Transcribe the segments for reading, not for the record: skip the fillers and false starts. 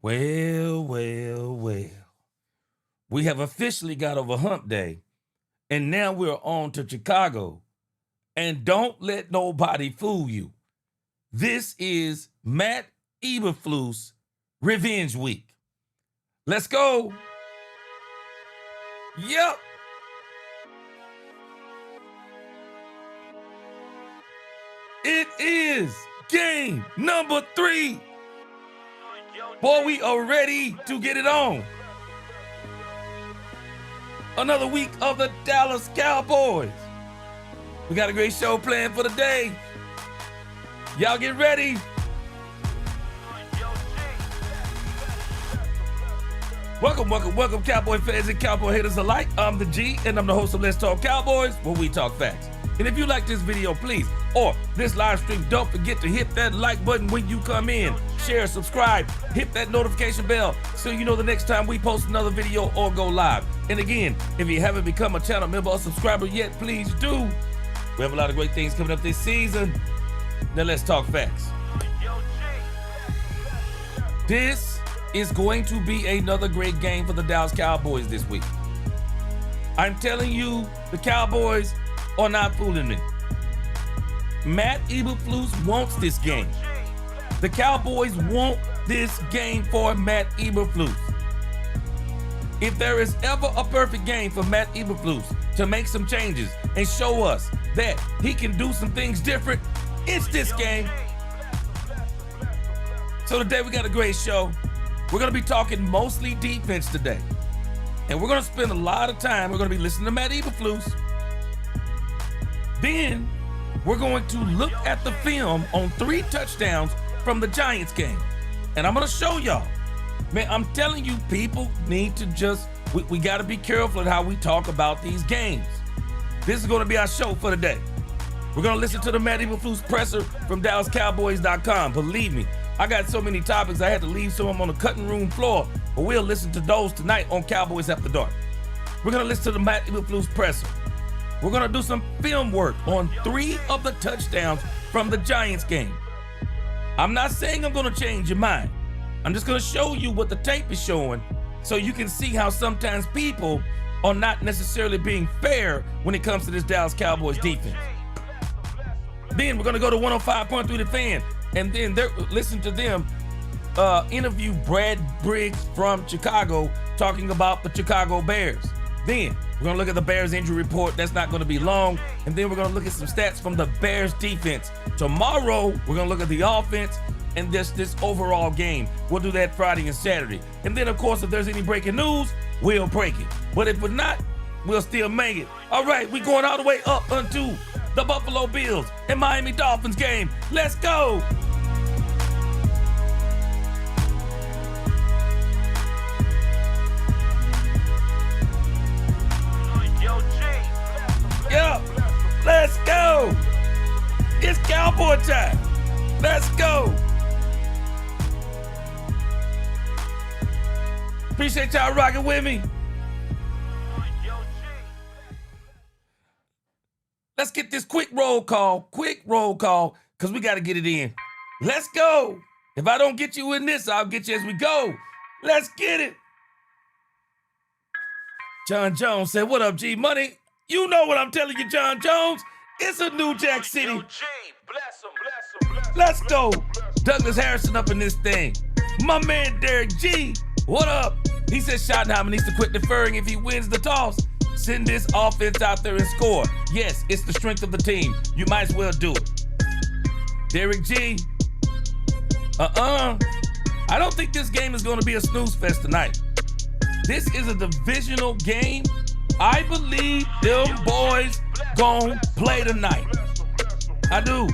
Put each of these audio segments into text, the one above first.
Well, well, well. We have officially got over hump day, and now we're on to Chicago. And don't let nobody fool you. This is Matt Eberflus Revenge Week. Let's go. Yep. It is game number 3. Boy, we are ready to get it on. Another week of the Dallas Cowboys. We got a great show planned for the day. Y'all get ready. Welcome, Cowboy fans and Cowboy haters alike. I'm the G, and I'm the host of Let's Talk Cowboys, where we talk facts. And if you like this video, please, or this live stream, don't forget to hit that like button when you come in. Share, subscribe, hit that notification bell so you know the next time we post another video or go live. And again, if you haven't become a channel member or subscriber yet, please do. We have a lot of great things coming up this season. Now let's talk facts. This is going to be another great game for the Dallas Cowboys this week. I'm telling you, the Cowboys are not fooling me. Matt Eberflus wants this game. The Cowboys want this game for Matt Eberflus. If there is ever a perfect game for Matt Eberflus to make some changes and show us that he can do some things different, it's this game. So today we got a great show. We're going to be talking mostly defense today. And we're going to spend a lot of time, we're going to be listening to Matt Eberflus. Then we're going to look at the film on 3 touchdowns from the Giants game. And I'm going to show y'all. Man, I'm telling you, people need to just, we got to be careful at how we talk about these games. This is going to be our show for today. We're going to listen to the Matt Eberflus presser from DallasCowboys.com. Believe me, I got so many topics I had to leave some of them on the cutting room floor, but we'll listen to those tonight on Cowboys After Dark. We're going to listen to the Matt Eberflus presser. We're going to do some film work on 3 of the touchdowns from the Giants game. I'm not saying I'm going to change your mind. I'm just going to show you what the tape is showing so you can see how sometimes people are not necessarily being fair when it comes to this Dallas Cowboys defense. Then we're going to go to 105.3 The Fan, and then listen to them interview Brad Briggs from Chicago talking about the Chicago Bears. Then we're going to look at the Bears injury report. That's not going to be long. And then we're going to look at some stats from the Bears defense. Tomorrow, we're going to look at the offense and this overall game. We'll do that Friday and Saturday. And then, of course, if there's any breaking news, we'll break it. But if we're not, we'll still make it. All right, we're going all the way up unto the Buffalo Bills and Miami Dolphins game. Let's go. Yeah, let's go. It's Cowboy time. Let's go. Appreciate y'all rocking with me. Let's get this quick roll call, because we got to get it in. Let's go. If I don't get you in this, I'll get you as we go. Let's get it. John Jones said, what up, G Money? You know what I'm telling you, John Jones. It's a New Jack City. Let's go. Douglas Harrison up in this thing. My man Derek G, what up? He says Schottenheimer needs to quit deferring if he wins the toss. Send this offense out there and score. Yes, it's the strength of the team. You might as well do it. Derek G, I don't think this game is going to be a snooze fest tonight. This is a divisional game. I believe them boys gon' play tonight. I do.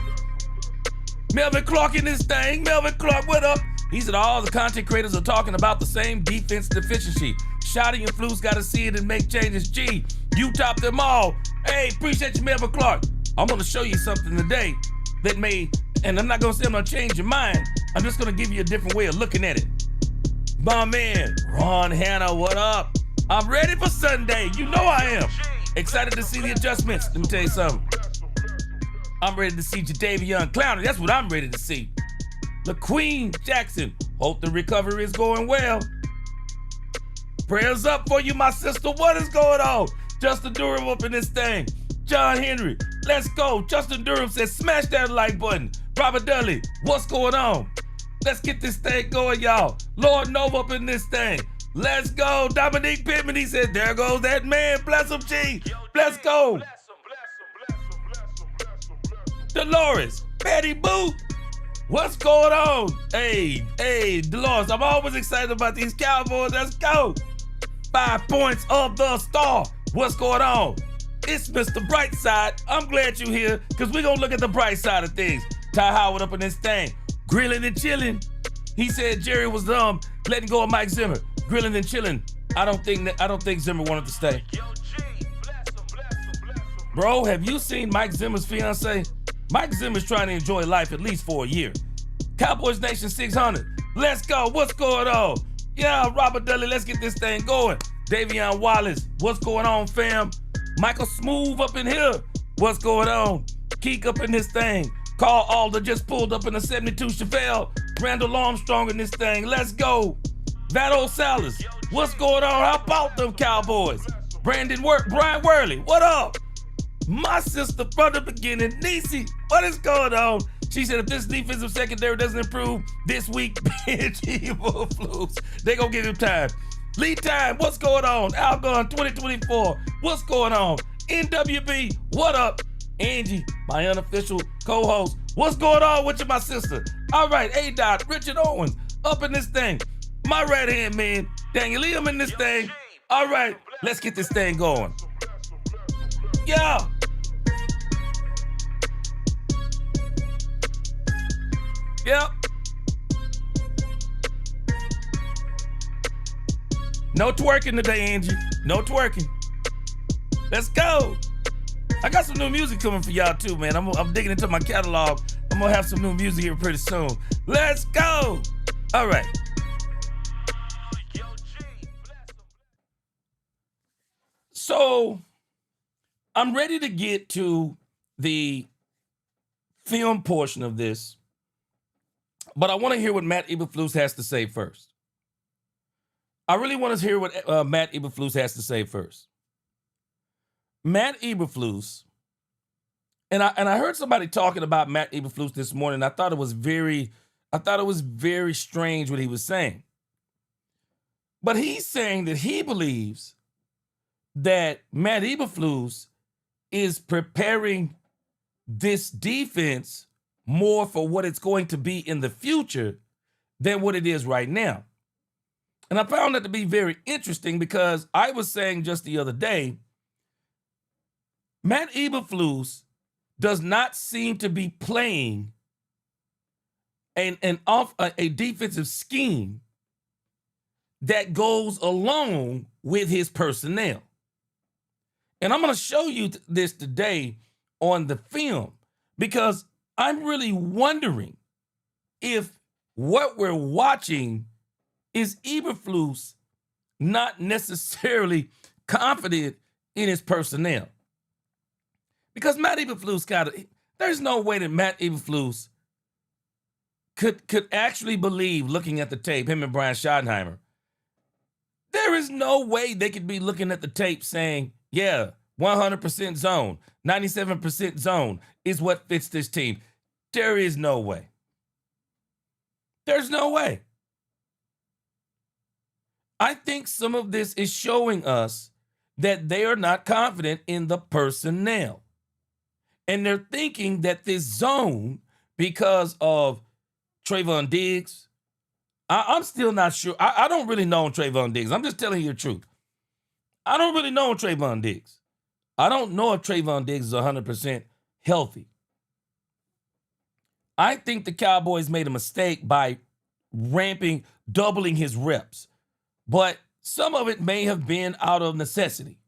Melvin Clark in this thing. Melvin Clark, what up? He said all the content creators are talking about the same defense deficiency. Shotty and Flus got to see it and make changes. G, you top them all. Hey, appreciate you, Melvin Clark. I'm going to show you something today that may, and I'm not going to say I'm going to change your mind. I'm just going to give you a different way of looking at it. My man, Ron Hanna, what up? I'm ready for Sunday. You know I am. Excited to see the adjustments. Let me tell you something. I'm ready to see Jadavion Clowney. That's what I'm ready to see. LaQueen Jackson, Hope the recovery is going well. Prayers up for you, my sister. What is going on? Justin Durham up in this thing. John Henry, let's go. Justin Durham says, smash that like button. Robert Dudley, what's going on? Let's get this thing going, y'all. Lord Nova up in this thing. Let's go. Dominique Pittman, he said, there goes that man. Bless him, G. Let's go. Dolores, Betty Boot, what's going on? Hey, Dolores, I'm always excited about these Cowboys. Let's go. 5 points of the star. What's going on? It's Mr. Brightside. I'm glad you're here because we're going to look at the bright side of things. Ty Howard up in this thing. Grilling and chilling. He said Jerry was letting go of Mike Zimmer. Grilling and chilling. I don't think Zimmer wanted to stay. Bro, have you seen Mike Zimmer's fiance? Mike Zimmer's trying to enjoy life at least for a year. Cowboys Nation 600. Let's go. What's going on? Yeah, Robert Dudley, let's get this thing going. Davion Wallace, what's going on, fam? Michael Smooth up in here. What's going on? Keek up in this thing. Carl Alder just pulled up in the 72 Chevelle. Randall Armstrong in this thing. Let's go. Vado Salas, what's going on? How about them Cowboys? Brian Worley, what up? My sister from the beginning, Niecy, what is going on? She said if this defensive secondary doesn't improve this week, bench Eberflus. They gonna give him time. Lead time, what's going on? Algon 2024, what's going on? NWB, what up? Angie, my unofficial co-host, what's going on with you, my sister? All right, A-Dot, Richard Owens, up in this thing. My right-hand man, Daniel Liam in this thing. All right, let's get this thing going. Yeah. Yep. No twerking today, Angie. No twerking. Let's go. I got some new music coming for y'all too, man. I'm digging into my catalog. I'm gonna have some new music here pretty soon. Let's go. All right. So I'm ready to get to the film portion of this, but I want to hear what Matt Eberflus has to say first. I really want to hear what Matt Eberflus has to say first. Matt Eberflus, and I heard somebody talking about Matt Eberflus this morning. I thought it was very strange what he was saying. But he's saying that he believes that Matt Eberflus is preparing this defense more for what it's going to be in the future than what it is right now. And I found that to be very interesting because I was saying just the other day, Matt Eberflus does not seem to be playing a defensive scheme that goes along with his personnel. And I'm going to show you this today on the film because I'm really wondering if what we're watching is Eberflus not necessarily confident in his personnel. Because Matt Eberflus there's no way that Matt Eberflus could actually believe, looking at the tape, him and Brian Schottenheimer, there is no way they could be looking at the tape saying, yeah, 100% zone, 97% zone is what fits this team. There is no way. There's no way. I think some of this is showing us that they are not confident in the personnel. And they're thinking that this zone, because of Trayvon Diggs, I'm still not sure. I don't really know Trayvon Diggs. I'm just telling you the truth. I don't really know Trayvon Diggs. I don't know if Trayvon Diggs is 100% healthy. I think the Cowboys made a mistake by doubling his reps. But some of it may have been out of necessity.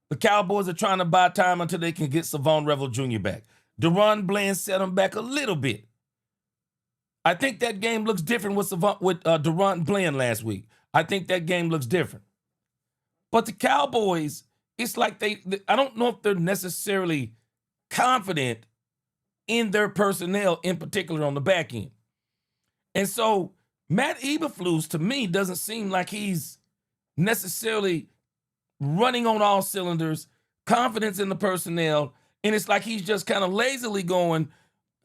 The Cowboys are trying to buy time until they can get Savon Revel Jr. back. Deron Bland set him back a little bit. I think that game looks different with Deron Bland last week. I think that game looks different. But the Cowboys, it's like I don't know if they're necessarily confident in their personnel, in particular on the back end. And so Matt Eberflus, to me, doesn't seem like he's necessarily running on all cylinders, confidence in the personnel, and it's like he's just kind of lazily going,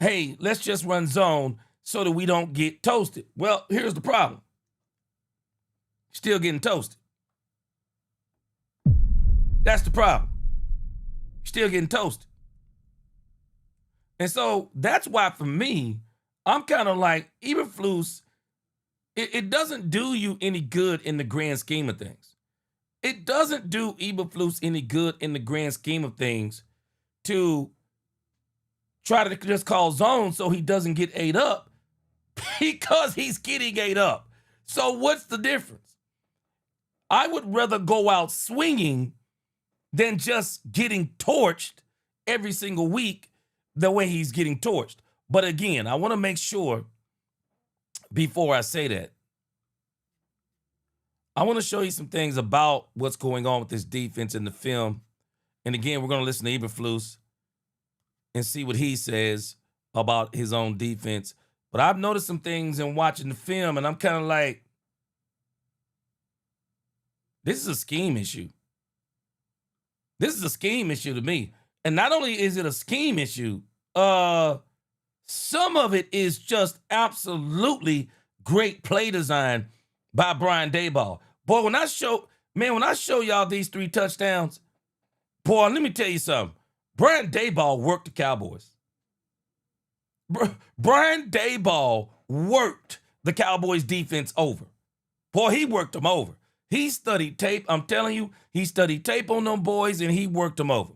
hey, let's just run zone so that we don't get toasted. Well, here's the problem. Still getting toasted. That's the problem. Still getting toasted. And so that's why, for me, I'm kind of like, Eberflus, it doesn't do you any good in the grand scheme of things. It doesn't do Eberflus any good in the grand scheme of things to try to just call zone so he doesn't get ate up, because he's getting ate up. So what's the difference? I would rather go out swinging than just getting torched every single week the way he's getting torched. But again, I want to make sure before I say that, I want to show you some things about what's going on with this defense in the film. And again, we're going to listen to Eberflus and see what he says about his own defense. But I've noticed some things in watching the film, and I'm kind of like, this is a scheme issue. This is a scheme issue to me. And not only is it a scheme issue, some of it is just absolutely great play design by Brian Daboll. Boy, when I show y'all these 3 touchdowns, boy, let me tell you something. Brian Daboll worked the Cowboys. Brian Daboll worked the Cowboys defense over. Boy, he worked them over. He studied tape. I'm telling you, he studied tape on them boys, and he worked them over.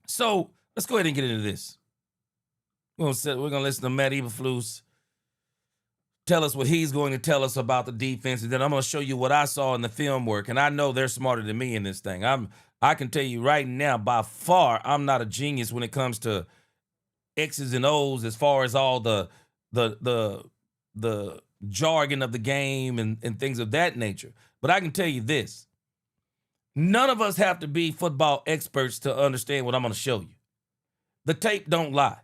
So let's go ahead and get into this. We're going to listen to Matt Eberflus tell us what he's going to tell us about the defense, and then I'm going to show you what I saw in the film work. And I know they're smarter than me in this thing. I can tell you right now, by far, I'm not a genius when it comes to X's and O's as far as all the jargon of the game and things of that nature. But I can tell you this. None of us have to be football experts to understand what I'm going to show you. The tape don't lie.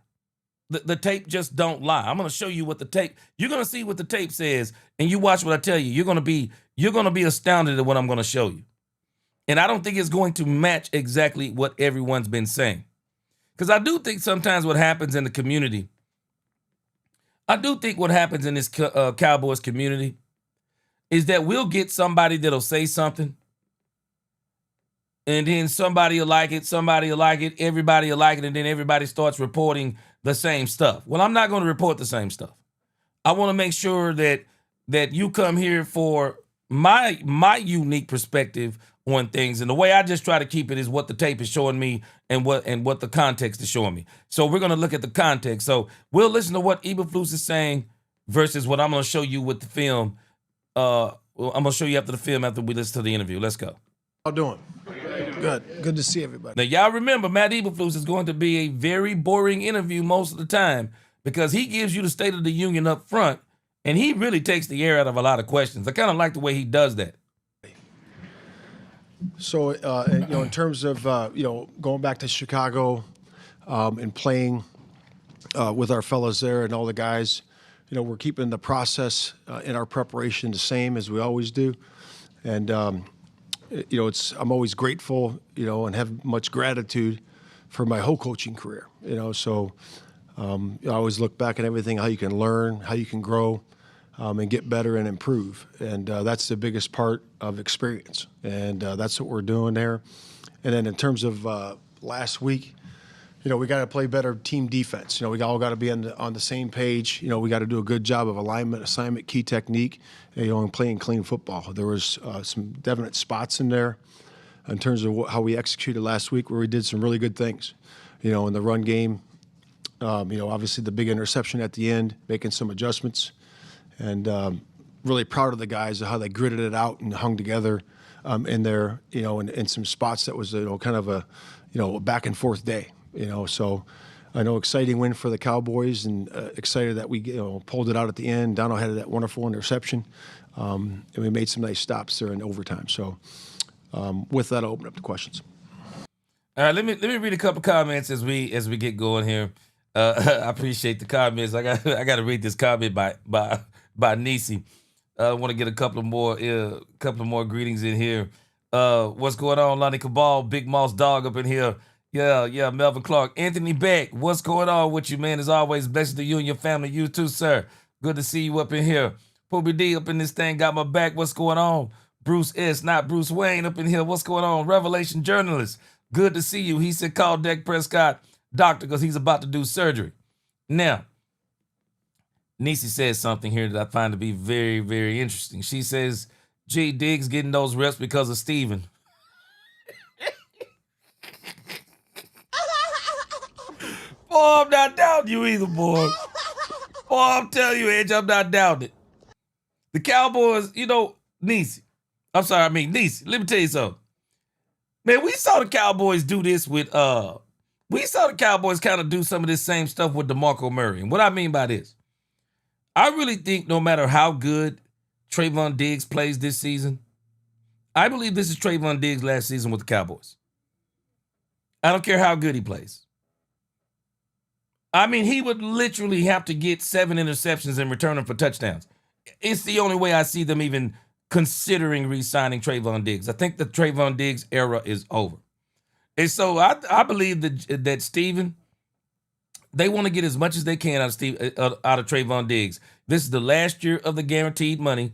The tape just don't lie. I'm going to show you what the tape, you're going to see what the tape says, and you watch what I tell you. You're going to be astounded at what I'm going to show you. And I don't think it's going to match exactly what everyone's been saying. Because I do think sometimes what happens in the community, this Cowboys community is that we'll get somebody that'll say something, and then somebody will like it, everybody will like it, and then everybody starts reporting the same stuff. Well, I'm not going to report the same stuff. I want to make sure that you come here for my unique perspective on things, and the way I just try to keep it is what the tape is showing me and what the context is showing me. So we're going to look at the context. So we'll listen to what Eberflus is saying versus what I'm going to show you with the film. I'm going to show you after the film after we listen to the interview. Let's go. How doing? Good to see everybody. Now, y'all remember, Matt Eberflus is going to be a very boring interview most of the time because he gives you the State of the Union up front, and he really takes the air out of a lot of questions. I kind of like the way he does that. So, in terms of, going back to Chicago and playing with our fellas there and all the guys, we're keeping the process in our preparation the same as we always do. And, I'm always grateful, and have much gratitude for my whole coaching career, So I always look back at everything, how you can learn, how you can grow, and get better and improve. And that's the biggest part of experience. And that's what we're doing there. And then in terms of last week, we got to play better team defense. We all got to be on the same page. We got to do a good job of alignment, assignment, key technique, and playing clean football. There was some definite spots in there in terms of how we executed last week where we did some really good things. In the run game, obviously the big interception at the end, making some adjustments. And really proud of the guys of how they gritted it out and hung together in there, in some spots that was, kind of a back and forth day. So I know exciting win for the Cowboys, and excited that we pulled it out at the end. Dono had that wonderful interception, and we made some nice stops there in overtime. So with that, I'll open up the questions. All right, let me read a couple comments as we get going here. I appreciate the comments. I got to read this comment by by Nisi. I want to get a couple of more greetings in here. What's going on, Lonnie Cabal, Big Moss Dog up in here. Yeah, Melvin Clark. Anthony Beck, what's going on with you, man? As always, blessings to you and your family. You too, sir. Good to see you up in here. Poobie D up in this thing, got my back. What's going on? Bruce S., not Bruce Wayne, up in here. What's going on? Revelation Journalist, good to see you. He said call Dak Prescott doctor because he's about to do surgery. Now, Nisi says something here that I find to be very, very interesting. She says, G. Diggs getting those reps because of Steven. Boy, I'm not doubting you either, boy. Boy, I'm telling you, Edge, I'm not doubting it. The Cowboys, Nisi. Let me tell you something. Man, we saw the Cowboys do this with, we saw the Cowboys kind of do some of this same stuff with DeMarco Murray. And what I mean by this, I really think no matter how good Trayvon Diggs plays this season, I believe this is Trayvon Diggs' last season with the Cowboys. I don't care how good he plays. I mean, he would literally have to get 7 interceptions and return them for touchdowns. It's the only way I see them even considering re-signing Trayvon Diggs. I think the Trayvon Diggs era is over. And so I believe that Steven, they want to get as much as they can out of Trayvon Diggs. This is the last year of the guaranteed money.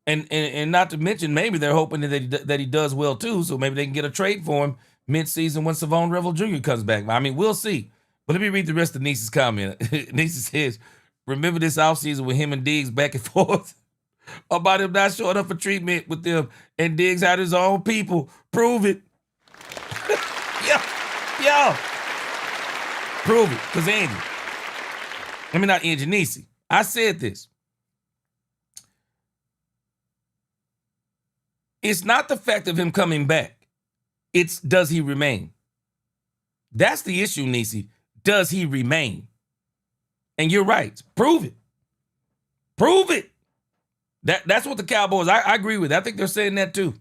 And not to mention, maybe they're hoping that he does well too, so maybe they can get a trade for him mid-season when Savon Revel Jr. comes back. I mean, we'll see. But let me read the rest of Nisa's comment. Nisa says, remember this offseason with him and Diggs back and forth about him not showing up for treatment with them, and Diggs had his own people. Prove it. Yo. Prove it. Because Angie, Nisi. I said this. It's not the fact of him coming back. It's does he remain? That's the issue, Nisi. Does he remain? And you're right. Prove it. Prove it. That's what the Cowboys, I agree with. I think they're saying that too.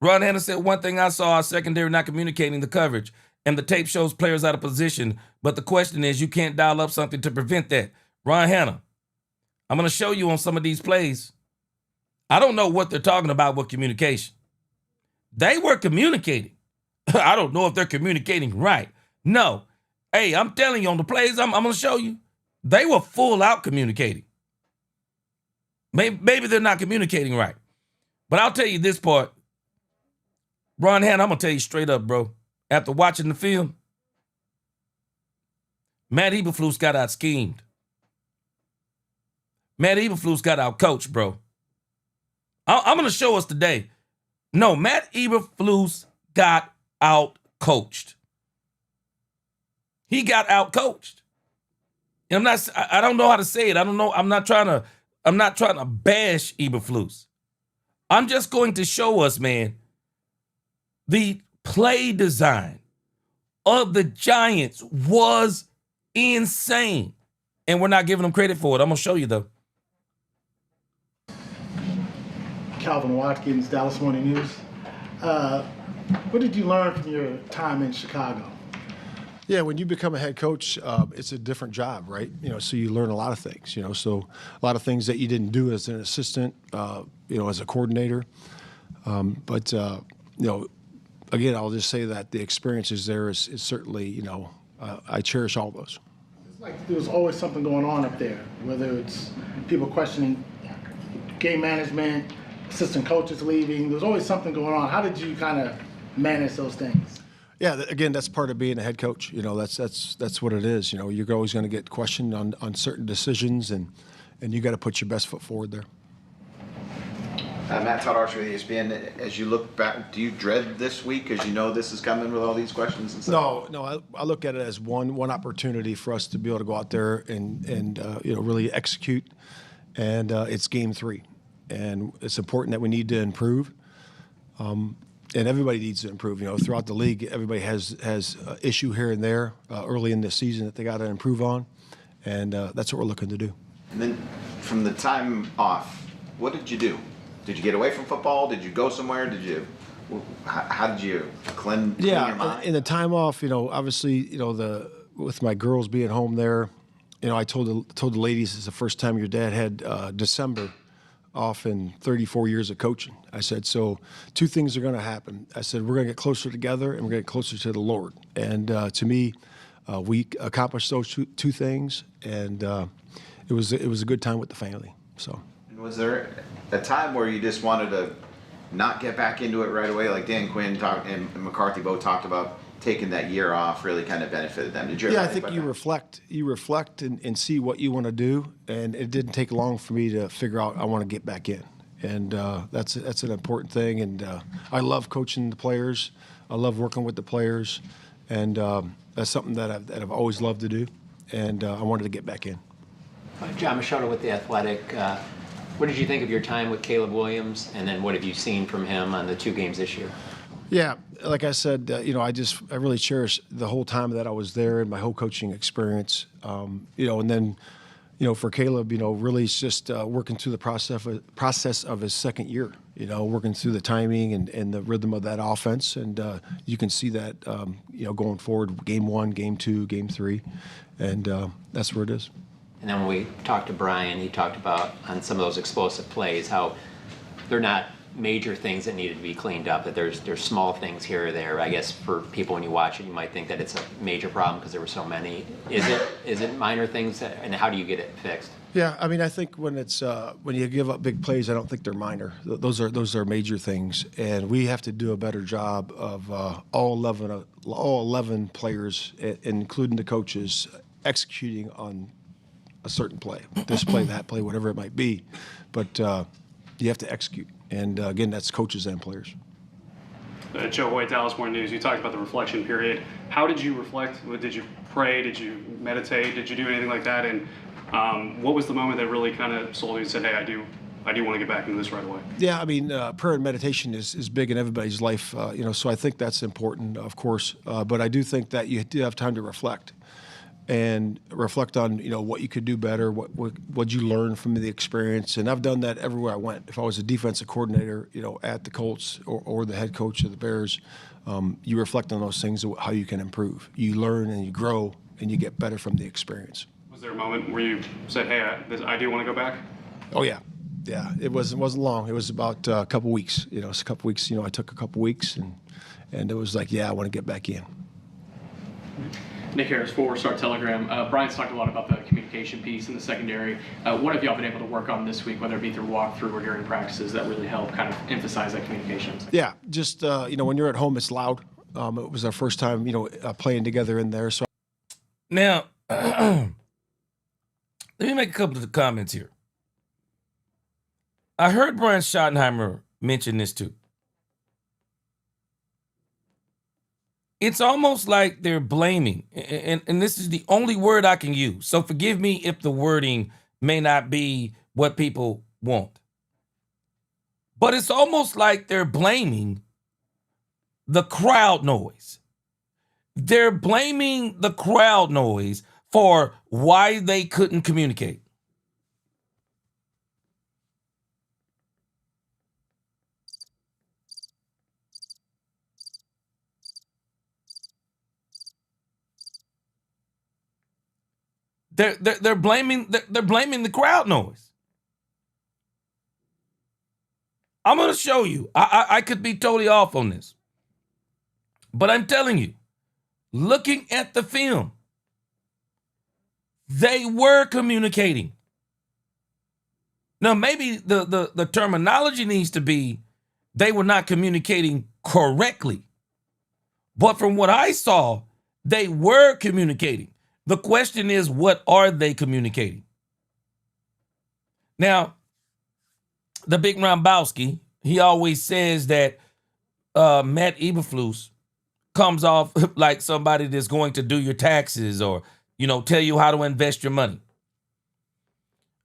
Ron Hanna said, one thing I saw, our secondary not communicating the coverage, and the tape shows players out of position, but the question is, you can't dial up something to prevent that. Ron Hanna, I'm going to show you on some of these plays. I don't know what they're talking about with communication. They were communicating. I don't know if they're communicating right. No. Hey, I'm telling you on the plays I'm going to show you, they were full out communicating. Maybe they're not communicating right. But I'll tell you this part. Ron Hanna, I'm going to tell you straight up, bro. After watching the film, Matt Eberflus got out schemed. Matt Eberflus got out coached, bro. I'm going to show us today. No, Matt Eberflus got out coached. He got out coached. And I don't know how to say it. I don't know. I'm not trying to bash Eberflus. I'm just going to show us, man, the play design of the Giants was insane. And we're not giving them credit for it. I'm going to show you, though. Calvin Watkins, Dallas Morning News. What did you learn from your time in Chicago? Yeah, when you become a head coach, it's a different job, right? So you learn a lot of things. So a lot of things that you didn't do as an assistant, as a coordinator. But again, I'll just say that the experiences there is certainly, I cherish all those. It's like there was always something going on up there, whether it's people questioning game management, assistant coaches leaving. There's always something going on. How did you kind of manage those things? Yeah, again, that's part of being a head coach. That's what it is. You're always going to get questioned on certain decisions, and you got to put your best foot forward there. Matt Todd Archer with ESPN. As you look back, do you dread this week as you know this is coming with all these questions and stuff? No. I look at it as one opportunity for us to be able to go out there and really execute. And it's game 3, and it's important that we need to improve. And everybody needs to improve. Throughout the league, everybody has an issue here and there early in the season that they got to improve on, and that's what we're looking to do. And then, from the time off, what did you do? Did you get away from football? Did you go somewhere? How did you cleanse your mind? In the time off, obviously, with my girls being home there, I told the ladies it's the first time your dad had December off in 34 years of coaching. I said, so two things are going to happen. I said, we're going to get closer together and we're going to get closer to the Lord. And to me, we accomplished those two things, and it was a good time with the family. So. And was there a time where you just wanted to not get back into it right away? Like Dan Quinn and McCarthy both talked about taking that year off really kind of benefited them. Did you ever I think think about you that? reflect and see what you want to do, and it didn't take long for me to figure out I want to get back in, and that's an important thing. And I love coaching the players, I love working with the players, and that's something that I've always loved to do, and I wanted to get back in. John Machado with The Athletic. What did you think of your time with Caleb Williams, and then what have you seen from him on the 2 games this year? Yeah, like I said, I really cherish the whole time that I was there and my whole coaching experience. And then, for Caleb, really it's just working through the process of his second year. Working through the timing and the rhythm of that offense, and you can see that going forward, game 1, game 2, game 3, and that's where it is. And then when we talked to Brian, he talked about on some of those explosive plays how they're not major things that needed to be cleaned up, that there's small things here or there. I guess for people when you watch it, you might think that it's a major problem because there were so many. Is it minor things, and how do you get it fixed? Yeah, I think when it's when you give up big plays, I don't think they're minor. Those are major things, and we have to do a better job of all 11 players, including the coaches, executing on a certain play, this play, that play, whatever it might be. But you have to execute, and again, that's coaches and players. Joe Hoyt, Dallas Morning News. You talked about the reflection period. How did you reflect? Did you pray? Did you meditate? Did you do anything like that? And what was the moment that really kind of sold you and said, "Hey, I do want to get back into this right away"? Yeah, prayer and meditation is big in everybody's life, so I think that's important, of course. But I do think that you do have time to reflect and reflect on, what you could do better, what you learn from the experience. And I've done that everywhere I went. If I was a defensive coordinator, at the Colts or the head coach of the Bears, you reflect on those things, how you can improve. You learn and you grow and you get better from the experience. Was there a moment where you said, "Hey, I do want to go back"? Oh yeah. Yeah, it wasn't long. It was about a couple weeks. It's a couple weeks. I took a couple weeks, and it was like, yeah, I want to get back in. Nick Harris, for Star Telegram. Brian's talked a lot about the communication piece in the secondary. What have y'all been able to work on this week, whether it be through walkthrough or during practices, that really help kind of emphasize that communication? Yeah, just when you're at home, it's loud. It was our first time, playing together in there. So Now, let me make a couple of comments here. I heard Brian Schottenheimer mention this too. It's almost like they're blaming, and this is the only word I can use. So forgive me if the wording may not be what people want. But it's almost like they're blaming the crowd noise. They're blaming the crowd noise for why they couldn't communicate. They're blaming the crowd noise. I'm going to show you. I could be totally off on this. But I'm telling you, looking at the film, they were communicating. Now, maybe the terminology needs to be they were not communicating correctly. But from what I saw, they were communicating. The question is, what are they communicating? Now, the big Rombowski, he always says that Matt Eberflus comes off like somebody that's going to do your taxes or, tell you how to invest your money.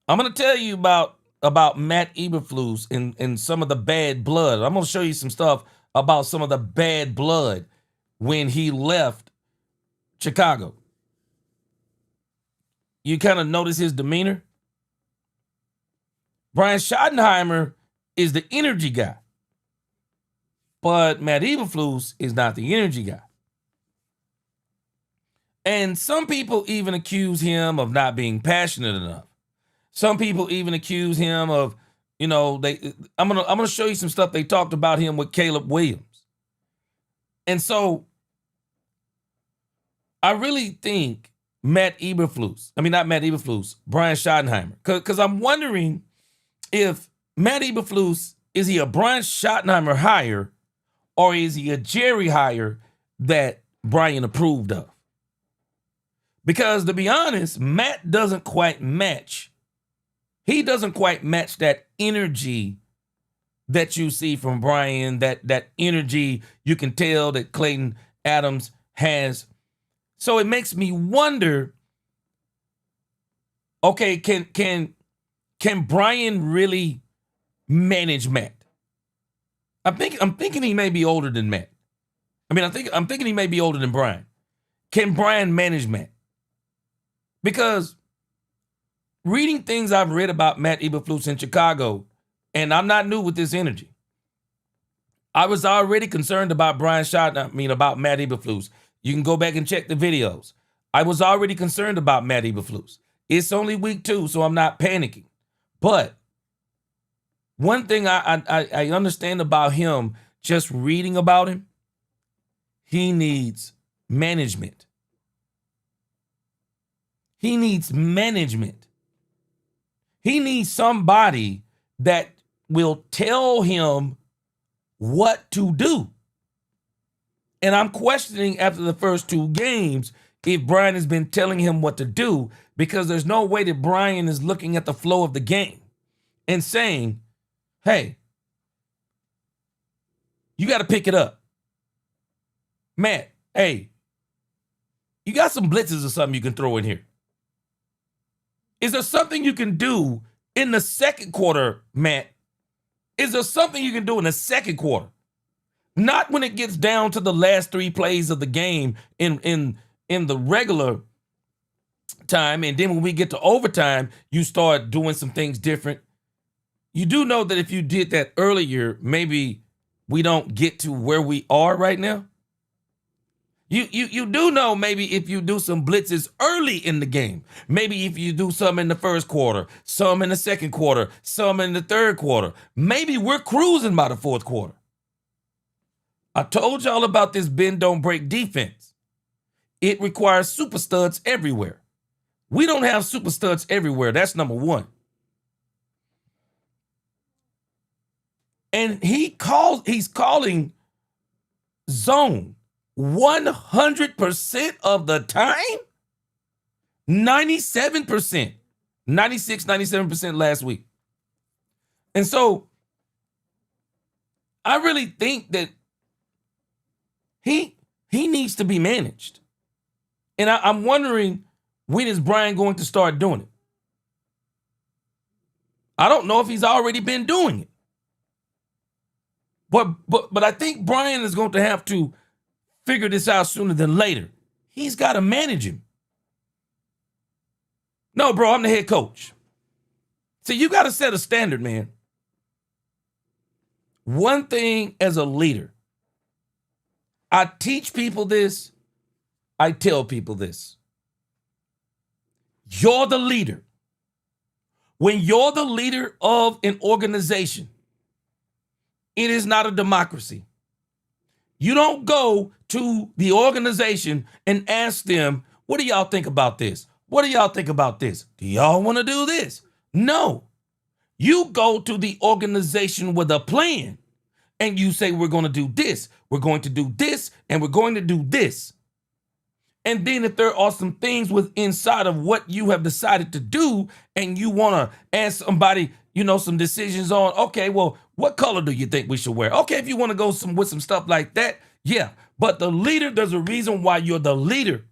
I'm going to tell you about Matt Eberflus and some of the bad blood. I'm going to show you some stuff about some of the bad blood when he left Chicago. You kind of notice his demeanor. Brian Schottenheimer is the energy guy. But Matt Eberflus is not the energy guy. And some people even accuse him of not being passionate enough. Some people even accuse him of, I'm gonna show you some stuff they talked about him with Caleb Williams. And so I really think Brian Schottenheimer, because I'm wondering if Matt Eberflus, is he a Brian Schottenheimer hire or is he a Jerry hire that Brian approved of? Because to be honest, Matt doesn't quite match. He doesn't quite match that energy that you see from Brian, that energy you can tell that Clayton Adams has. So it makes me wonder, okay, can Brian really manage Matt? I'm thinking he may be older than Matt. I'm thinking he may be older than Brian. Can Brian manage Matt? Because reading things I've read about Matt Eberflus in Chicago, and I'm not new with this energy. I was already concerned about about Matt Eberflus. You can go back and check the videos. I was already concerned about Matt Eberflus. It's only week 2, so I'm not panicking. But one thing I understand about him, just reading about him, he needs management. He needs management. He needs somebody that will tell him what to do. And I'm questioning after the first 2 games if Brian has been telling him what to do, because there's no way that Brian is looking at the flow of the game and saying, hey, you got to pick it up. Matt, hey, you got some blitzes or something you can throw in here. Is there something you can do in the second quarter, Matt? Is there something you can do in the second quarter? Not when it gets down to the last 3 plays of the game in the regular time, and then when we get to overtime, you start doing some things different. You do know that if you did that earlier, maybe we don't get to where we are right now. You do know maybe if you do some blitzes early in the game, maybe if you do some in the first quarter, some in the second quarter, some in the third quarter, maybe we're cruising by the fourth quarter. I told y'all about this bend don't break defense. It requires super studs everywhere. We don't have super studs everywhere. That's number 1. And he's calling zone 100% of the time? 97%. 96, 97% last week. And so I really think that he needs to be managed. And I'm wondering, when is Brian going to start doing it? I don't know if he's already been doing it. But I think Brian is going to have to figure this out sooner than later. He's got to manage him. No, bro, I'm the head coach. See, you got to set a standard, man. One thing as a leader, I teach people this, I tell people this. You're the leader. When you're the leader of an organization, it is not a democracy. You don't go to the organization and ask them, what do y'all think about this? What do y'all think about this? Do y'all want to do this? No. You go to the organization with a plan and you say, we're going to do this, we're going to do this, and we're going to do this. And then if there are some things inside of what you have decided to do and you want to ask somebody, some decisions on, okay, well, what color do you think we should wear? Okay, if you want to go with some stuff like that, yeah. But the leader, there's a reason why you're the leader.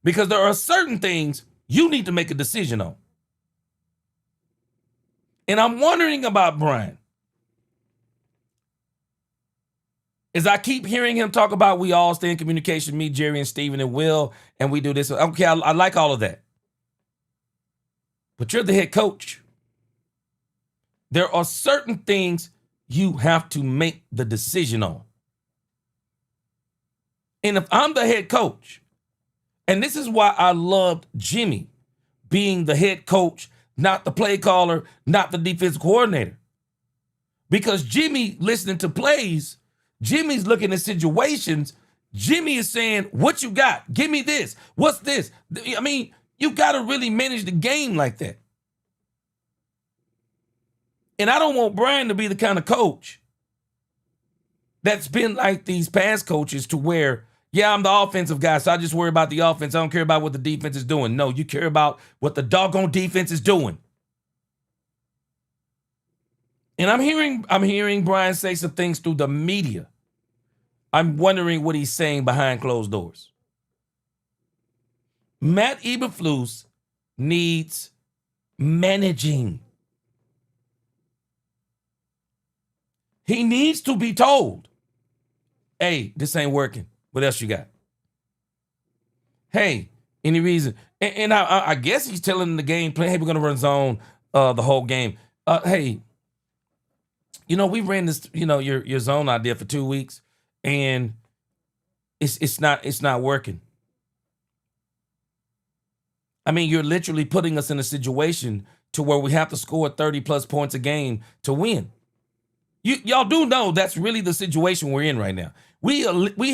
Because there are certain things you need to make a decision on. And I'm wondering about Brian. As I keep hearing him talk about we all stay in communication, me, Jerry, and Steven, and Will, and we do this. Okay, I like all of that. But you're the head coach. There are certain things you have to make the decision on. And if I'm the head coach, and this is why I loved Jimmy being the head coach, not the play caller, not the defensive coordinator. Because Jimmy listening to plays, Jimmy's looking at situations. Jimmy is saying, what you got? Give me this. What's this? I mean, you got to really manage the game like that. And I don't want Brian to be the kind of coach that's been like these past coaches to where, yeah, I'm the offensive guy, so I just worry about the offense. I don't care about what the defense is doing. No, you care about what the doggone defense is doing. And I'm hearing Brian say some things through the media. I'm wondering what he's saying behind closed doors. Matt Eberflus needs managing. He needs to be told, hey, this ain't working. What else you got? Hey, any reason? And I guess he's telling the game plan, hey, we're going to run zone the whole game. Hey, we ran this, your zone idea for 2 weeks, and it's not working. I mean, you're literally putting us in a situation to where we have to score 30-plus points a game to win. Y'all do know that's really the situation we're in right now. We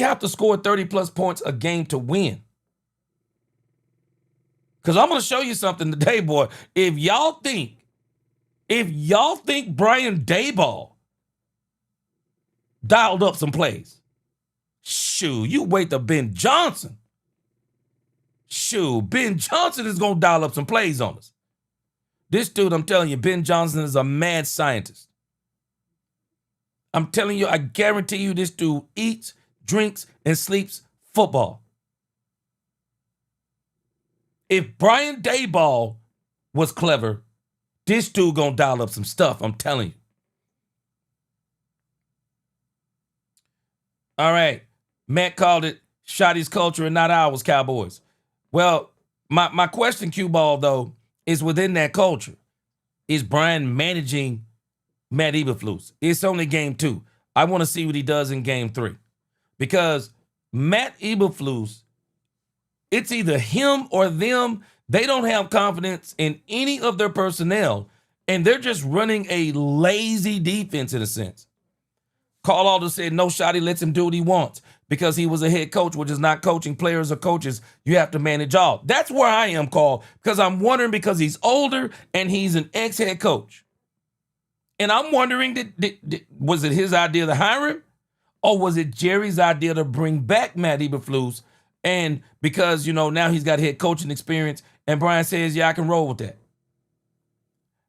have to score 30-plus points a game to win. Because I'm going to show you something today, boy. If y'all think Brian Daboll dialed up some plays, shoot, you wait till Ben Johnson. Shoot, Ben Johnson is going to dial up some plays on us. This dude, I'm telling you, Ben Johnson is a mad scientist. I'm telling you, I guarantee you this dude eats, drinks, and sleeps football. If Brian Daboll was clever, this dude gonna dial up some stuff, I'm telling you. All right, Matt called it Shotty's culture and not ours, Cowboys. Well, my question, Q Ball, though, is within that culture. Is Brian managing Matt Eberflus? It's only game 2. I want to see what he does in game 3. Because Matt Eberflus, it's either him or them. They don't have confidence in any of their personnel, and they're just running a lazy defense in a sense. Carl Alder said no shot, he lets him do what he wants because he was a head coach, which is not coaching players or coaches. You have to manage all. That's where I am, Carl, because I'm wondering because he's older and he's an ex-head coach. And I'm wondering, was it his idea to hire him? Or was it Jerry's idea to bring back Matt Eberflus? And because, now he's got head coaching experience, and Brian says, yeah, I can roll with that.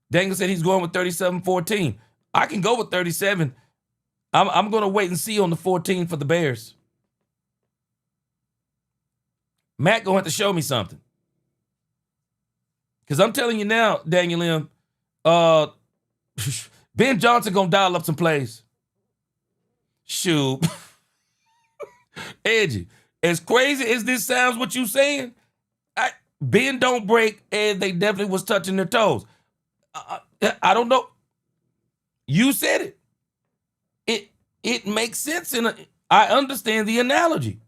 Dangle said he's going with 37-14. I can go with 37. I'm going to wait and see on the 14 for the Bears. Matt going to have to show me something. Because I'm telling you now, Daniel M., Ben Johnson going to dial up some plays. Shoot. Edgy. As crazy as this sounds what you saying, Ben don't break, and they definitely was touching their toes. I don't know. You said it. It makes sense, and I understand the analogy.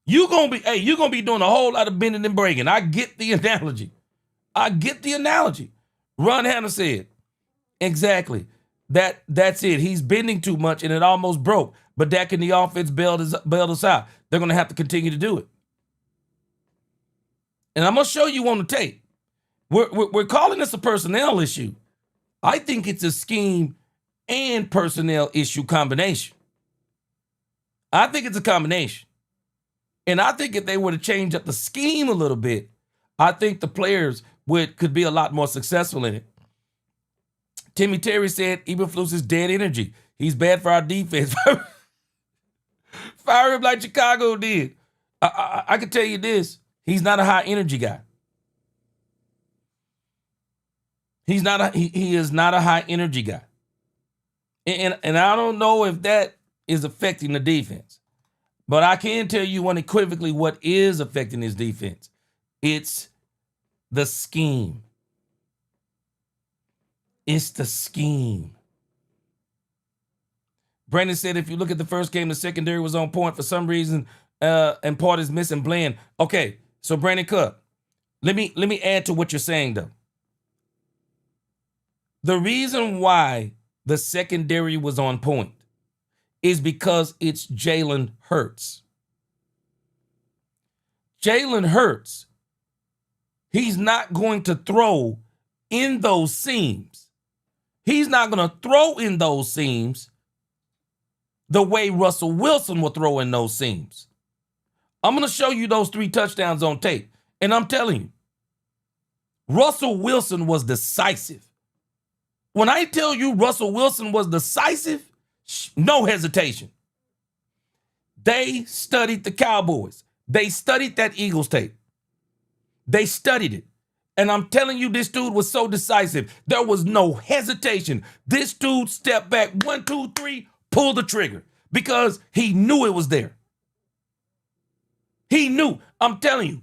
You're gonna be doing a whole lot of bending and breaking. I get the analogy. Ron Hanna said, exactly. That's it. He's bending too much, and it almost broke. But Dak and the offense bailed us out. They're going to have to continue to do it. And I'm going to show you on the tape. We're calling this a personnel issue. I think it's a scheme and personnel issue combination. I think it's a combination. And I think if they were to change up the scheme a little bit, I think the players could be a lot more successful in it. Timmy Terry said Eberflus is dead energy. He's bad for our defense. Fire him like Chicago did. I can tell you this. He's not a high energy guy. He is not a high energy guy. And I don't know if that is affecting the defense. But I can tell you unequivocally what is affecting his defense. It's the scheme. It's the scheme. Brandon said if you look at the first game, the secondary was on point for some reason, and part is missing Bland. Okay, so Brandon Cup, let me add to what you're saying though. The reason why the secondary was on point is because it's Jalen Hurts. Jalen Hurts, he's not going to throw in those seams. He's not going to throw in those seams the way Russell Wilson will throw in those seams. I'm going to show you those 3 touchdowns on tape. And I'm telling you, Russell Wilson was decisive. When I tell you Russell Wilson was decisive, no hesitation. They studied the Cowboys. They studied that Eagles tape. They studied it. And I'm telling you, this dude was so decisive. There was no hesitation. This dude stepped back, 1, 2, 3, pulled the trigger because he knew it was there. He knew. I'm telling you,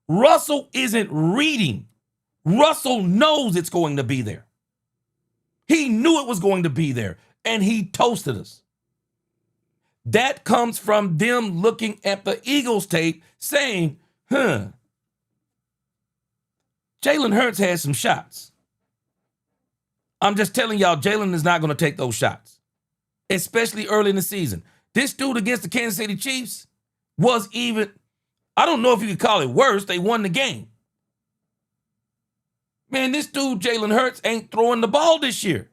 Russell isn't reading. Russell knows it's going to be there. He knew it was going to be there, and he toasted us. That comes from them looking at the Eagles tape saying, Jalen Hurts had some shots. I'm just telling y'all, Jalen is not going to take those shots, especially early in the season. This dude against the Kansas City Chiefs was even, I don't know if you could call it worse. They won the game. Man, this dude, Jalen Hurts, ain't throwing the ball this year.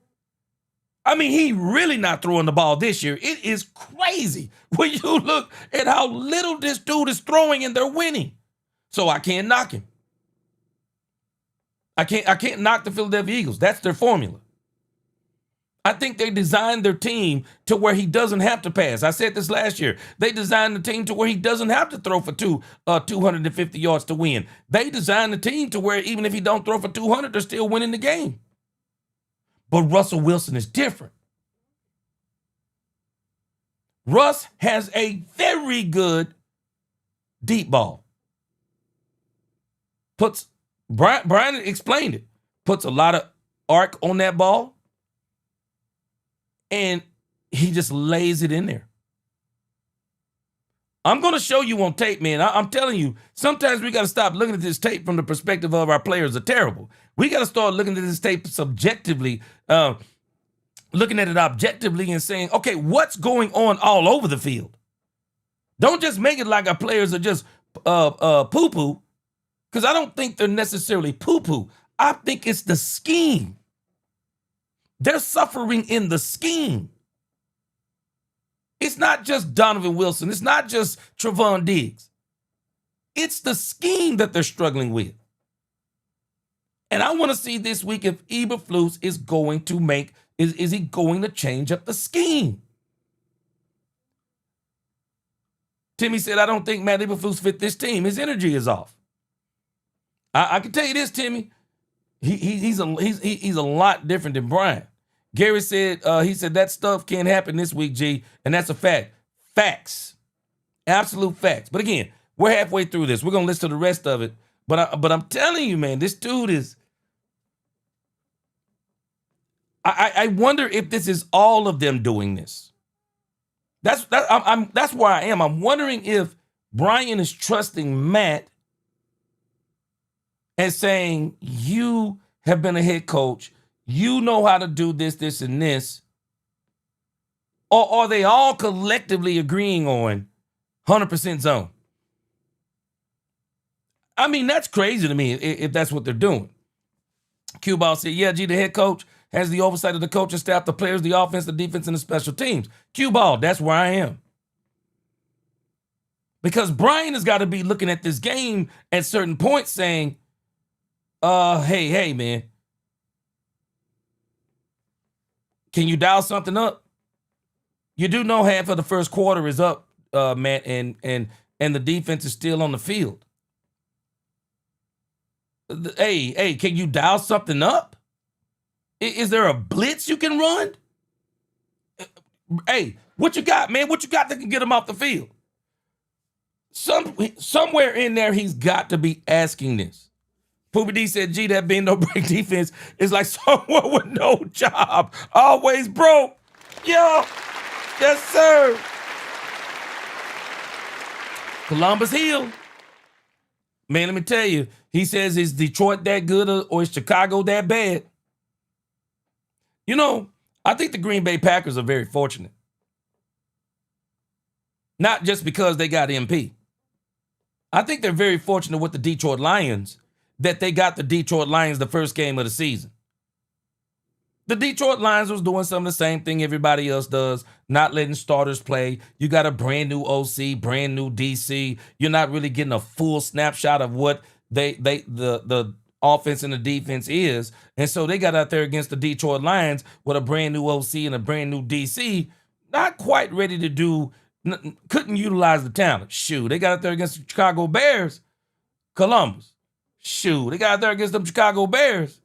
I mean, he really not throwing the ball this year. It is crazy when you look at how little this dude is throwing and they're winning. So I can't knock him. I can't knock the Philadelphia Eagles. That's their formula. I think they designed their team to where he doesn't have to pass. I said this last year. They designed the team to where he doesn't have to throw for 250 yards to win. They designed the team to where even if he don't throw for 200, they're still winning the game. But Russell Wilson is different. Russ has a very good deep ball. Brian explained it. Puts a lot of arc on that ball. And he just lays it in there. I'm going to show you on tape, man. I'm telling you, sometimes we got to stop looking at this tape from the perspective of our players are terrible. We got to start looking at this tape subjectively, looking at it objectively and saying, okay, what's going on all over the field? Don't just make it like our players are just poo-poo, because I don't think they're necessarily poo-poo. I think it's the scheme. They're suffering in the scheme. It's not just Donovan Wilson. It's not just Trevon Diggs. It's the scheme that they're struggling with. And I want to see this week if Eberflus is going to is he going to change up the scheme? Timmy said, I don't think Matt Eberflus fit this team. His energy is off. I can tell you this, Timmy. He's a lot different than Brian. Gary said, he said that stuff can't happen this week, G, and that's a fact. Facts. Absolute facts. But again, we're halfway through this. We're going to listen to the rest of it. But I'm telling you, man, this dude is, I wonder if this is all of them doing this. That's where I am. I'm wondering if Brian is trusting Matt and saying, you have been a head coach. You know how to do this, this, and this. Or are they all collectively agreeing on 100% zone? I mean, that's crazy to me if that's what they're doing. Q-Ball said, yeah, G, the head coach has the oversight of the coaching staff, the players, the offense, the defense, and the special teams. Q-Ball, that's where I am. Because Brian has got to be looking at this game at certain points saying, hey, man, can you dial something up? You do know half of the first quarter is up, Matt, and the defense is still on the field. Hey, can you dial something up? Is there a blitz you can run? Hey, what you got, man? What you got that can get him off the field? Somewhere in there, he's got to be asking this. Poopy D said, G, that being no break defense is like someone with no job, always broke. Yo, yes, sir. Columbus Hill. Man, let me tell you, he says, is Detroit that good or is Chicago that bad? You know, I think the Green Bay Packers are very fortunate. Not just because they got MP. I think they're very fortunate with the Detroit Lions that they got the Detroit Lions the first game of the season. The Detroit Lions was doing some of the same thing everybody else does, not letting starters play. You got a brand new OC, brand new DC. You're not really getting a full snapshot of what the offense and the defense is. And so they got out there against the Detroit Lions with a brand new OC and a brand new DC, not quite ready to do, couldn't utilize the talent. Shoot, they got out there against the Chicago Bears, Columbus. Shoot, they got out there against them Chicago Bears.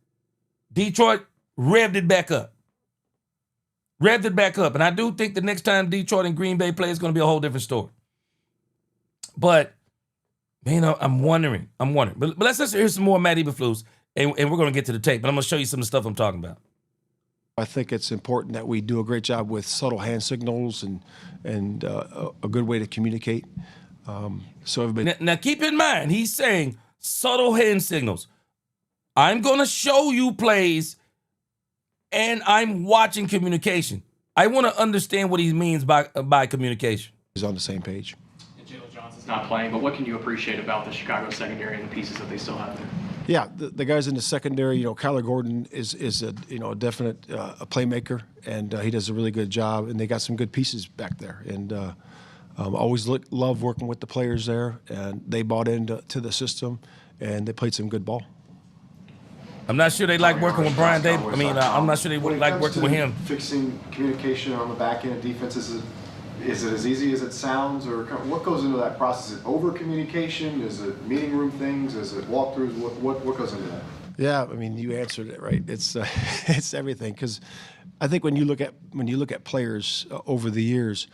Detroit revved it back up. Revved it back up. And I do think the next time Detroit and Green Bay play is going to be a whole different story. But, man, I'm wondering. But let's hear some more Matt Eberflus, and we're going to get to the tape. But I'm going to show you some of the stuff I'm talking about. I think it's important that we do a great job with subtle hand signals and a good way to communicate. So everybody. Now, keep in mind, he's saying subtle hand signals. I'm going to show you plays, and I'm watching communication. I want to understand what he means by communication. Is on the same page. And Jalen Johnson's not playing, but what can you appreciate about the Chicago secondary and the pieces that they still have there? Yeah, the guys in the secondary, Kyler Gordon is a a definite a playmaker, and he does a really good job. And they got some good pieces back there. And always love working with the players there, and they bought into the system, and they played some good ball. I'm not sure they like working with Brian Davis. I mean, I'm not sure they would like working with him. Fixing communication on the back end of defense, is it as easy as it sounds, or what goes into that process? Is it over communication? Is it meeting room things? Is it walkthroughs? What goes into that? Yeah, I mean, you answered it right. It's it's everything, because I think when you look at players over the years,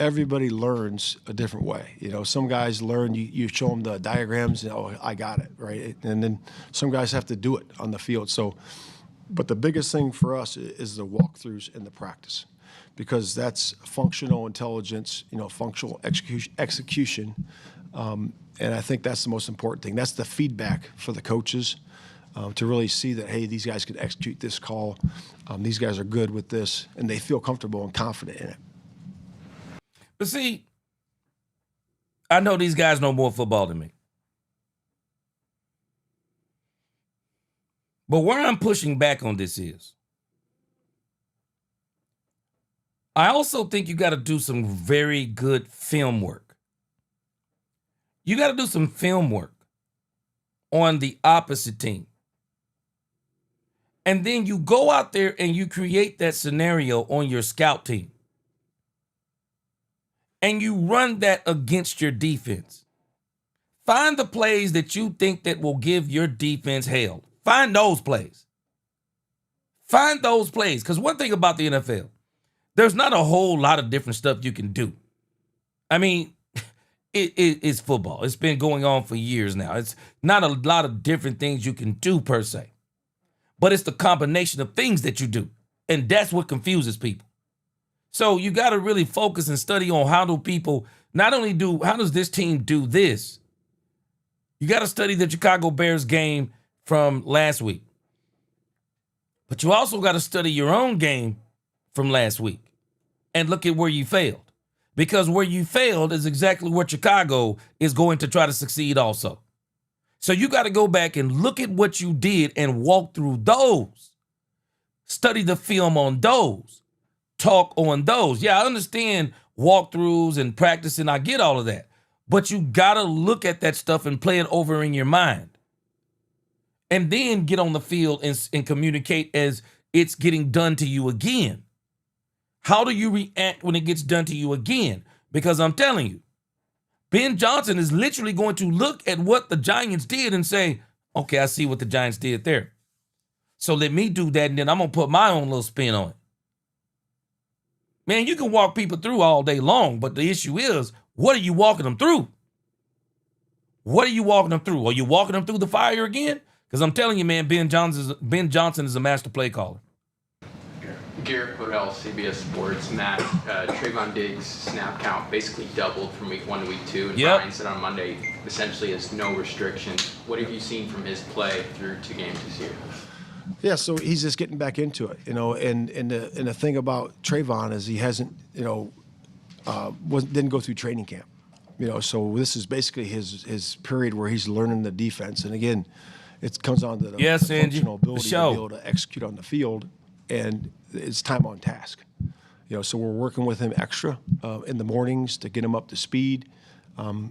everybody learns a different way. Some guys learn, you show them the diagrams, and I got it, right? And then some guys have to do it on the field. So, but the biggest thing for us is the walkthroughs and the practice, because that's functional intelligence, functional execution. And I think that's the most important thing. That's the feedback for the coaches to really see that, hey, these guys can execute this call. These guys are good with this, and they feel comfortable and confident in it. But see, I know these guys know more football than me. But where I'm pushing back on this is, I also think you got to do some very good film work. You got to do some film work on the opposite team. And then you go out there and you create that scenario on your scout team. And you run that against your defense. Find the plays that you think that will give your defense hell. Find those plays. Find those plays. Because one thing about the NFL, there's not a whole lot of different stuff you can do. I mean, it's football. It's been going on for years now. It's not a lot of different things you can do per se. But it's the combination of things that you do. And that's what confuses people. So you got to really focus and study on how do people not only how does this team do this? You got to study the Chicago Bears game from last week. But you also got to study your own game from last week and look at where you failed. Because where you failed is exactly where Chicago is going to try to succeed also. So you got to go back and look at what you did and walk through those. Study the film on those. Talk on those. Yeah, I understand walkthroughs and practicing. I get all of that. But you got to look at that stuff and play it over in your mind. And then get on the field and communicate as it's getting done to you again. How do you react when it gets done to you again? Because I'm telling you, Ben Johnson is literally going to look at what the Giants did and say, okay, I see what the Giants did there. So let me do that, and then I'm going to put my own little spin on it. Man, you can walk people through all day long, but the issue is, what are you walking them through? What are you walking them through? Are you walking them through the fire again? Because I'm telling you, man, Ben Johnson is a master play caller. Garrett Podell, CBS Sports. Matt, Trayvon Diggs' snap count basically doubled from week 1 to week 2, and Yep. Brian said on Monday essentially has no restrictions. What have you seen from his play through 2 games this year? Yeah, so he's just getting back into it, and the thing about Trayvon is he hasn't, didn't go through training camp, so this is basically his period where he's learning the defense, and again, it comes on to the Yes, Angie, functional ability for to sure. be able to execute on the field, and it's time on task, so we're working with him extra in the mornings to get him up to speed,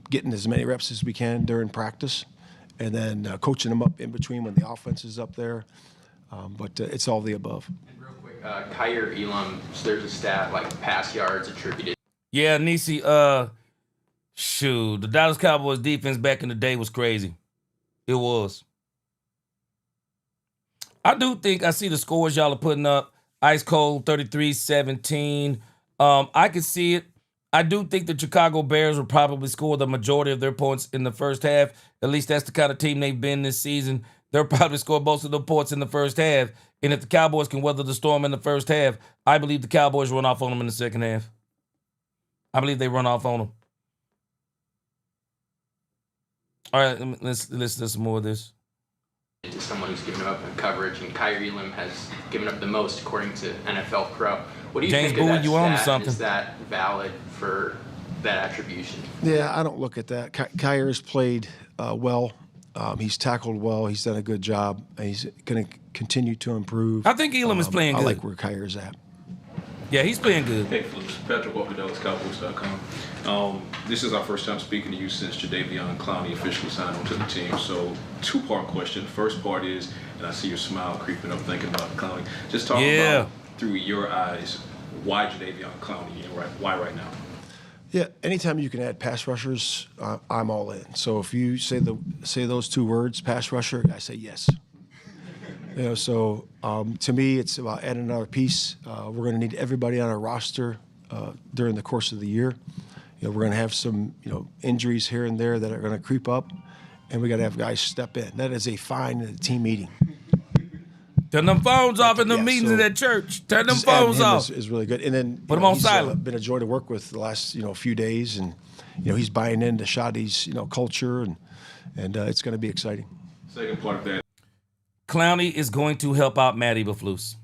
getting as many reps as we can during practice, and then coaching him up in between when the offense is up there. But it's all the above. And real quick, Kyer Elam, so there's a stat like pass yards attributed. Yeah, Nisi, shoot, the Dallas Cowboys defense back in the day was crazy. It was. I do think I see the scores y'all are putting up. Ice cold, 33-17. I can see it. I do think the Chicago Bears will probably score the majority of their points in the first half. At least that's the kind of team they've been this season. They'll probably score most of the points in the first half. And if the Cowboys can weather the storm in the first half, I believe the Cowboys run off on them in the second half. I believe they run off on them. All right, let's listen to some more of this. To someone who's given up on coverage, and Kyer Elam has given up the most according to NFL Pro. What do you James think of Bowie, that you on to stat? something. Is that valid for that attribution? Yeah, I don't look at that. Kyer's played well. He's tackled well. He's done a good job. He's going to continue to improve. I think Elam is playing I good. like where Kyer's at. Yeah, he's playing good. Hey, Flus. Patrick Walker, DallasCowboys.com. This is our first time speaking to you since Jadeveon Clowney officially signed onto the team. So, two-part question. The first part is, and I see your smile creeping up thinking about Clowney. Just talk about, through your eyes, why Jadeveon Clowney and why right now? Yeah, anytime you can add pass rushers, I'm all in. So if you say those 2 words, pass rusher, I say yes. So to me, it's about adding another piece. We're going to need everybody on our roster during the course of the year. We're going to have some, injuries here and there that are going to creep up, and we got to have guys step in. That is a fine in a team meeting. Turn them phones off in the meetings at church. Turn them Just adding phones him off. is really good. And then Put him on he's silent. been a joy to work with the last few days, and he's buying into Shadi's culture, and it's going to be exciting. Second part of that. Clowney is going to help out Matt Eberflus.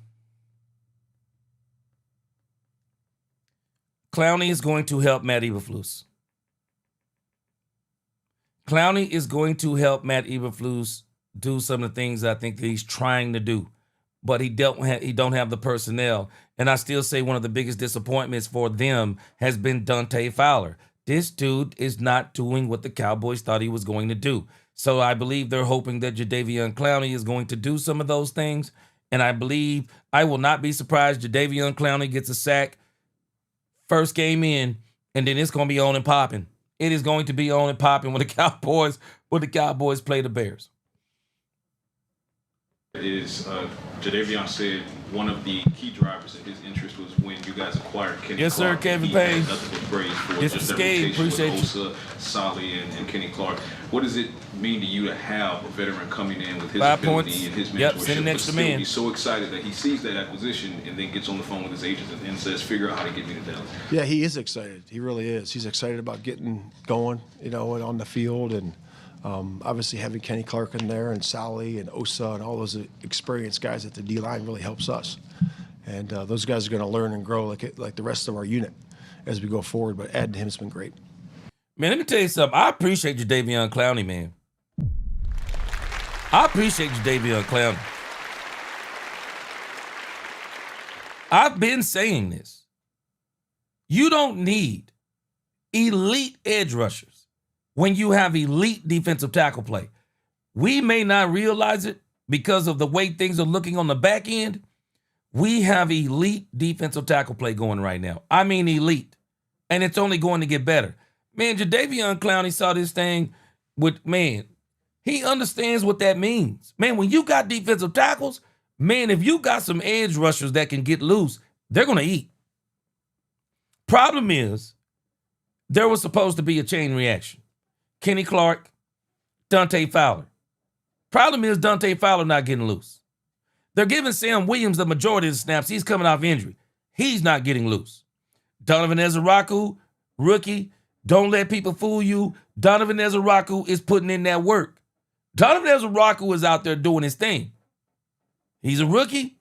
Clowney is going to help Matt Eberflus. Clowney is going to help Matt Eberflus do some of the things I think that he's trying to do, but he don't have the personnel. And I still say one of the biggest disappointments for them has been Dante Fowler. This dude is not doing what the Cowboys thought he was going to do. So I believe they're hoping that Jadeveon Clowney is going to do some of those things. And I will not be surprised Jadeveon Clowney gets a sack first game in, and then it's going to be on and popping. It is going to be on and popping when the Cowboys play the Bears. Jadeveon said one of the key drivers in his interest was when you guys acquired Kenny Yes, Clark. sir, Kevin He had Payne. nothing but praise for Yes, just that Skate, rotation appreciate with you. Osa, Solly, and Kenny Clark. What does it mean to you to have a veteran coming in with his 5 ability points. and his mentorship? Yep, send an but extra still man. He's so excited that he sees that acquisition and then gets on the phone with his agent and says, figure out how to get me to Dallas. Yeah, he is excited. He really is. He's excited about getting going, and on the field, and obviously having Kenny Clark in there and Solly and Osa and all those experienced guys at the D-line really helps us. And those guys are going to learn and grow like the rest of our unit as we go forward. But adding him has been great. Man, let me tell you something. I appreciate Jadeveon Clowney, man. I appreciate Jadeveon Clowney. I've been saying this. You don't need elite edge rushers when you have elite defensive tackle play. We may not realize it because of the way things are looking on the back end. We have elite defensive tackle play going right now. I mean elite. And it's only going to get better. Man, Jadeveon Clowney saw this thing with, he understands what that means. Man, when you got defensive tackles, man, if you got some edge rushers that can get loose, they're going to eat. Problem is, there was supposed to be a chain reaction. Kenny Clark, Dante Fowler. Problem is Dante Fowler not getting loose. They're giving Sam Williams the majority of the snaps. He's coming off injury. He's not getting loose. Donovan Ezeraku, rookie, don't let people fool you. Donovan Ezeraku is putting in that work. Donovan Ezeraku is out there doing his thing. He's a rookie.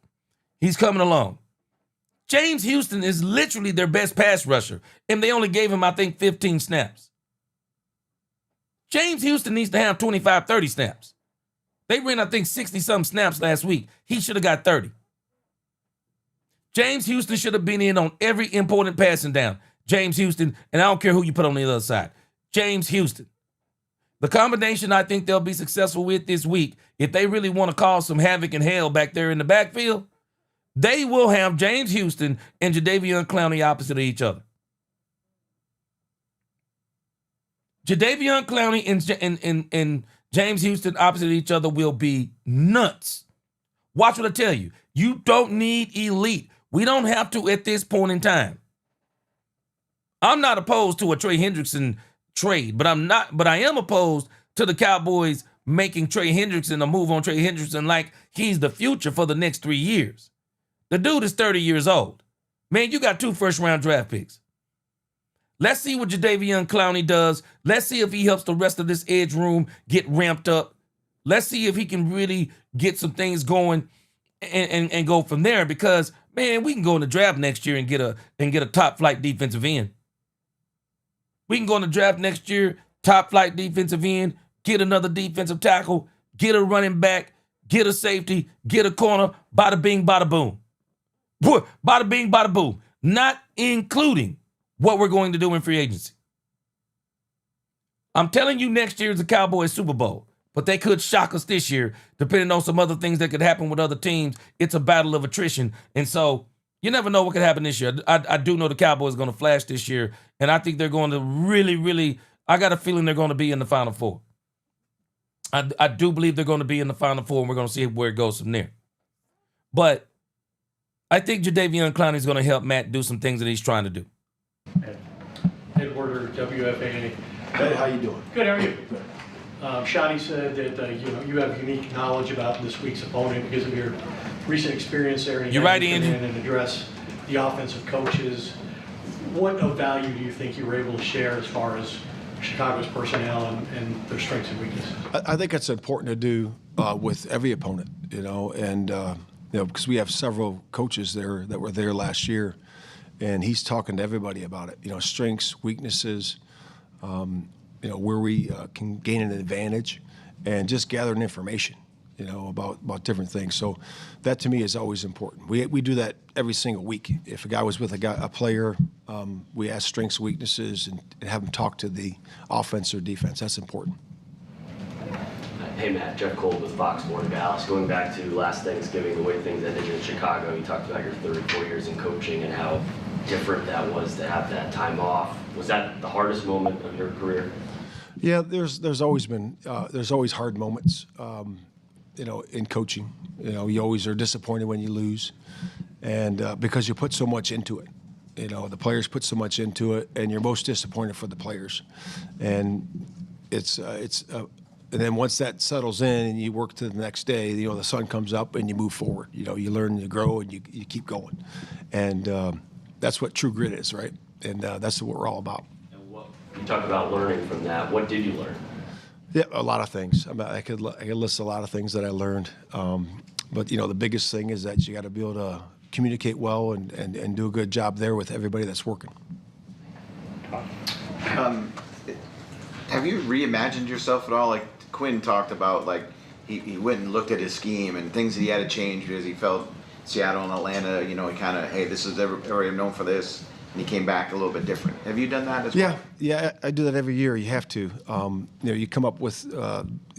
He's coming along. James Houston is literally their best pass rusher, and they only gave him, I think, 15 snaps. James Houston needs to have 25, 30 snaps. They ran, I think, 60-something snaps last week. He should have got 30. James Houston should have been in on every important passing down. James Houston, and I don't care who you put on the other side. James Houston. The combination I think they'll be successful with this week, if they really want to cause some havoc and hell back there in the backfield, they will have James Houston and Jadeveon Clowney opposite of each other. Jadeveon Clowney and James Houston opposite of each other will be nuts. Watch what I tell you. You don't need elite. We don't have to at this point in time. I'm not opposed to a Trey Hendrickson trade, but I am opposed to the Cowboys making Trey Hendrickson a move on Trey Hendrickson like he's the future for the next 3 years. The dude is 30 years old. Man, you got 2 first-round draft picks. Let's see what Jadeveon Clowney does. Let's see if he helps the rest of this edge room get ramped up. Let's see if he can really get some things going and go from there, because, man, we can go in the draft next year and get a top-flight defensive end. We can go in the draft next year, top-flight defensive end, get another defensive tackle, get a running back, get a safety, get a corner, bada bing, bada boom. Bada bing, bada boom. Not including what we're going to do in free agency. I'm telling you, next year is the Cowboys Super Bowl, but they could shock us this year, depending on some other things that could happen with other teams. It's a battle of attrition. And so you never know what could happen this year. I do know the Cowboys are going to flash this year, and I think they're going to really, I got a feeling they're going to be in the Final Four. I do believe they're going to be in the Final Four, and we're going to see where it goes from there. But I think Jadeveon Clowney is going to help Matt do some things that he's trying to do. Ed Werder, WFAA. Hey, how you doing? Good, how are you? Shadi said that you have unique knowledge about this week's opponent because of your recent experience there. And you're right, come Andrew. in and address the offensive coaches. What of value do you think you were able to share as far as Chicago's personnel and their strengths and weaknesses? I think it's important to do with every opponent, and because we have several coaches there that were there last year, and he's talking to everybody about it. Strengths, weaknesses, where we can gain an advantage, and just gathering information, about different things. So that to me is always important. We do that every single week. If a guy was with a player, we ask strengths, weaknesses, and have him talk to the offense or defense. That's important. Hey Matt, Jeff Cole with Fox Sports Dallas. Going back to last Thanksgiving, the way things ended in Chicago, you talked about your 34 years in coaching and how different that was to have that time off. Was that the hardest moment of your career? Yeah, there's always been there's always hard moments, in coaching. You always are disappointed when you lose, and because you put so much into it. The players put so much into it, and you're most disappointed for the players, and and then once that settles in and you work to the next day, the sun comes up and you move forward. You learn, you grow, and you keep going, and that's what true grit is, right? And that's what we're all about. You talk about learning from that. What did you learn? Yeah, a lot of things. I could list a lot of things that I learned, but the biggest thing is that you got to be able to communicate well and do a good job there with everybody that's working. Have you reimagined yourself at all? Like Quinn talked about, like he went and looked at his scheme and things that he had to change because he felt Seattle and Atlanta, he kind of, hey, this is area I'm known for this, and he came back a little bit different. Have you done that as well? Yeah, I do that every year. You have to. You come up with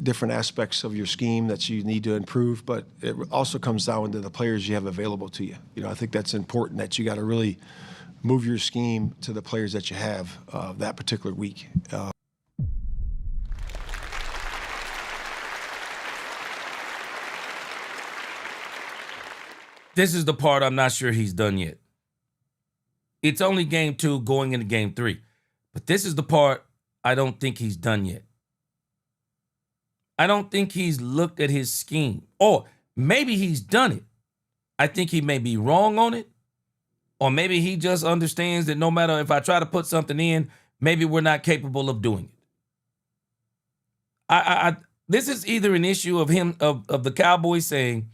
different aspects of your scheme that you need to improve, but it also comes down to the players you have available to you. I think that's important, that you got to really move your scheme to the players that you have that particular week. This is the part I'm not sure he's done yet. It's only game 2 going into game 3. But this is the part I don't think he's done yet. I don't think he's looked at his scheme. Or maybe he's done it. I think he may be wrong on it. Or maybe he just understands that no matter if I try to put something in, maybe we're not capable of doing it. This is either an issue of him, of the Cowboys saying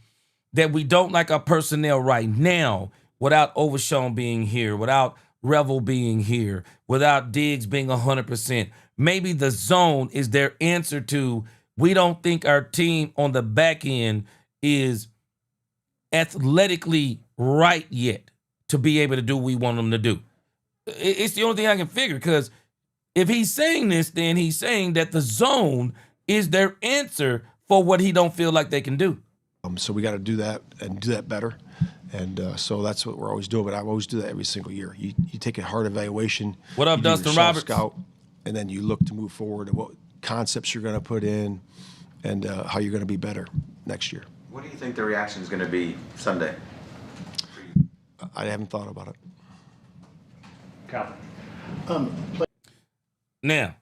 that we don't like our personnel right now without Overshawn being here, without Revel being here, without Diggs being 100%. Maybe the zone is their answer to, we don't think our team on the back end is athletically right yet to be able to do what we want them to do. It's the only thing I can figure, because if he's saying this, then he's saying that the zone is their answer for what he don't feel like they can do. So we got to do that and do that better. And so that's what we're always doing. But I always do that every single year. You take a hard evaluation. What up, you do your Dustin Roberts? Scout, and then you look to move forward and what concepts you're going to put in and how you're going to be better next year. What do you think the reaction is going to be Sunday? I haven't thought about it. Now,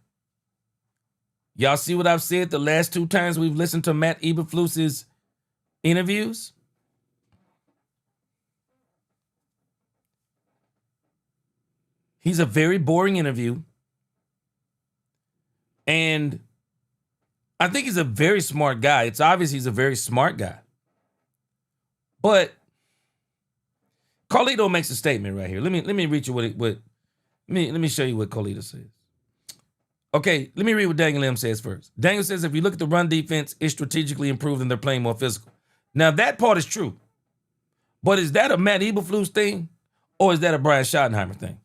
y'all see what I've said the last 2 times we've listened to Matt Eberflus's interviews? He's a very boring interview. And I think he's a very smart guy. It's obvious he's a very smart guy. But Carlito makes a statement right here. Let me read you let me show you what Carlito says. Okay, let me read what Daniel M says first. Daniel says, if you look at the run defense, it's strategically improved and they're playing more physical. Now, that part is true. But is that a Matt Eberflus thing, or is that a Brian Schottenheimer thing?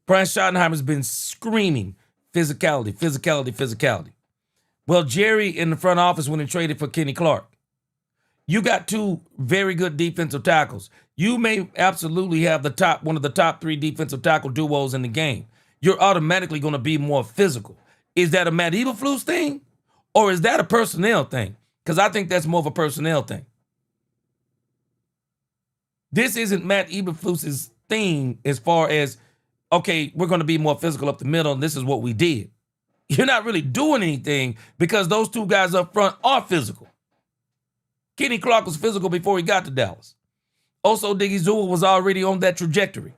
Brian Schottenheimer's been screaming physicality, physicality, physicality. Well, Jerry in the front office went and traded for Kenny Clark. You got 2 very good defensive tackles. You may absolutely have one of the top 3 defensive tackle duos in the game. You're automatically going to be more physical. Is that a Matt Eberflus thing, or is that a personnel thing? Because I think that's more of a personnel thing. This isn't Matt Eberflus's thing as far as, okay, we're going to be more physical up the middle, and this is what we did. You're not really doing anything because those 2 guys up front are physical. Kenny Clark was physical before he got to Dallas. Also, Diggy Zua was already on that trajectory.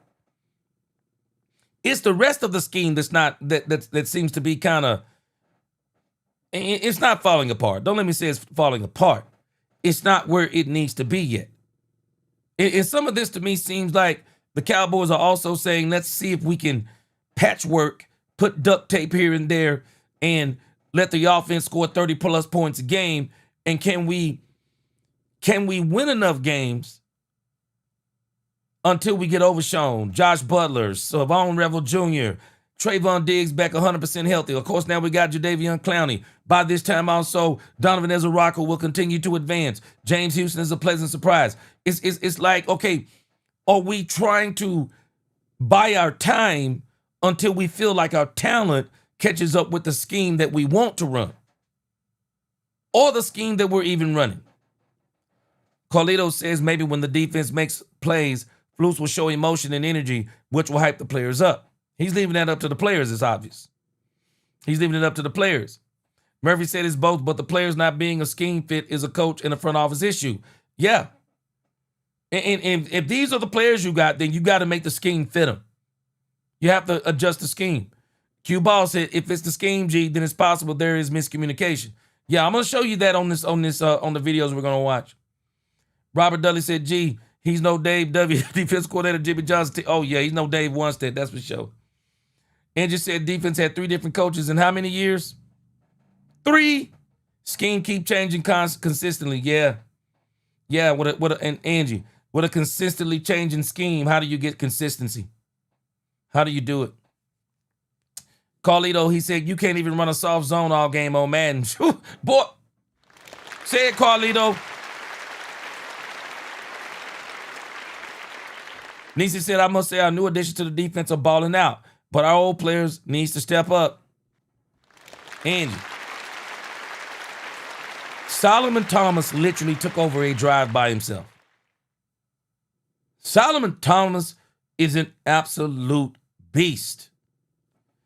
It's the rest of the scheme that's not that seems to be kind of, it's not falling apart. Don't let me say it's falling apart. It's not where it needs to be yet. And some of this to me seems like the Cowboys are also saying, let's see if we can patchwork, put duct tape here and there, and let the offense score 30 plus points a game. And can we win enough games until we get Overshawn, Josh Butler, Savon Revel Jr., Trayvon Diggs back 100% healthy. Of course, now we got Jadeveon Clowney. By this time also, Donovan Ezra-Rocco will continue to advance. James Houston is a pleasant surprise. It's like, okay, are we trying to buy our time until we feel like our talent catches up with the scheme that we want to run? Or the scheme that we're even running? Carlito says maybe when the defense makes plays, Flus will show emotion and energy, which will hype the players up. He's leaving that up to the players, it's obvious. He's leaving it up to the players. Murphy said it's both, but the players not being a scheme fit is a coach and a front office issue. Yeah. And if these are the players you got, then you got to make the scheme fit them. You have to adjust the scheme. Q Ball said, if it's the scheme, G, then it's possible there is miscommunication. Yeah, I'm going to show you that on the videos we're going to watch. Robert Dudley said, G, he's no Dave W. Defense coordinator Jimmy Johnson. Oh, yeah, he's no Dave Wanstead. That's for sure. Andrew said defense had 3 different coaches in how many years? 3. Scheme keep changing consistently. Yeah. Yeah, and Angie, with a consistently changing scheme, how do you get consistency? How do you do it? Carlito, he said, you can't even run a soft zone all game on Madden. Boy, say it, Carlito. Nisi said, I must say our new addition to the defense are balling out, but our old players needs to step up. Angie. Solomon Thomas literally took over a drive by himself. Solomon Thomas is an absolute beast.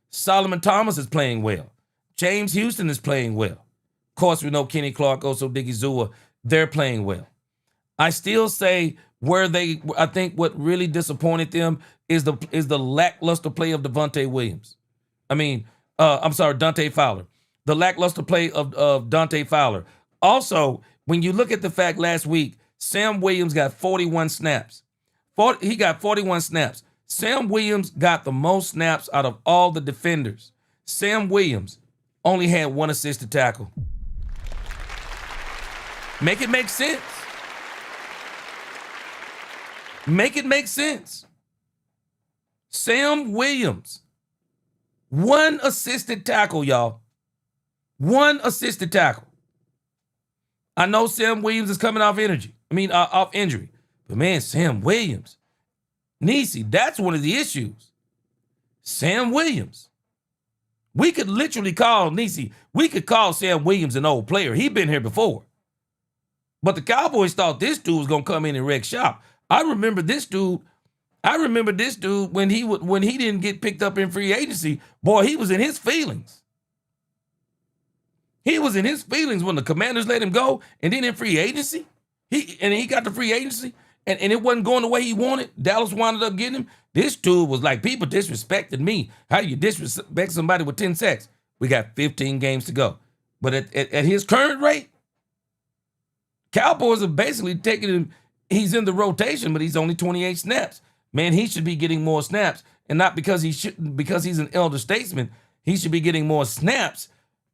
Solomon Thomas is playing well. James Houston is playing well. Of course, we know Kenny Clark, also Diggy Zua, they're playing well. I still say I think what really disappointed them is the lackluster play of Devontae Williams. Dante Fowler. The lackluster play of Dante Fowler. Also, when you look at the fact last week, Sam Williams got 41 snaps. He got 41 snaps. Sam Williams got the most snaps out of all the defenders. Sam Williams only had 1 assisted tackle. Make it make sense. Make it make sense. Sam Williams, 1 assisted tackle, y'all. 1 assisted tackle. I know Sam Williams is coming off injury. But man, Sam Williams, Nisi, that's one of the issues. Sam Williams. We could literally call Sam Williams an old player. He'd been here before. But the Cowboys thought this dude was going to come in and wreck shop. I remember this dude when he didn't get picked up in free agency. Boy, he was in his feelings. He was in his feelings when the Commanders let him go, and then in free agency, he got the free agency, and it wasn't going the way he wanted. Dallas wound up getting him. This dude was like, people disrespected me. How do you disrespect somebody with 10 sacks? We got 15 games to go. But at his current rate, Cowboys are basically taking him. He's in the rotation, but he's only 28 snaps. Man, he should be getting more snaps, and not because he's an elder statesman. He should be getting more snaps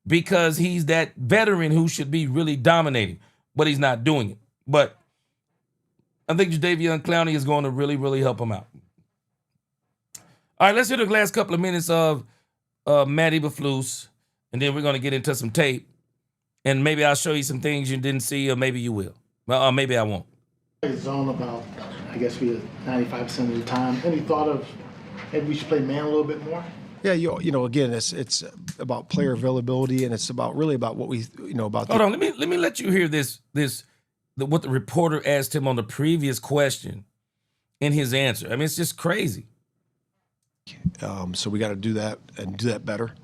because he's that veteran who should be really dominating, but he's not doing it. But I think Jadeveon Clowney is going to really, really help him out. All right, let's hear the last couple of minutes of Matt Eberflus, and then we're going to get into some tape, and maybe I'll show you some things you didn't see, or maybe you will. Well, maybe I won't. Zone about, I guess, we 95% of the time. Any thought of maybe we should play man a little bit more? Yeah, again, it's about player availability, and it's really about what we about. Hold on, let me let you hear what the reporter asked him on the previous question in his answer. I mean, it's just crazy. So we got to do that and do that better,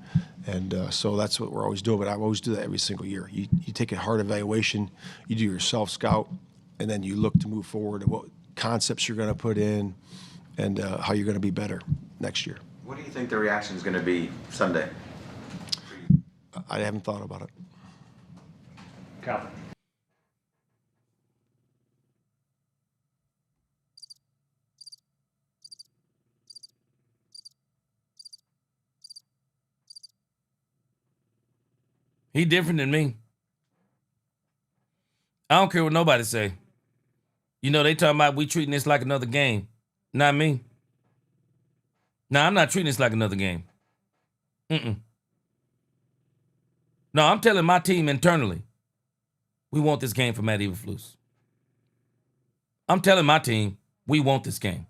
and so that's what we're always doing. But I always do that every single year. You take a hard evaluation, you do your self scout, and then you look to move forward and what concepts you're going to put in, and how you're going to be better next year. What do you think the reaction is going to be Sunday? I haven't thought about it. Calvin. He different than me. I don't care what nobody say. They talking about we treating this like another game. Not me. No, I'm not treating this like another game. No, I'm telling my team internally, we want this game for Matt Eberflus. I'm telling my team, we want this game.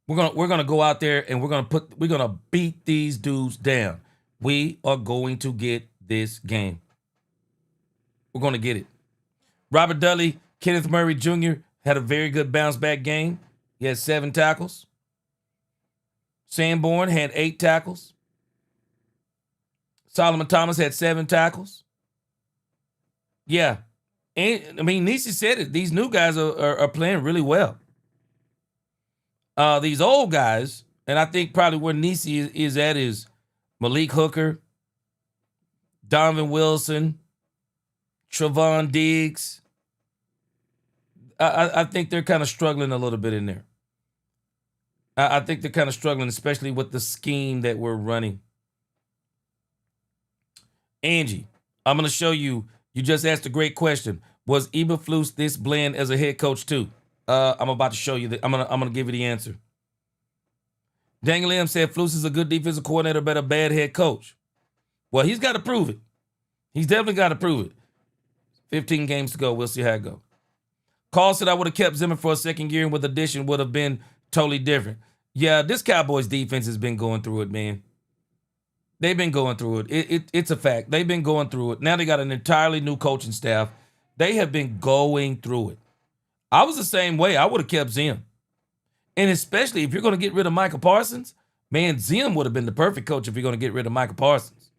We're gonna go out there and we're gonna beat these dudes down. We are going to get this game. We're going to get it. Robert Dudley, Kenneth Murray Jr. had a very good bounce back game. He had 7 tackles. Sanborn had 8 tackles. Solomon Thomas had 7 tackles. Yeah. And Nisi said it. These new guys are playing really well. These old guys, and I think probably where Nisi is at is Malik Hooker, Donovan Wilson, Trevon Diggs. I think they're kind of struggling a little bit in there. I think they're kind of struggling, especially with the scheme that we're running. Angie, I'm going to show you. You just asked a great question. Was Eberflus this bland as a head coach too? I'm about to show you. I'm gonna give you the answer. Daniel M. said Flus is a good defensive coordinator, but a bad head coach. Well, he's got to prove it. He's definitely got to prove it. 15 games to go. We'll see how it goes. Carl said I would have kept Zimmer for a second year and with addition would have been totally different. Yeah, this Cowboys defense has been going through it, man. They've been going through it. It's a fact. They've been going through it. Now they got an entirely new coaching staff. They have been going through it. I was the same way. I would have kept Zim. And especially if you're going to get rid of Micah Parsons, man, Zim would have been the perfect coach if you're going to get rid of Micah Parsons.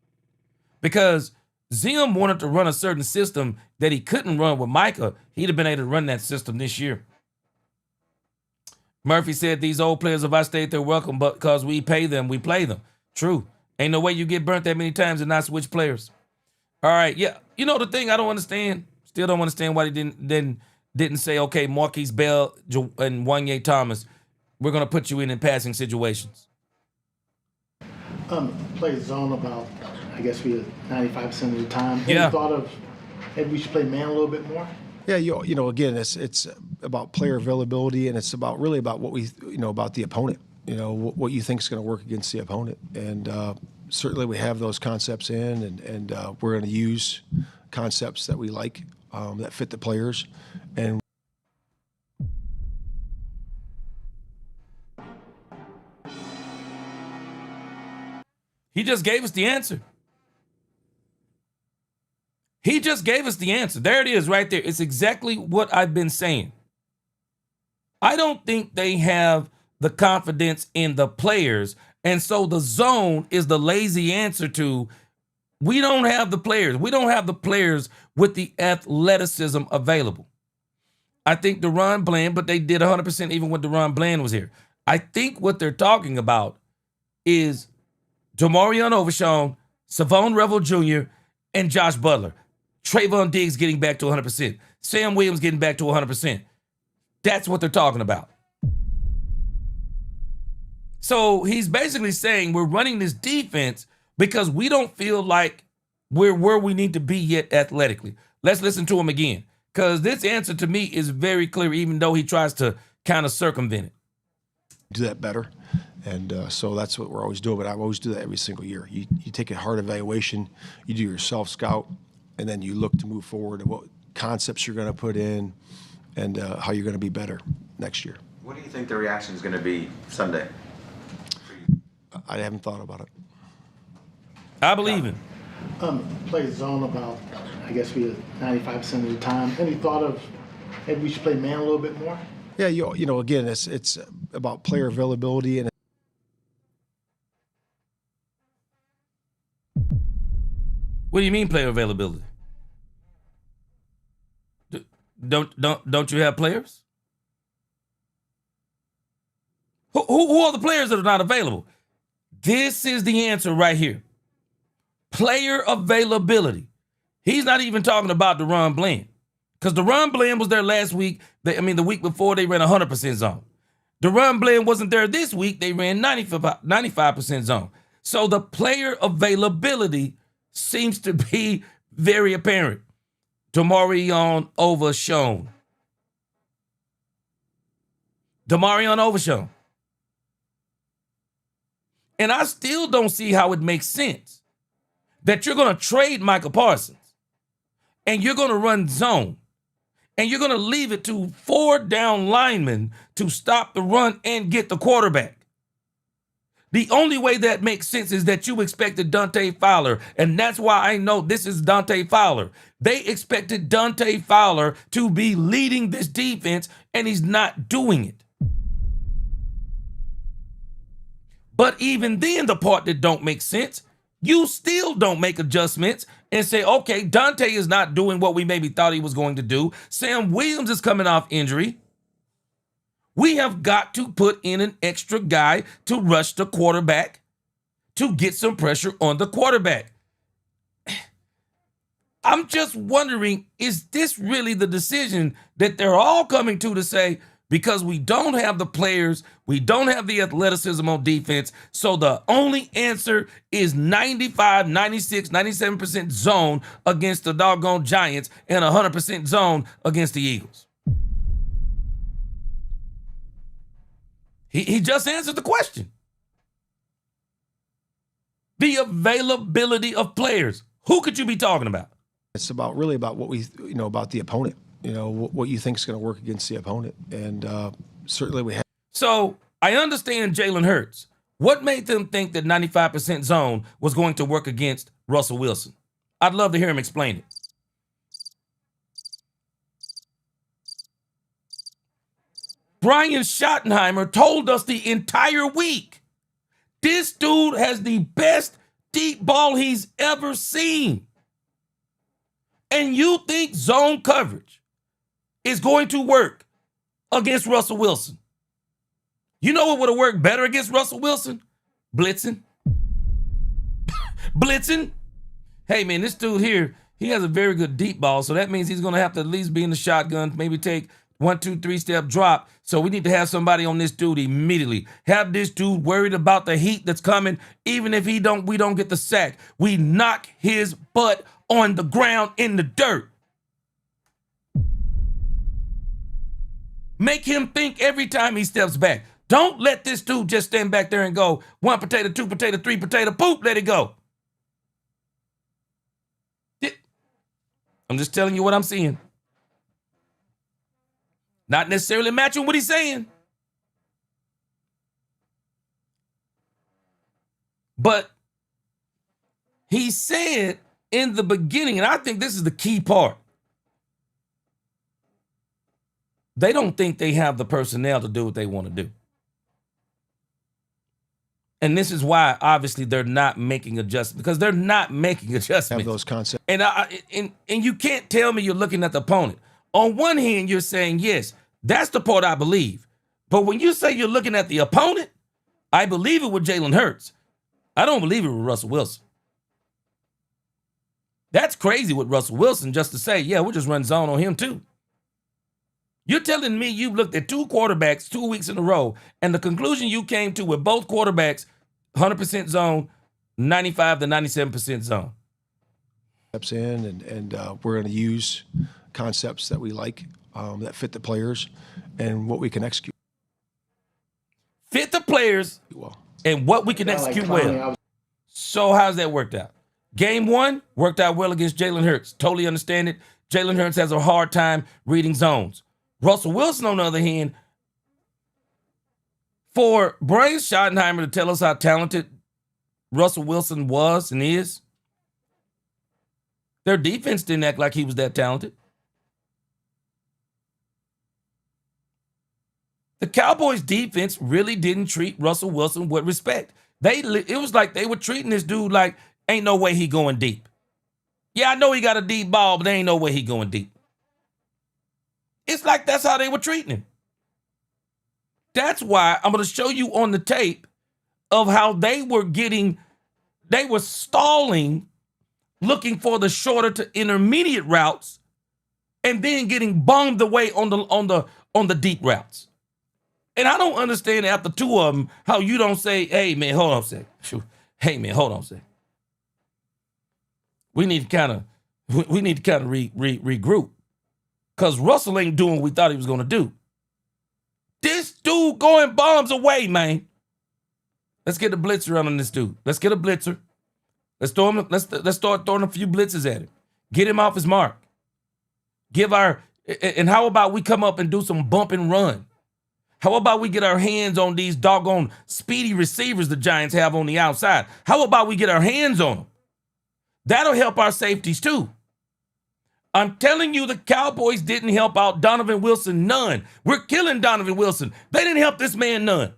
Because Zim wanted to run a certain system that he couldn't run with Micah, he'd have been able to run that system this year. Murphy said these old players, if I stayed there, welcome, but because we pay them, we play them. True. Ain't no way you get burnt that many times and not switch players. All right, yeah. You know the thing I don't understand? Still don't understand why they didn't say, okay, Marquise Bell and Wanye Thomas, we're going to put you in passing situations. Play zone about, I guess, we 95% of the time. Yeah. Any thought of maybe we should play man a little bit more? Yeah, you know, again, it's about player availability, and it's really about what we, about the opponent. You know, what you think is going to work against the opponent, and certainly we have those concepts in, and we're going to use concepts that we like that fit the players, and. He just gave us the answer. He just gave us the answer. There it is right there. It's exactly what I've been saying. I don't think they have the confidence in the players. And so the zone is the lazy answer to, we don't have the players. We don't have the players with the athleticism available. I think DeRon Bland, but they did 100% even when DeRon Bland was here. I think what they're talking about is Demarion Overshown, Savon Revel Jr., and Josh Butler. Trayvon Diggs getting back to 100%. Sam Williams getting back to 100%. That's what they're talking about. So he's basically saying we're running this defense because we don't feel like we're where we need to be yet athletically. Let's listen to him again, because this answer to me is very clear, even though he tries to kind of circumvent it. Do that better. And so that's what we're always doing, but I always do that every single year. You take a hard evaluation, you do your self-scout, and then you look to move forward and what concepts you're going to put in and how you're going to be better next year. What do you think the reaction is going to be Sunday? I haven't thought about it. I believe him. Play zone about, I guess, we 95% of the time. Any thought of maybe we should play man a little bit more? Yeah, you know, again, it's about player availability and. What do you mean player availability? Don't you have players? Who are the players that are not available? This is the answer right here. Player availability. He's not even talking about DeRon Bland, because DeRon Bland was there last week. The week before they ran 100% zone. DeRon Bland wasn't there this week. They ran 95% zone. So the player availability seems to be very apparent. Demarion Overshown. Demarion Overshown. And I still don't see how it makes sense that you're going to trade Micah Parsons and you're going to run zone and you're going to leave it to 4 down linemen to stop the run and get the quarterback. The only way that makes sense is that you expected Dante Fowler, and that's why I know this is Dante Fowler. They expected Dante Fowler to be leading this defense, and he's not doing it. But even then, the part that don't make sense, you still don't make adjustments and say, okay, Dante is not doing what we maybe thought he was going to do. Sam Williams is coming off injury. We have got to put in an extra guy to rush the quarterback to get some pressure on the quarterback. I'm just wondering, is this really the decision that they're all coming to say, because we don't have the players, we don't have the athleticism on defense, so the only answer is 95, 96, 97% zone against the doggone Giants and 100% zone against the Eagles? He just answered the question. The availability of players. Who could you be talking about? It's really about what we, about the opponent. What you think is going to work against the opponent. And certainly we have. So I understand Jalen Hurts. What made them think that 95% zone was going to work against Russell Wilson? I'd love to hear him explain it. Brian Schottenheimer told us the entire week, this dude has the best deep ball he's ever seen. And you think zone coverage is going to work against Russell Wilson? You know what would have worked better against Russell Wilson? Blitzing. Blitzing. Hey, man, this dude here, he has a very good deep ball, so that means he's going to have to at least be in the shotgun, maybe take 1, 2, 3 step drop. So we need to have somebody on this dude immediately. Have this dude worried about the heat that's coming. Even if we don't get the sack, we knock his butt on the ground in the dirt. Make him think every time he steps back. Don't let this dude just stand back there and go 1 potato, 2 potato, 3 potato, poop, let it go. I'm just telling you what I'm seeing. Not necessarily matching what he's saying. But he said in the beginning, and I think this is the key part, they don't think they have the personnel to do what they want to do. And this is why, obviously, they're not making adjustments, because they're not making adjustments. Have those concepts. And you can't tell me you're looking at the opponent. On one hand, you're saying, yes, that's the part I believe. But when you say you're looking at the opponent, I believe it with Jalen Hurts. I don't believe it with Russell Wilson. That's crazy with Russell Wilson just to say, yeah, we'll just run zone on him too. You're telling me you've looked at 2 quarterbacks 2 weeks in a row, and the conclusion you came to with both quarterbacks, 100% zone, 95 to 97% zone. Steps in, and we're going to use concepts that we like, that fit the players, and what we can execute. Fit the players Well, and what we can execute well. So how's that worked out? Game 1 worked out well against Jalen Hurts. Totally understand it. Jalen Hurts has a hard time reading zones. Russell Wilson, on the other hand, for Brian Schottenheimer to tell us how talented Russell Wilson was and is, their defense didn't act like he was that talented. The Cowboys defense really didn't treat Russell Wilson with respect. It was like they were treating this dude like, ain't no way he going deep. Yeah, I know he got a deep ball, but there ain't no way he going deep. It's like that's how they were treating him. That's why I'm going to show you on the tape of how they were stalling, looking for the shorter to intermediate routes, and then getting bombed away on the deep routes. And I don't understand after 2 of them how you don't say, hey man, hold on a second. Hey man, hold on a second. We need to kind of regroup. Because Russell ain't doing what we thought he was going to do. This dude going bombs away, man. Let's get a blitzer on this dude. Let's get a blitzer. Let's start throwing a few blitzes at him. Get him off his mark. And how about we come up and do some bump and run? How about we get our hands on these doggone speedy receivers the Giants have on the outside? How about we get our hands on them? That'll help our safeties too. I'm telling you, the Cowboys didn't help out Donovan Wilson none. We're killing Donovan Wilson. They didn't help this man none.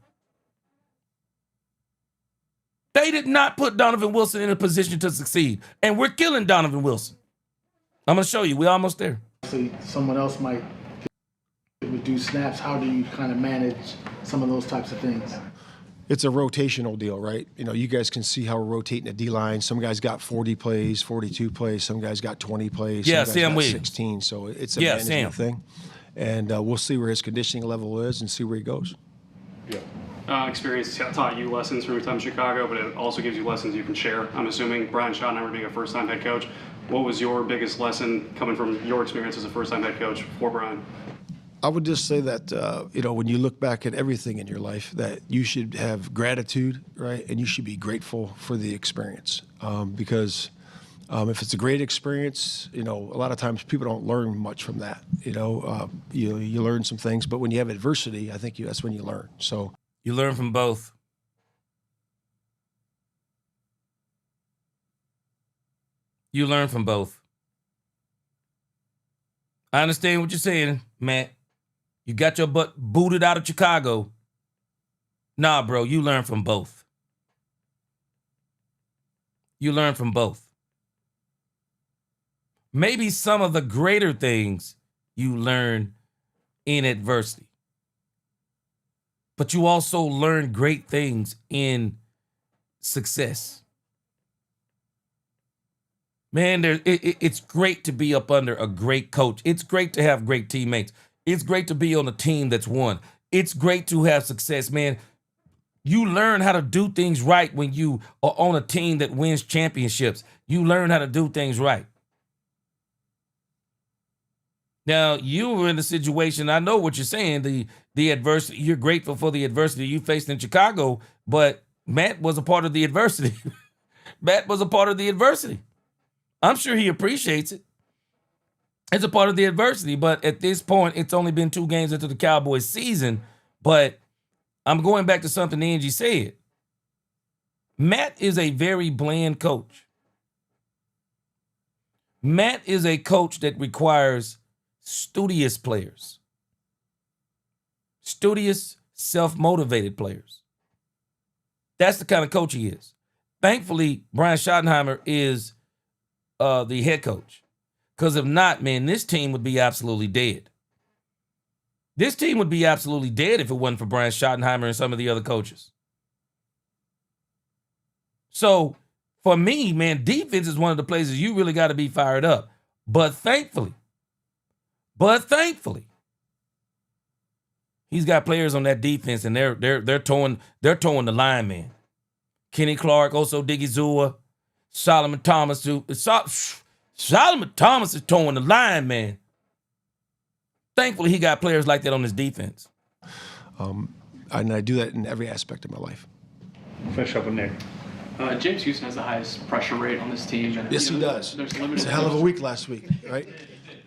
They did not put Donovan Wilson in a position to succeed. And we're killing Donovan Wilson. I'm going to show you. We're almost there. So someone else might reduce snaps. How do you kind of manage some of those types of things? it's a rotational deal, right? You know, you guys can see how we're rotating the D-line. Some guys got 40 plays, 42 plays. Some guys got 20 plays. Yeah, some guys Sam got Williams. 16. So it's a management thing. And we'll see where his conditioning level is and see where he goes. Yeah. Experience taught you lessons from your time in Chicago, but it also gives you lessons you can share. I'm assuming Brian Schottenheimer being a first-time head coach. What was your biggest lesson coming from your experience as a first-time head coach for Brian? I would just say that, you know, when you look back at everything in your life, that you should have gratitude, right? And you should be grateful for the experience. Because if it's a great experience, you know, a lot of times people don't learn much from that. You know, you learn some things, but when you have adversity, I think that's when you learn. So you learn from both. You learn from both. I understand what you're saying, Matt. You got your butt booted out of Chicago. Nah, bro, you learn from both. You learn from both. maybe some of the greater things you learn in adversity. But you also learn great things in success. Man, it's great to be up under a great coach. It's great to have great teammates. It's great to be on a team that's won. It's great to have success, man. You learn how to do things right when you are on a team that wins championships. You learn how to do things right. Now, you were in a situation, I know what you're saying, the adversity, you're grateful for the adversity you faced in Chicago, but Matt was a part of the adversity. Matt was a part of the adversity. I'm sure he appreciates it. It's a part of the adversity, but at this point, it's only been 2 games into the Cowboys season, but I'm going back to something Angie said. Matt is a very bland coach. Matt is a coach that requires studious players. Studious, self-motivated players. That's the kind of coach he is. Thankfully, Brian Schottenheimer is the head coach. Because if not, man, this team would be absolutely dead. This team would be absolutely dead if it wasn't for Brian Schottenheimer and some of the other coaches. So, for me, man, defense is one of the places you really got to be fired up. But thankfully, he's got players on that defense, and they're towing the line, man. Kenny Clark, also Diggy Zua, Solomon Thomas. Solomon Thomas is towing the line, man. Thankfully, he got players like that on his defense. And I do that in every aspect of my life. Finish up with Nick. James Houston has the highest pressure rate on this team. And, Yes, he does. There's limited. It's a hell of a week last week, right?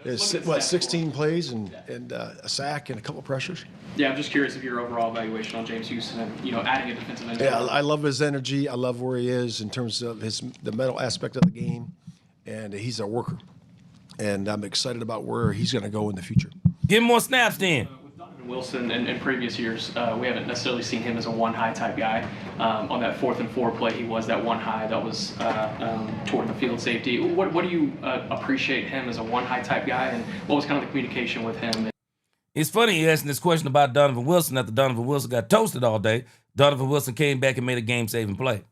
There's, 16 plays and a sack and a couple pressures. Yeah, I'm just curious of your overall evaluation on James Houston and, adding a defensive end. Yeah, I love his energy. I love where he is in terms of the mental aspect of the game, and he's a worker. And I'm excited about where he's going to go in the future. Give him more snaps then. With Donovan Wilson in previous years, we haven't necessarily seen him as a one-high type guy. On that 4th and 4 play, he was that one-high that was toward the field safety. What do you appreciate him as a one-high type guy, and what was kind of the communication with him? It's funny you asking this question about Donovan Wilson after Donovan Wilson got toasted all day. Donovan Wilson came back and made a game-saving play.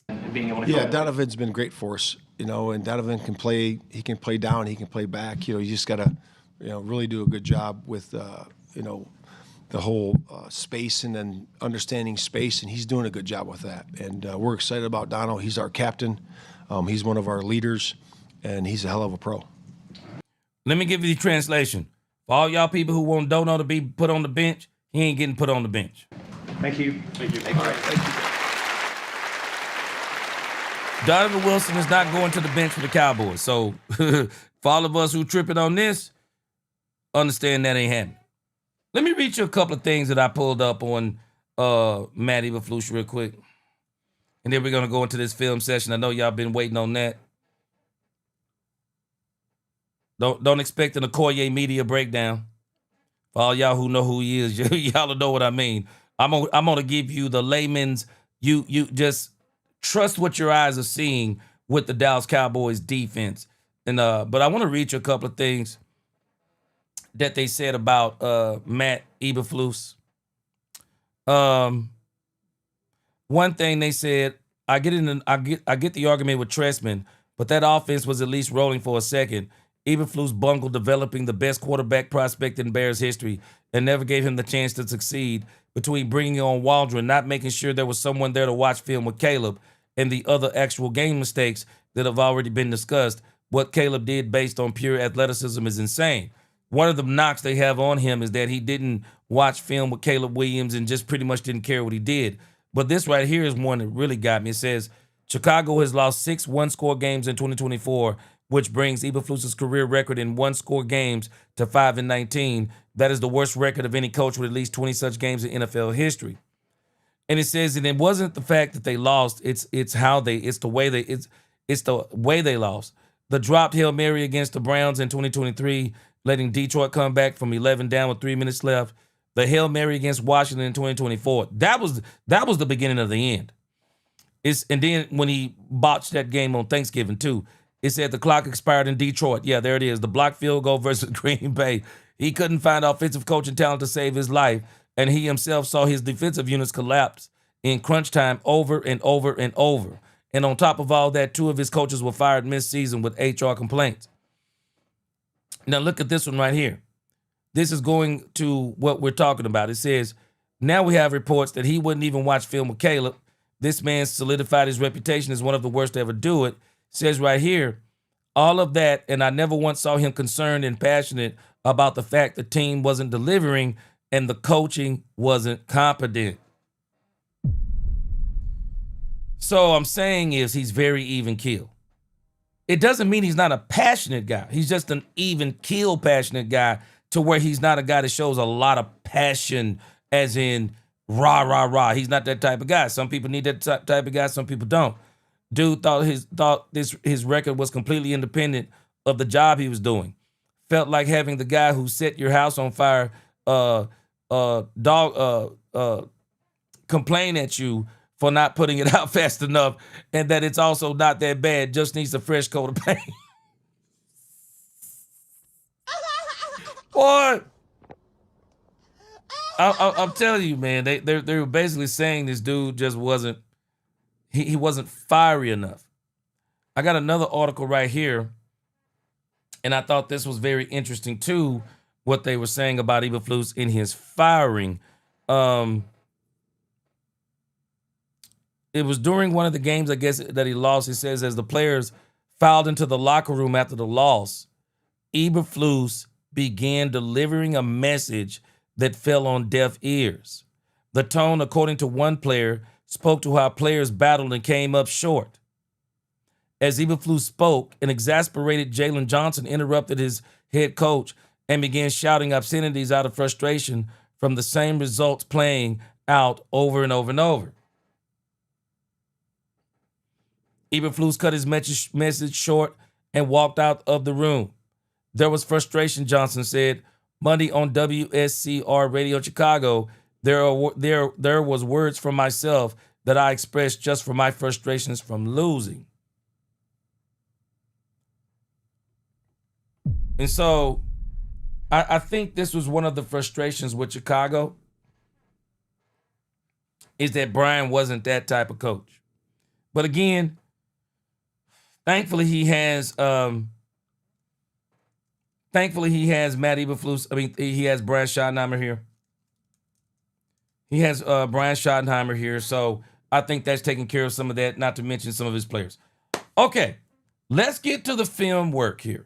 And being able to Donovan's been great for us, and Donovan can play. He can play down. He can play back. You just got to, really do a good job with, the whole space and then understanding space, and he's doing a good job with that. And we're excited about Dono. He's our captain. He's one of our leaders, and he's a hell of a pro. Let me give you the translation. For all y'all people who want Dono to be put on the bench, he ain't getting put on the bench. Thank you. Thank you. All right, thank you. Donovan Wilson is not going to the bench for the Cowboys. So for all of us who tripping on this, understand that ain't happening. Let me read you a couple of things that I pulled up on Matt Eberflus real quick. And then we're going to go into this film session. I know y'all been waiting on that. Don't expect an Okoye media breakdown. For all y'all who know who he is, y'all will know what I mean. I'm gonna give you the layman's. You just trust what your eyes are seeing with the Dallas Cowboys defense. And but I want to read you a couple of things that they said about Matt Eberflus. One thing they said, I get the argument with Trestman, but that offense was at least rolling for a second. Eberflus bungled developing the best quarterback prospect in Bears history and never gave him the chance to succeed. Between bringing on Waldron, not making sure there was someone there to watch film with Caleb, and the other actual game mistakes that have already been discussed, what Caleb did based on pure athleticism is insane. One of the knocks they have on him is that he didn't watch film with Caleb Williams and just pretty much didn't care what he did. But this right here is one that really got me. It says, Chicago has lost 6 one-score games in 2024, which brings Eberflus's career record in one-score games to 5-19. That is the worst record of any coach with at least 20 such games in NFL history. And it says that it wasn't the fact that they lost; it's the way they lost. The dropped Hail Mary against the Browns in 2023, letting Detroit come back from 11 down with 3 minutes left. The Hail Mary against Washington in 2024. That was the beginning of the end. And then when he botched that game on Thanksgiving too. It said the clock expired in Detroit. Yeah, there it is. The blocked field goal versus Green Bay. He couldn't find offensive coaching talent to save his life, and he himself saw his defensive units collapse in crunch time over and over and over. And on top of all that, 2 of his coaches were fired mid-season with HR complaints. Now look at this one right here. This is going to what we're talking about. It says, now we have reports that he wouldn't even watch film with Caleb. This man solidified his reputation as one of the worst to ever do it. It says right here, all of that, and I never once saw him concerned and passionate about the fact the team wasn't delivering and the coaching wasn't competent. So I'm saying is he's very even keel. It doesn't mean he's not a passionate guy. He's just an even keel passionate guy to where he's not a guy that shows a lot of passion as in rah, rah, rah. He's not that type of guy. Some people need that type of guy. Some people don't. Dude thought his record was completely independent of the job he was doing. Felt like having the guy who set your house on fire complain at you for not putting it out fast enough, and that it's also not that bad, just needs a fresh coat of paint. Boy, I'm telling you, man, they were basically saying this dude just wasn't, he wasn't fiery enough. I got another article right here, and I thought this was very interesting too, what they were saying about Eberflus in his firing. It was during one of the games, I guess, that he lost. He says, as the players filed into the locker room after the loss, Eberflus began delivering a message that fell on deaf ears. The tone, according to one player, spoke to how players battled and came up short. As Eberflus spoke, an exasperated Jalen Johnson interrupted his head coach and began shouting obscenities out of frustration from the same results playing out over and over and over. Eberflus cut his message short and walked out of the room. There was frustration, Johnson said. Monday on WSCR Radio Chicago, there was words from myself that I expressed just for my frustrations from losing. And so I think this was one of the frustrations with Chicago, is that Brian wasn't that type of coach. But again, thankfully he has Matt Eberflus. I mean, he has Brian Schottenheimer here. He has Brian Schottenheimer here. So I think that's taking care of some of that, not to mention some of his players. Okay, let's get to the film work here.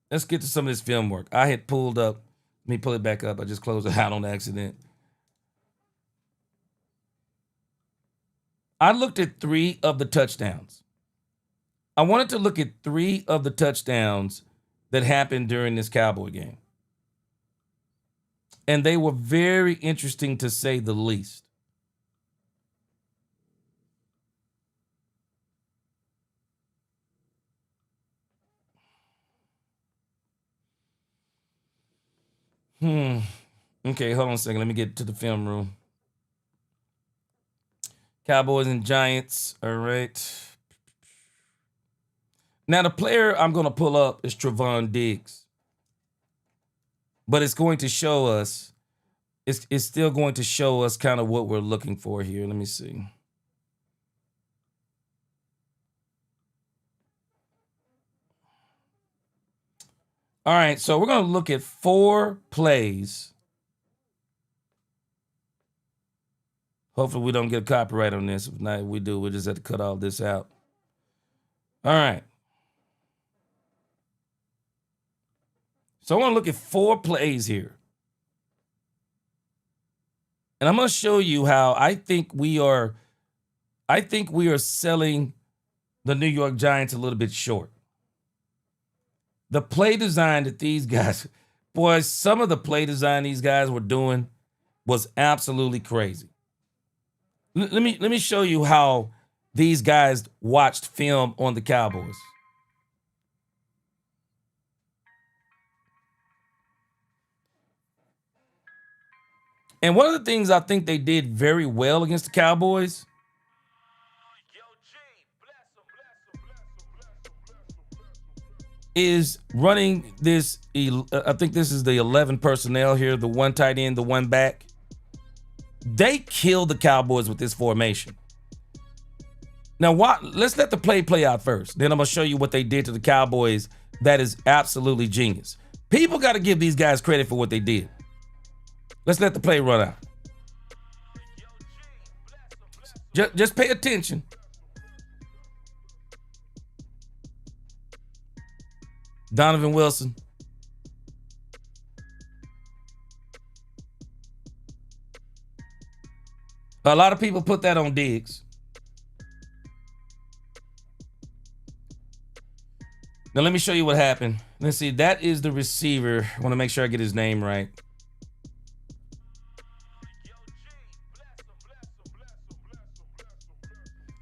Let's get to some of this film work. I had pulled up. Let me pull it back up. I just closed it out on accident. I looked at 3 of the touchdowns. I wanted to look at 3 of the touchdowns that happened during this Cowboy game. And they were very interesting, to say the least. Okay, hold on a second. Let me get to the film room. Cowboys and Giants. All right. Now, the player I'm going to pull up is Trevon Diggs. But it's going to show us, it's still going to show us kind of what we're looking for here. Let me see. All right, so we're going to look at 4 plays. Hopefully we don't get a copyright on this. If not, we do. We'll just have to cut all this out. All right. So I want to look at 4 plays here. And I'm going to show you how I think we are selling the New York Giants a little bit short. The play design that these guys, boys, some of the play design these guys were doing was absolutely crazy. Let me show you how these guys watched film on the Cowboys. And one of the things I think they did very well against the Cowboys is running this, I think this is the 11 personnel here, the one tight end, the one back. They killed the Cowboys with this formation. Now, let's let the play out first. Then I'm going to show you what they did to the Cowboys. That is absolutely genius. People got to give these guys credit for what they did. Let's let the play run out. Just pay attention. Donovan Wilson. A lot of people put that on Diggs. Now let me show you what happened. Let's see, that is the receiver. I want to make sure I get his name right.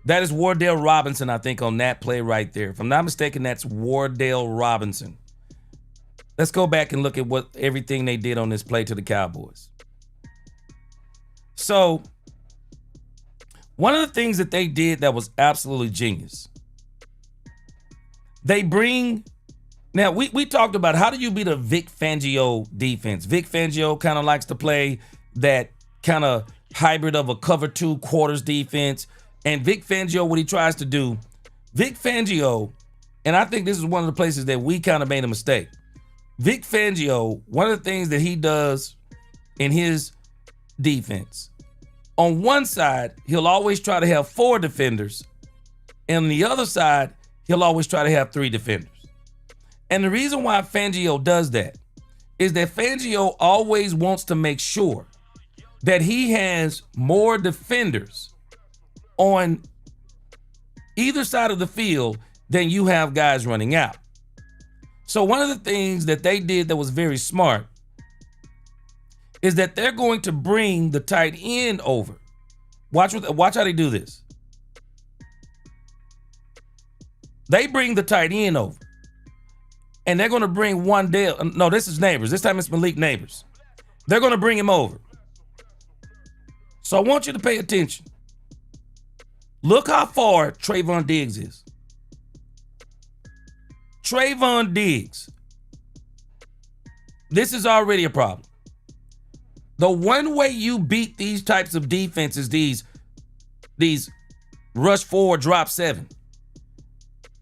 That is Wardell Robinson, I think, on that play right there. If I'm not mistaken, that's Wardell Robinson. Let's go back and look at everything they did on this play to the Cowboys. So, one of the things that they did that was absolutely genius. They bring, now we talked about how do you beat a Vic Fangio defense. Vic Fangio kind of likes to play that kind of hybrid of a cover 2 quarters defense. And Vic Fangio, what he tries to do, Vic Fangio, and I think this is one of the places that we kind of made a mistake. Vic Fangio, one of the things that he does in his defense, on one side, he'll always try to have 4 defenders. And on the other side, he'll always try to have 3 defenders. And the reason why Fangio does that is that Fangio always wants to make sure that he has more defenders on either side of the field than you have guys running out. So one of the things that they did that was very smart is that they're going to bring the tight end over. Watch how they do this. They bring the tight end over. And they're going to bring no, this is Neighbors. This time it's Malik Neighbors. They're going to bring him over. So I want you to pay attention. Look how far Trayvon Diggs is. Trayvon Diggs. This is already a problem. The one way you beat these types of defenses, these rush 4, drop 7,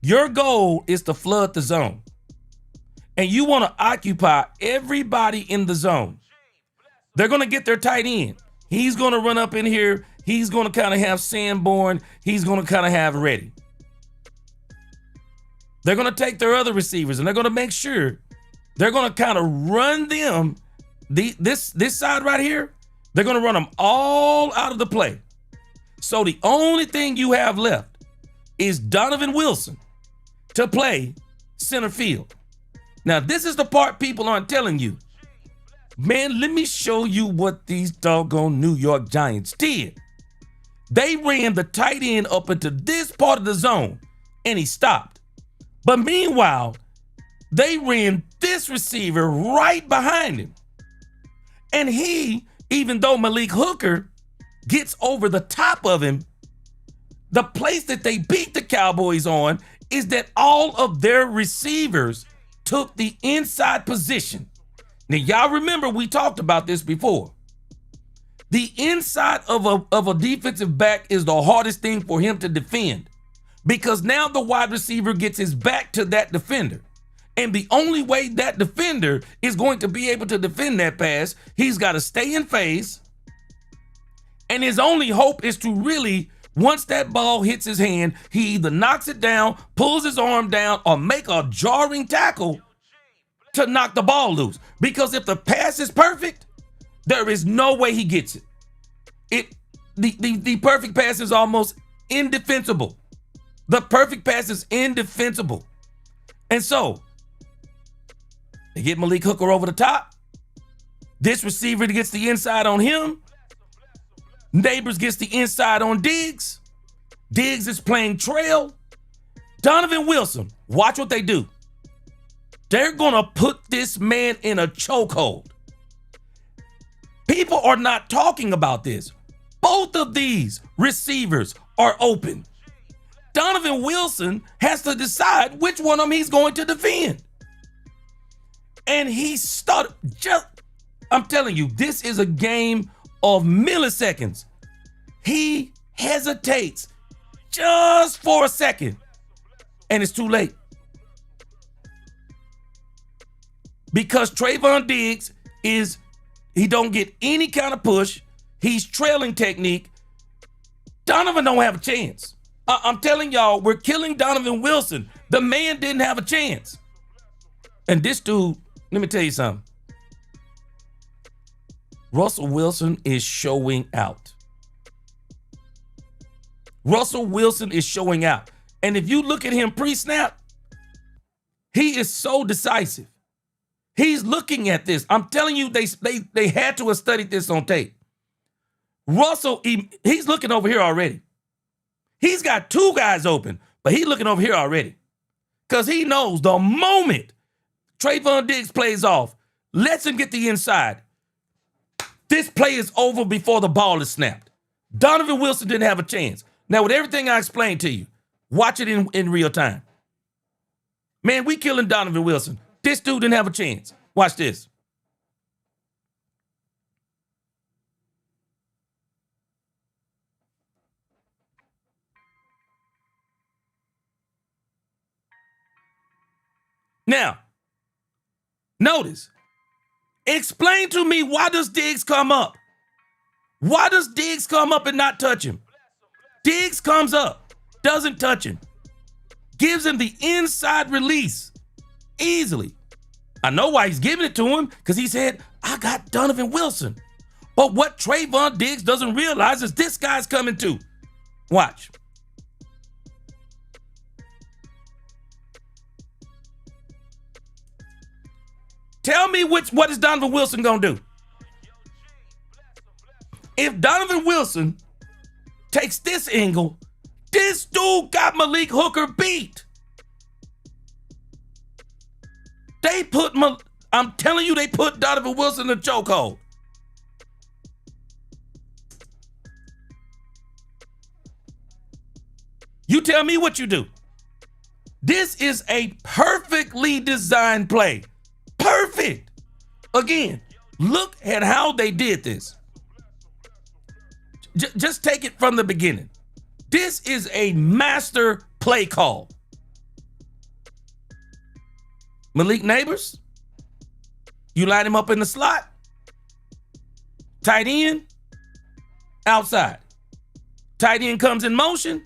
your goal is to flood the zone. And you want to occupy everybody in the zone. They're going to get their tight end. He's going to run up in here. He's going to kind of have Sanborn. He's going to kind of have Reddy. They're going to take their other receivers and they're going to make sure they're going to kind of run them. This side right here, they're going to run them all out of the play. So the only thing you have left is Donovan Wilson to play center field. Now, this is the part people aren't telling you. Man, let me show you what these doggone New York Giants did. They ran the tight end up into this part of the zone, and he stopped. But meanwhile, they ran this receiver right behind him. And he, even though Malik Hooker gets over the top of him, the place that they beat the Cowboys on is that all of their receivers took the inside position. Now, y'all remember we talked about this before. The inside of a defensive back is the hardest thing for him to defend because now the wide receiver gets his back to that defender. And the only way that defender is going to be able to defend that pass, he's got to stay in phase. And his only hope is to really, once that ball hits his hand, he either knocks it down, pulls his arm down, or make a jarring tackle to knock the ball loose. Because if the pass is perfect, there is no way he gets it. The perfect pass is almost indefensible. The perfect pass is indefensible. And so, they get Malik Hooker over the top. This receiver gets the inside on him. Neighbors gets the inside on Diggs. Diggs is playing trail. Donovan Wilson, watch what they do. They're going to put this man in a chokehold. People are not talking about this. Both of these receivers are open. Donovan Wilson has to decide which one of them he's going to defend. And he started I'm telling you, this is a game of milliseconds. He hesitates just for a second, and it's too late. Because Trayvon Diggs he don't get any kind of push. He's trailing technique. Donovan don't have a chance. I'm telling y'all, we're killing Donovan Wilson. The man didn't have a chance. And this dude, let me tell you something. Russell Wilson is showing out. Russell Wilson is showing out. And if you look at him pre-snap, he is so decisive. He's looking at this. I'm telling you, they had to have studied this on tape. Russell, he's looking over here already. He's got two guys open, but he's looking over here already. Because he knows the moment Trayvon Diggs plays off, lets him get the inside, this play is over before the ball is snapped. Donovan Wilson didn't have a chance. Now, with everything I explained to you, watch it in real time. Man, we killing Donovan Wilson. This dude didn't have a chance. Watch this. Now, notice. Explain to me, why does Diggs come up? Why does Diggs come up and not touch him? Diggs comes up, doesn't touch him, gives him the inside release easily. I know why he's giving it to him, because he said, I got Donovan Wilson. But what Trayvon Diggs doesn't realize is this guy's coming too. Watch. Tell me what is Donovan Wilson going to do? If Donovan Wilson takes this angle, this dude got Malik Hooker beat. I'm telling you, they put Donovan Wilson in a chokehold. You tell me what you do. This is a perfectly designed play. Perfect. Again, look at how they did this. Just take it from the beginning. This is a master play call. Malik Neighbors, you line him up in the slot. Tight end, outside. Tight end comes in motion,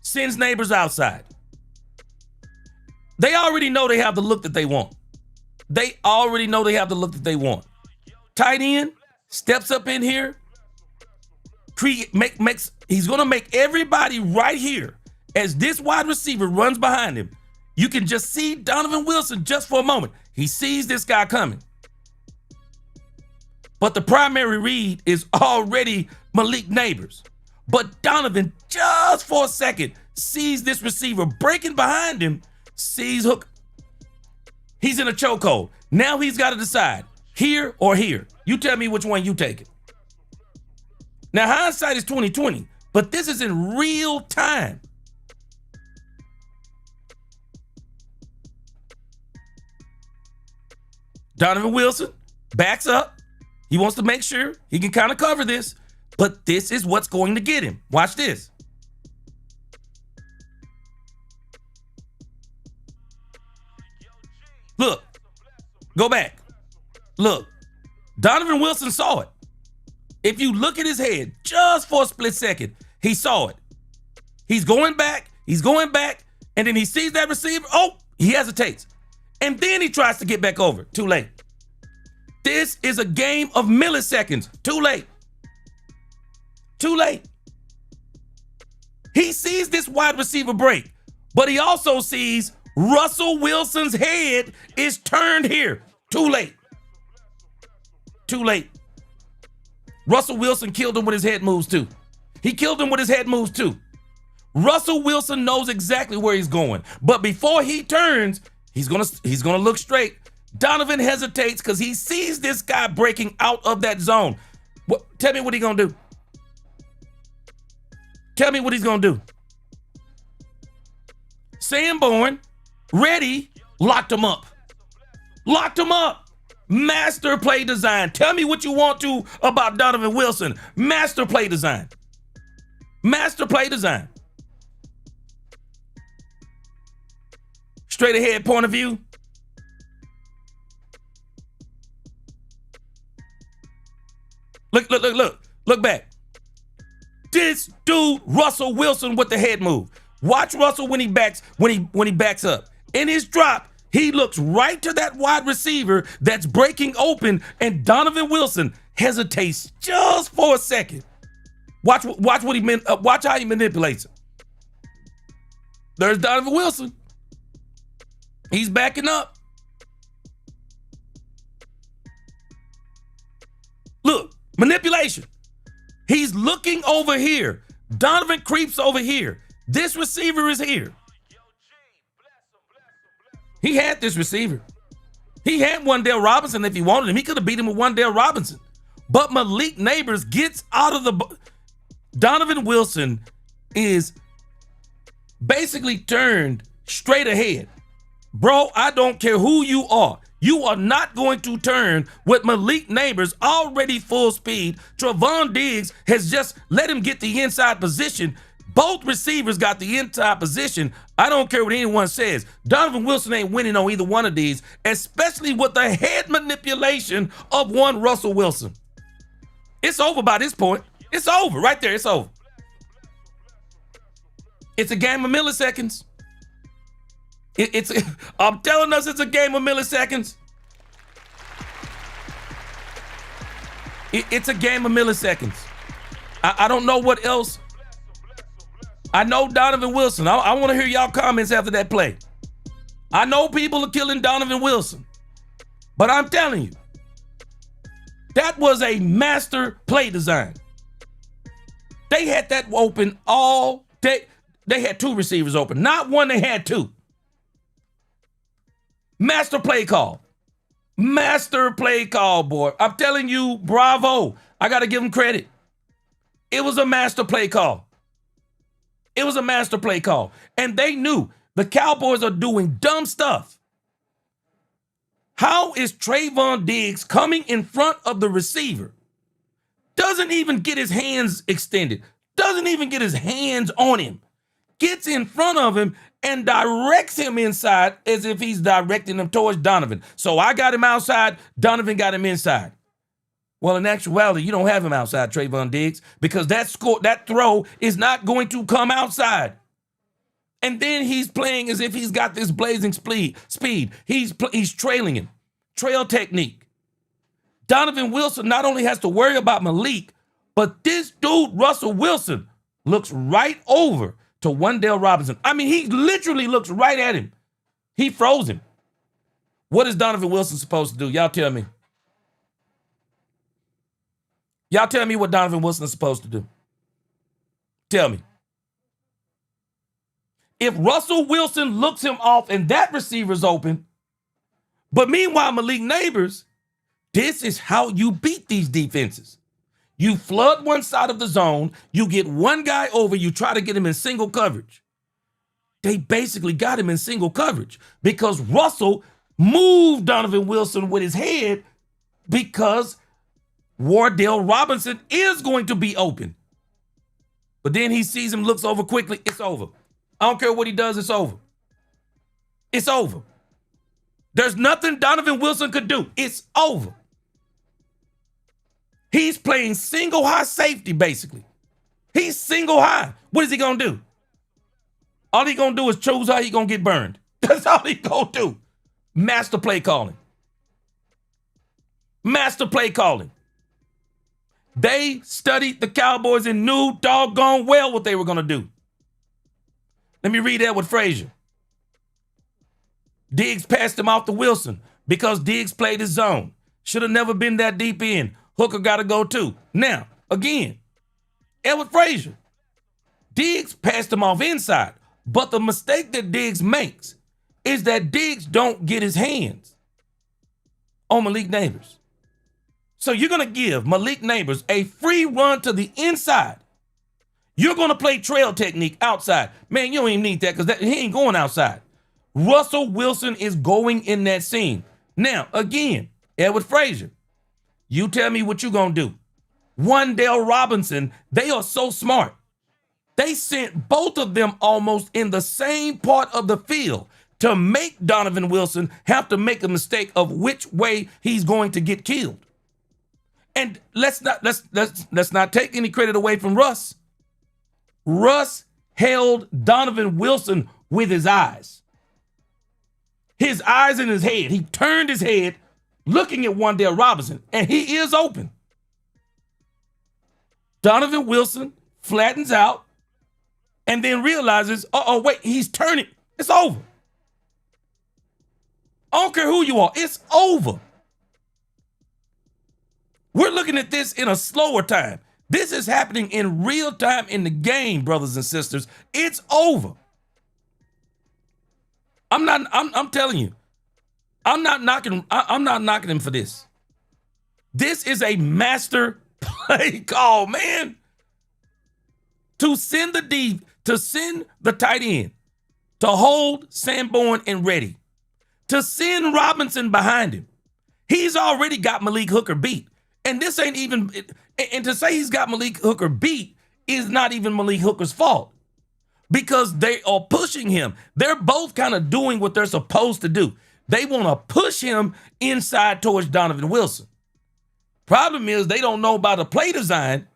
sends Neighbors outside. They already know they have the look that they want. They already know they have the look that they want. Tight end steps up in here. He's going to make everybody right here as this wide receiver runs behind him. You can just see Donovan Wilson just for a moment. He sees this guy coming. But the primary read is already Malik Neighbors. But Donovan, just for a second, sees this receiver breaking behind him, sees Hook. He's in a chokehold. Now he's got to decide, here or here. You tell me which one you take it. Now, hindsight is 20/20, but this is in real time. Donovan Wilson backs up. He wants to make sure he can kind of cover this, but this is what's going to get him. Watch this. Look, go back. Look, Donovan Wilson saw it. If you look at his head just for a split second, he saw it. He's going back, and then he sees that receiver. Oh, he hesitates. And then he tries to get back over. Too late. This is a game of milliseconds. Too late. Too late. He sees this wide receiver break, but he also sees Russell Wilson's head is turned here. Too late. Too late. Russell Wilson killed him with his head moves too. He killed him with his head moves too. Russell Wilson knows exactly where he's going, but before he turns, he's gonna look straight. Donovan hesitates because he sees this guy breaking out of that zone. Tell me what he's gonna do. Tell me what he's gonna do. Sanborn, ready, locked him up. Locked him up. Master play design. Tell me what you want to about Donovan Wilson. Master play design. Master play design. Straight ahead point of view. Look back. This dude, Russell Wilson, with the head move. Watch Russell when he backs up. In his drop, he looks right to that wide receiver that's breaking open, and Donovan Wilson hesitates just for a second. Watch what he meant. Watch how he manipulates it. There's Donovan Wilson. He's backing up. Look, manipulation. He's looking over here. Donovan creeps over here. This receiver is here. He had this receiver. He had Wan'Dale Robinson if he wanted him. He could have beat him with Wan'Dale Robinson. But Malik Neighbors gets out of the... Donovan Wilson is basically turned straight ahead. Bro, I don't care who you are. You are not going to turn with Malik Neighbors already full speed. Trevon Diggs has just let him get the inside position. Both receivers got the inside position. I don't care what anyone says. Donovan Wilson ain't winning on either one of these, especially with the head manipulation of one Russell Wilson. It's over by this point. It's over right there. It's over. It's a game of milliseconds. I'm telling us it's a game of milliseconds. It's a game of milliseconds. I don't know what else. I know Donovan Wilson. I want to hear y'all comments after that play. I know people are killing Donovan Wilson. But I'm telling you, that was a master play design. They had that open all day. They had two receivers open. Not one, they had two. Master play call. Master play call, boy. I'm telling you, bravo. I got to give him credit. It was a master play call. It was a master play call. And they knew the Cowboys are doing dumb stuff. How is Trevon Diggs coming in front of the receiver? Doesn't even get his hands extended. Doesn't even get his hands on him. Gets in front of him and directs him inside as if he's directing him towards Donovan. So I got him outside, Donovan got him inside. Well, in actuality, you don't have him outside, Trevon Diggs, because that throw is not going to come outside. And then he's playing as if he's got this blazing speed. He's trailing him. Trail technique. Donovan Wilson not only has to worry about Malik, but this dude, Russell Wilson, looks right over to Wan'Dale Robinson. I mean, he literally looks right at him. He froze him. What is Donovan Wilson supposed to do? Y'all tell me. Y'all tell me what Donovan Wilson is supposed to do. Tell me. If Russell Wilson looks him off and that receiver's open, but meanwhile, Malik Neighbors, this is how you beat these defenses. You flood one side of the zone, you get one guy over, you try to get him in single coverage. They basically got him in single coverage because Russell moved Donovan Wilson with his head because Wan'Dale Robinson is going to be open. But then he sees him, looks over quickly, it's over. I don't care what he does, it's over. It's over. There's nothing Donovan Wilson could do. It's over. He's playing single high safety, basically. He's single high. What is he going to do? All he going to do is choose how he going to get burned. That's all he going to do. Master play calling. Master play calling. They studied the Cowboys and knew doggone well what they were going to do. Let me read that with Frazier. Diggs passed him off to Wilson because Diggs played his zone. Should have never been that deep in. Hooker got to go too. Now, again, Edward Frazier. Diggs passed him off inside. But the mistake that Diggs makes is that Diggs don't get his hands on Malik Neighbors. So you're going to give Malik Neighbors a free run to the inside. You're going to play trail technique outside. Man, you don't even need that because he ain't going outside. Russell Wilson is going in that seam. Now, again, Edward Frazier, you tell me what you going to do. Wan'Dale Robinson, they are so smart. They sent both of them almost in the same part of the field to make Donovan Wilson have to make a mistake of which way he's going to get killed. And let's not take any credit away from Russ. Russ held Donovan Wilson with his eyes. His eyes in his head. He turned his head looking at Wan'Dale Robinson, and he is open. Donovan Wilson flattens out and then realizes, wait, he's turning. It's over. I don't care who you are. It's over. We're looking at this in a slower time. This is happening in real time in the game, brothers and sisters. It's over. I'm telling you, I'm not knocking him for this. This is a master play call, man. To send the tight end to hold Sanborn and Reddy, to send Robinson behind him. He's already got Malik Hooker beat. And this ain't even, and to say he's got Malik Hooker beat is not even Malik Hooker's fault because they are pushing him. They're both kind of doing what they're supposed to do. They want to push him inside towards Donovan Wilson. Problem is they don't know about a play design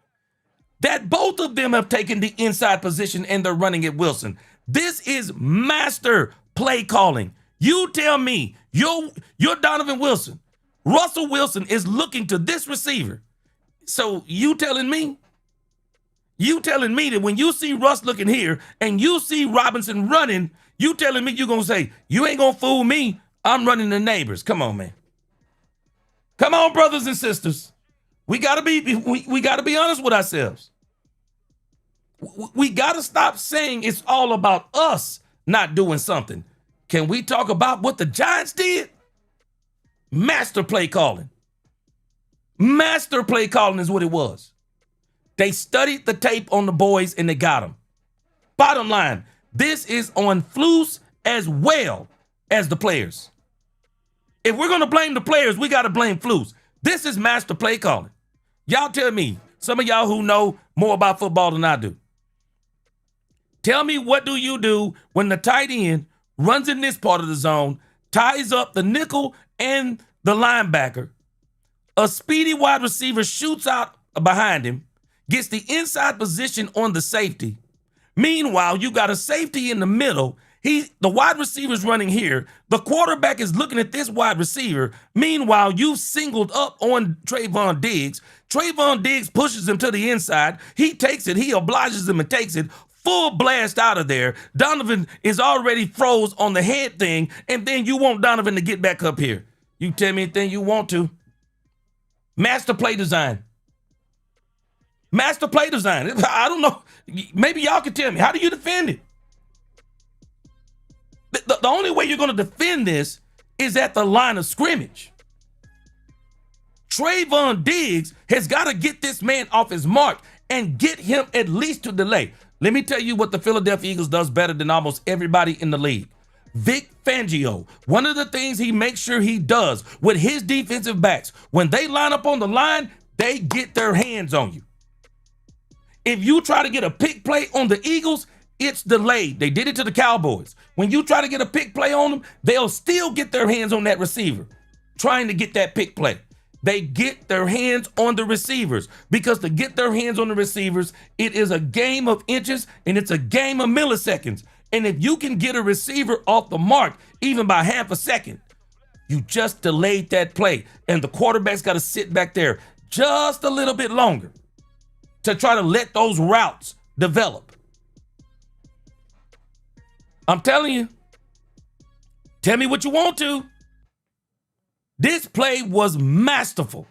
that both of them have taken the inside position and they're running at Wilson. This is master play calling. You tell me, you're Donovan Wilson. Russell Wilson is looking to this receiver. So you telling me that when you see Russ looking here and you see Robinson running, you telling me you're going to say, you ain't going to fool me. I'm running the neighbors. Come on, man. Come on, brothers and sisters. We got to be honest with ourselves. We got to stop saying it's all about us not doing something. Can we talk about what the Giants did? Master play calling. Master play calling is what it was. They studied the tape on the boys and they got them. Bottom line, this is on Flus as well as the players. If we're going to blame the players, we got to blame Flus. This is master play calling. Y'all tell me, some of y'all who know more about football than I do. Tell me, what do you do when the tight end runs in this part of the zone, ties up the nickel and the linebacker, a speedy wide receiver shoots out behind him, gets the inside position on the safety. Meanwhile, you got a safety in the middle. The wide receiver's running here. The quarterback is looking at this wide receiver. Meanwhile, you singled up on Trayvon Diggs. Trayvon Diggs pushes him to the inside. He takes it. He obliges him and takes it. Full blast out of there. Donovan is already froze on the head thing, and then you want Donovan to get back up here. You tell me anything you want to. Master play design. Master play design. I don't know. Maybe y'all can tell me. How do you defend it? The only way you're going to defend this is at the line of scrimmage. Trayvon Diggs has got to get this man off his mark and get him at least to delay. Let me tell you what the Philadelphia Eagles does better than almost everybody in the league. Vic Fangio, one of the things he makes sure he does with his defensive backs, when they line up on the line, they get their hands on you. If you try to get a pick play on the Eagles, it's delayed. They did it to the Cowboys. When you try to get a pick play on them, they'll still get their hands on that receiver, trying to get that pick play. They get their hands on the receivers because to get their hands on the receivers, it is a game of inches and it's a game of milliseconds. And if you can get a receiver off the mark, even by half a second, you just delayed that play. And the quarterback's got to sit back there just a little bit longer to try to let those routes develop. I'm telling you, tell me what you want to. This play was masterful.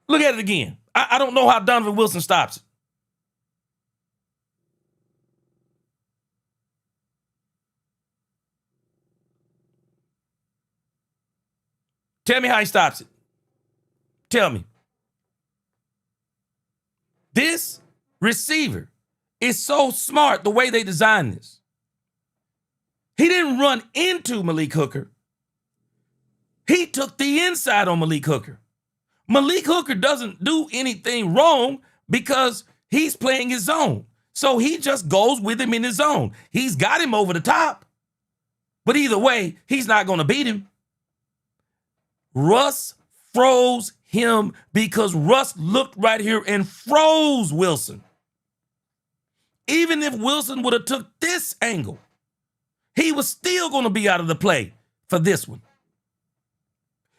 Look at it again. I don't know how Donovan Wilson stops it. Tell me how he stops it. Tell me. This receiver is so smart the way they designed this. He didn't run into Malik Hooker. He took the inside on Malik Hooker. Malik Hooker doesn't do anything wrong because he's playing his zone. So he just goes with him in his zone. He's got him over the top. But either way, he's not going to beat him. Russ froze him because Russ looked right here and froze Wilson. Even if Wilson would have took this angle, he was still going to be out of the play for this one.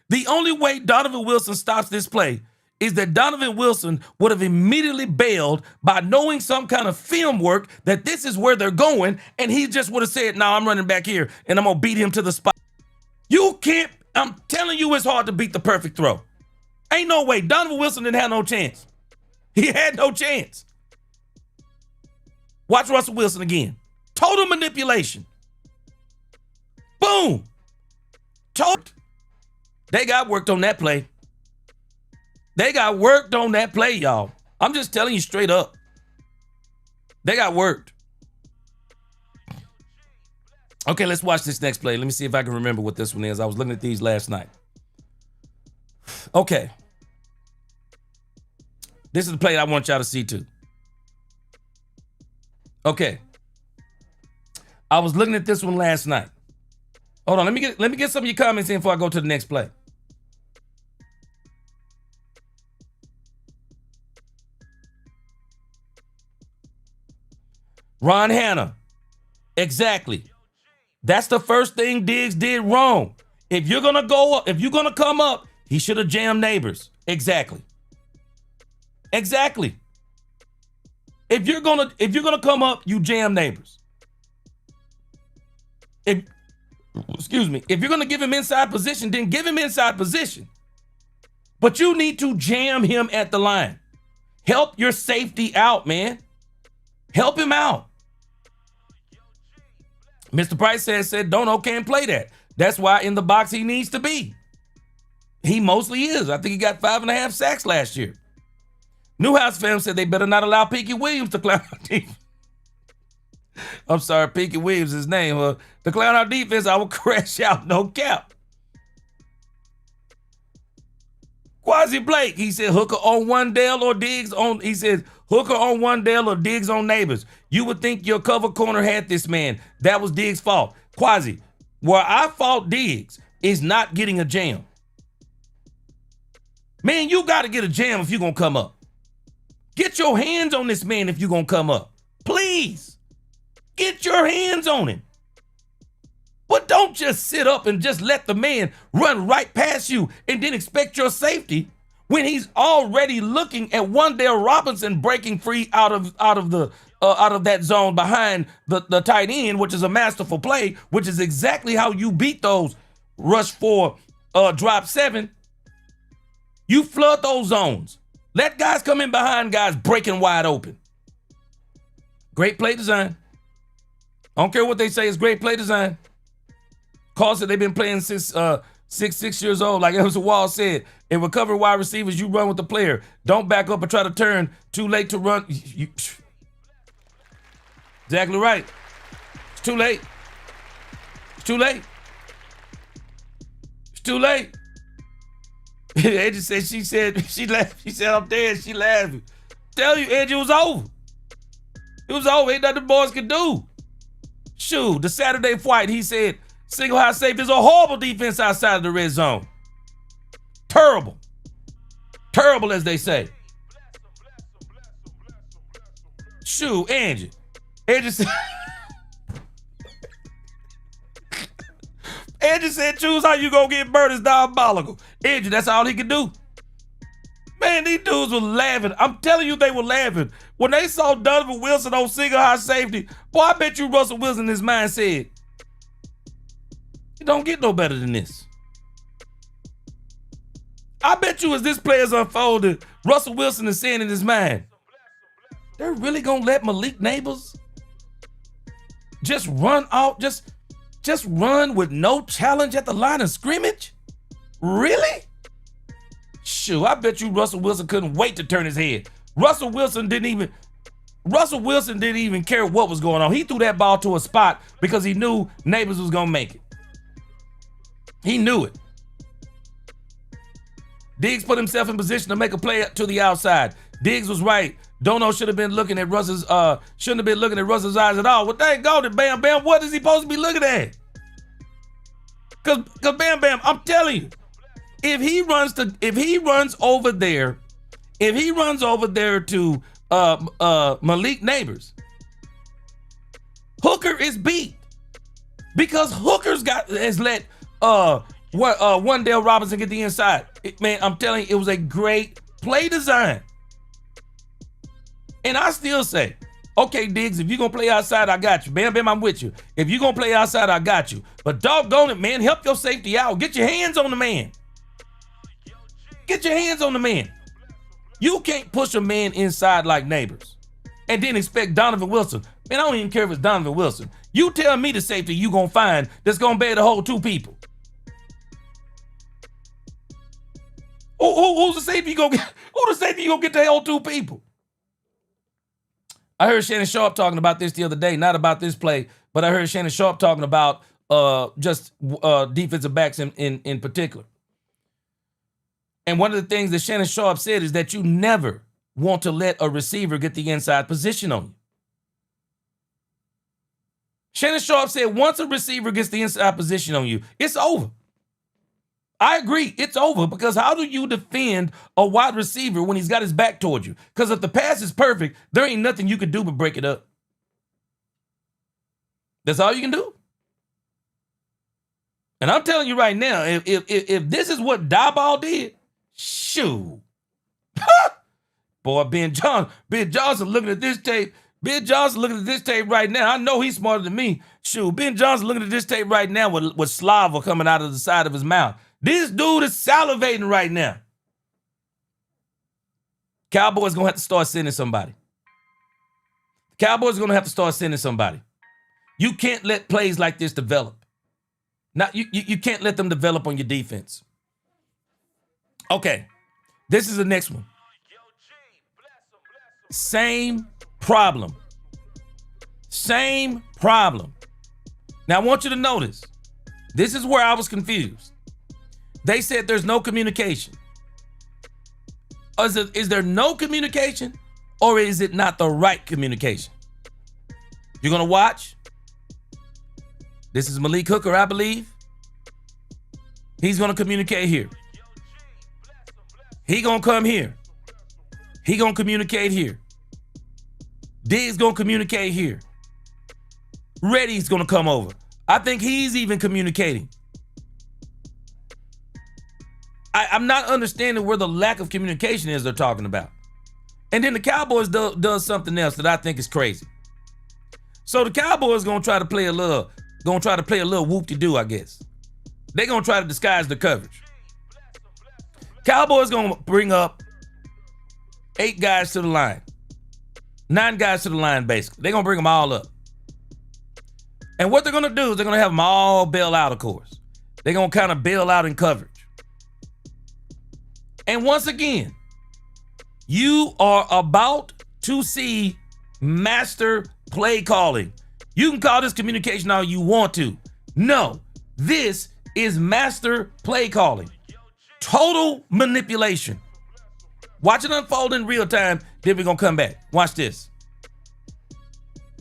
The only way Donovan Wilson stops this play is that Donovan Wilson would have immediately bailed by knowing some kind of film work that this is where they're going, and he just would have said, no, I'm running back here, and I'm going to beat him to the spot. You can't, I'm telling you, it's hard to beat the perfect throw. Ain't no way. Donovan Wilson didn't have no chance. He had no chance. Watch Russell Wilson again. Total manipulation. Boom. Total. They got worked on that play. They got worked on that play, y'all. I'm just telling you straight up. They got worked. Okay, let's watch this next play. Let me see if I can remember what this one is. I was looking at these last night. Okay. This is the play I want y'all to see too. Okay. I was looking at this one last night. Hold on, let me get some of your comments in before I go to the next play. Ron Hanna. Exactly. That's the first thing Diggs did wrong. If you're gonna go up, if you're gonna come up, he should have jammed Neighbors. Exactly. Exactly. If you're gonna come up, you jam Neighbors. If you're gonna give him inside position, then give him inside position. But you need to jam him at the line. Help your safety out, man. Help him out. Mr. Price said Dono can't play that. That's why in the box he needs to be. He mostly is. I think he got 5.5 sacks last year. Newhouse fam said they better not allow Pinky Williams to clown our defense. I'm sorry, Pinky Williams is his name. To clown our defense, I will crash out, no cap. Quasi Blake, he said Hooker on Wandale or Diggs on, he said Hooker on Wandale or Diggs on Neighbors. You would think your cover corner had this man. That was Diggs' fault. Quasi, where I fault Diggs is not getting a jam. Man, you got to get a jam if you're going to come up. Get your hands on this man if you're going to come up. Please. Get your hands on him. But don't just sit up and just let the man run right past you and then expect your safety when he's already looking at Wandale Robinson breaking free out of that zone behind the tight end, which is a masterful play, which is exactly how you beat those rush 4, drop 7. You flood those zones. Let guys come in behind guys breaking wide open. Great play design. I don't care what they say, it's great play design. Cause that they've been playing since 6 years old. Like Emerson Wall said, in recovery wide receivers, you run with the player. Don't back up and try to turn. Too late to run. Exactly right. It's too late. It's too late. It's too late. Angie said, she laughed. She said, I'm dead. She laughed. Tell you, Angie, it was over. It was over. Ain't nothing the boys could do. Shoot, the Saturday fight, he said, single high safe is a horrible defense outside of the red zone. Terrible. Terrible, as they say. Shoot, Angie. Angie said, Angie said, choose how you gonna get burned is diabolical. Angie, that's all he could do. Man, these dudes were laughing. I'm telling you, they were laughing. When they saw Donovan Wilson on single high safety, boy, I bet you Russell Wilson in his mind said, it don't get no better than this. I bet you as this player's unfolded, Russell Wilson is saying in his mind, they're really gonna let Malik Neighbors just run out, just run with no challenge at the line of scrimmage? Really? Shoot, I bet you Russell Wilson couldn't wait to turn his head. Russell Wilson didn't even, Russell Wilson didn't even care what was going on. He threw that ball to a spot because he knew Neighbors was going to make it. He knew it. Diggs put himself in position to make a play to the outside. Diggs was right. Dono should have been looking at Russell's, shouldn't have been looking at Russell's eyes at all. Well, thank God that Bam Bam, what is he supposed to be looking at? Cause Bam Bam, I'm telling you, if he runs over there to Malik Neighbors, Hooker is beat. Because Hooker's has let Wandale Robinson get the inside. Man, I'm telling you, it was a great play design. And I still say, okay, Diggs, if you're going to play outside, I got you. Bam, Bam, I'm with you. If you're going to play outside, I got you. But doggone it, man, help your safety out. Get your hands on the man. Get your hands on the man. You can't push a man inside like Neighbors and then expect Donovan Wilson. Man, I don't even care if it's Donovan Wilson. You tell me the safety you going to find that's going to be able to hold two people. Who's the safety you going to get? Who the safety you going to get to hold two people? I heard Shannon Sharp talking about this the other day, not about this play, but I heard Shannon Sharp talking about just defensive backs in particular. And one of the things that Shannon Sharp said is that you never want to let a receiver get the inside position on you. Shannon Sharp said once a receiver gets the inside position on you, it's over. I agree, it's over, because how do you defend a wide receiver when he's got his back towards you? Because if the pass is perfect, there ain't nothing you can do but break it up. That's all you can do. And I'm telling you right now, if this is what Dieball did, shoo. Boy, Ben Johnson looking at this tape. Ben Johnson looking at this tape right now. I know he's smarter than me. Shoot, Ben Johnson looking at this tape right now with saliva coming out of the side of his mouth. This dude is salivating right now. Cowboys gonna have to start sending somebody. Cowboys gonna have to start sending somebody. You can't let plays like this develop. Now, you can't let them develop on your defense. Okay, this is the next one. Same problem. Same problem. Now, I want you to notice, this is where I was confused. They said there's no communication. Is there no communication, or is it not the right communication? You're going to watch. This is Malik Hooker, I believe. He's going to communicate here. He going to come here. He going to communicate here. Diggs going to communicate here. Reddy's going to come over. I think he's even communicating. I'm not understanding where the lack of communication is they're talking about. And then the Cowboys does something else that I think is crazy. So the Cowboys gonna try to play a little whoop-de-doo, I guess. They're gonna try to disguise the coverage. Cowboys gonna bring up 8 guys to the line. 9 guys to the line, basically. They're gonna bring them all up. And what they're gonna do is they're gonna have them all bail out, of course. They're gonna kind of bail out in coverage. And once again, you are about to see master play calling. You can call this communication all you want to. No, this is master play calling. Total manipulation. Watch it unfold in real time, then we're going to come back. Watch this.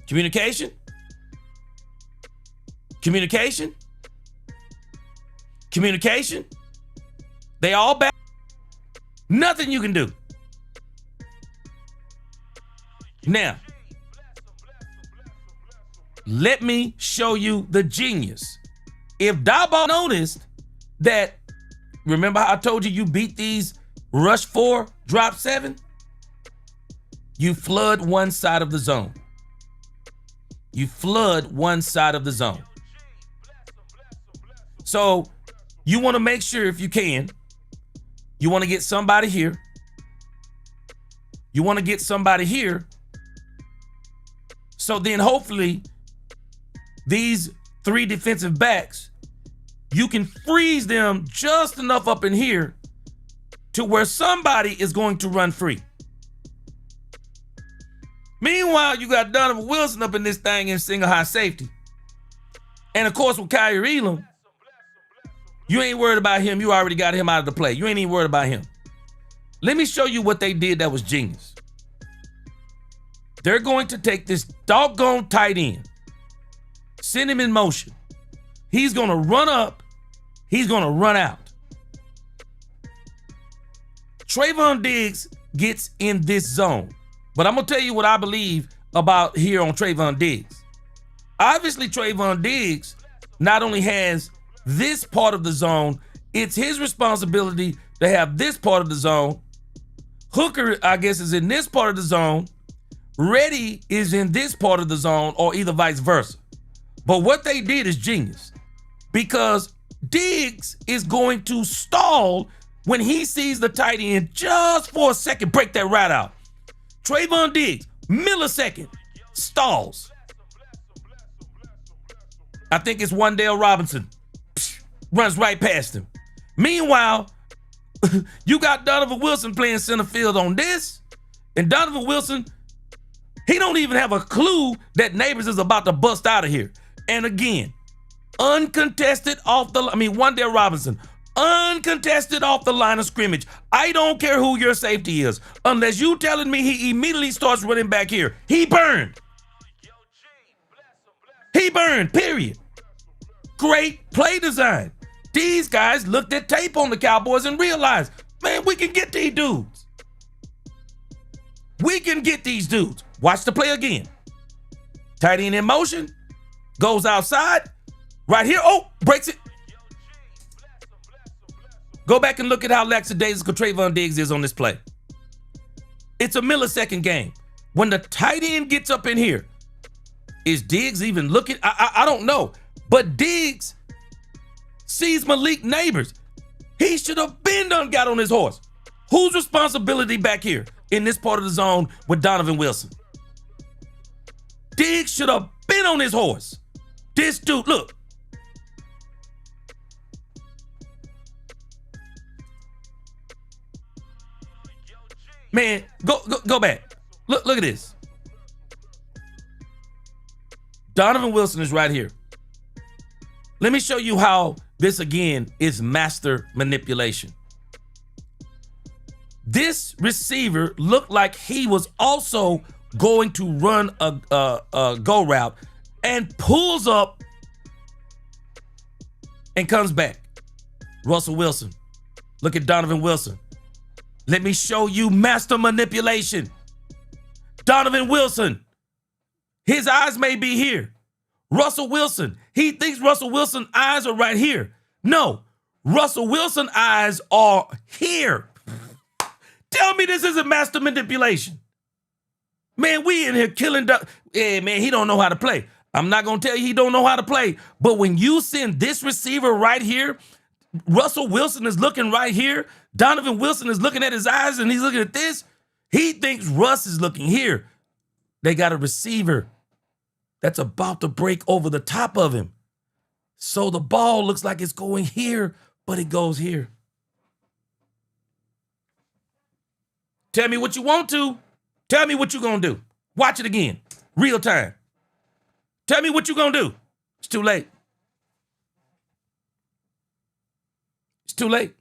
Communication. Communication. Communication. They all back. Nothing you can do. Now, let me show you the genius. If Dieball noticed that, remember how I told you beat these rush 4, drop 7? You flood one side of the zone. You flood one side of the zone. So you want to make sure, if you can, you want to get somebody here. You want to get somebody here. So then hopefully these 3 defensive backs, you can freeze them just enough up in here to where somebody is going to run free. Meanwhile, you got Donovan Wilson up in this thing in single high safety. And of course, with Kyrie Elam, you ain't worried about him. You already got him out of the play. You ain't even worried about him. Let me show you what they did that was genius. They're going to take this doggone tight end, send him in motion. He's going to run up. He's going to run out. Trayvon Diggs gets in this zone. But I'm going to tell you what I believe about here on Trayvon Diggs. Obviously, Trayvon Diggs not only has this part of the zone, it's his responsibility to have this part of the zone. Hooker, I guess, is in this part of the zone. Reddy is in this part of the zone, or either vice versa. But what they did is genius, because Diggs is going to stall when he sees the tight end just for a second, break that right out. Trayvon Diggs, millisecond, stalls. I think it's Wan'Dale Robinson. Runs right past him. Meanwhile, you got Donovan Wilson playing center field on this, and Donovan Wilson, he don't even have a clue that Neighbors is about to bust out of here. And again, uncontested off the, Wan'Dale Robinson, uncontested off the line of scrimmage. I don't care who your safety is, unless you telling me he immediately starts running back here. He burned. He burned, period. Great play design. These guys looked at tape on the Cowboys and realized, man, we can get these dudes. We can get these dudes. Watch the play again. Tight end in motion, goes outside, right here, oh, breaks it. Go back and look at how lackadaisical Trayvon Diggs is on this play. It's a millisecond game. When the tight end gets up in here, is Diggs even looking? I don't know. But Diggs sees Malik Neighbors. He should have been done got on his horse. Whose responsibility back here in this part of the zone with Donovan Wilson? Diggs should have been on his horse. This dude, look. Man, go back. Look at this. Donovan Wilson is right here. Let me show you how this, again, is master manipulation. This receiver looked like he was also going to run a go route and pulls up and comes back. Russell Wilson. Look at Donovan Wilson. Let me show you master manipulation. Donovan Wilson. His eyes may be here. Russell Wilson. He thinks Russell Wilson's eyes are right here. No. Russell Wilson's eyes are here. Tell me this isn't master manipulation. Man, we in here killing. Yeah, man, he don't know how to play. I'm not going to tell you he don't know how to play. But when you send this receiver right here, Russell Wilson is looking right here. Donovan Wilson is looking at his eyes and he's looking at this. He thinks Russ is looking here. They got a receiver that's about to break over the top of him. So the ball looks like it's going here, but it goes here. Tell me what you want to. Tell me what you're going to do. Watch it again. Real time. Tell me what you're going to do. It's too late. It's too late.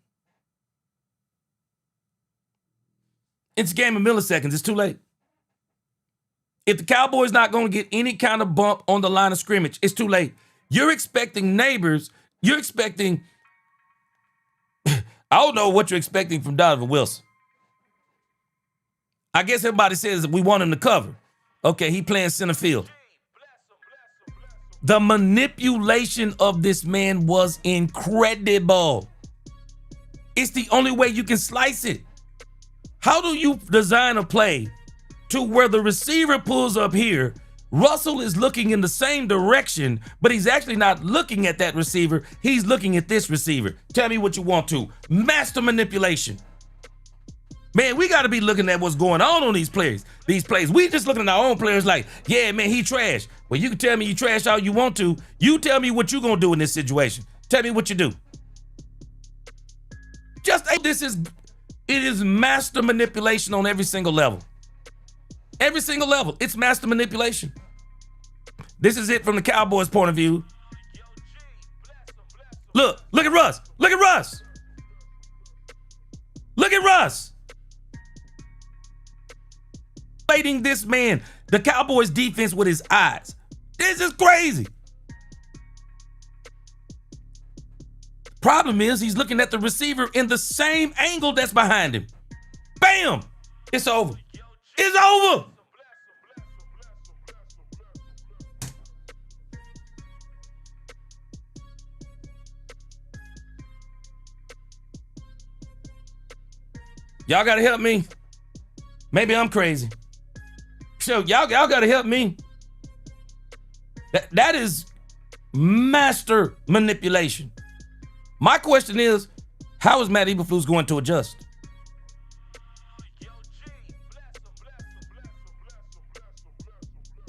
It's a game of milliseconds. It's too late. If the Cowboys not going to get any kind of bump on the line of scrimmage, it's too late. You're expecting Neighbors. You're expecting, I don't know what you're expecting from Donovan Wilson. I guess everybody says we want him to cover. Okay, he playing center field. The manipulation of this man was incredible. It's the only way you can slice it. How do you design a play to where the receiver pulls up here, Russell is looking in the same direction, but he's actually not looking at that receiver. He's looking at this receiver. Tell me what you want to. Master manipulation. Man, we got to be looking at what's going on these plays. We just looking at our own players like, yeah, man, he trash. Well, you can tell me you trash all you want to. You tell me what you going to do in this situation. Tell me what you do. It is master manipulation on every single level. Every single level. It's master manipulation. This is it from the Cowboys' point of view. Look at Russ. Look at Russ. Look at Russ. Fighting this man, the Cowboys defense with his eyes. This is crazy. Problem is he's looking at the receiver in the same angle that's behind him. Bam! It's over. It's over. Y'all gotta help me. Maybe I'm crazy. So y'all gotta help me. That is master manipulation. My question is, how is Matt Eberflus going to adjust?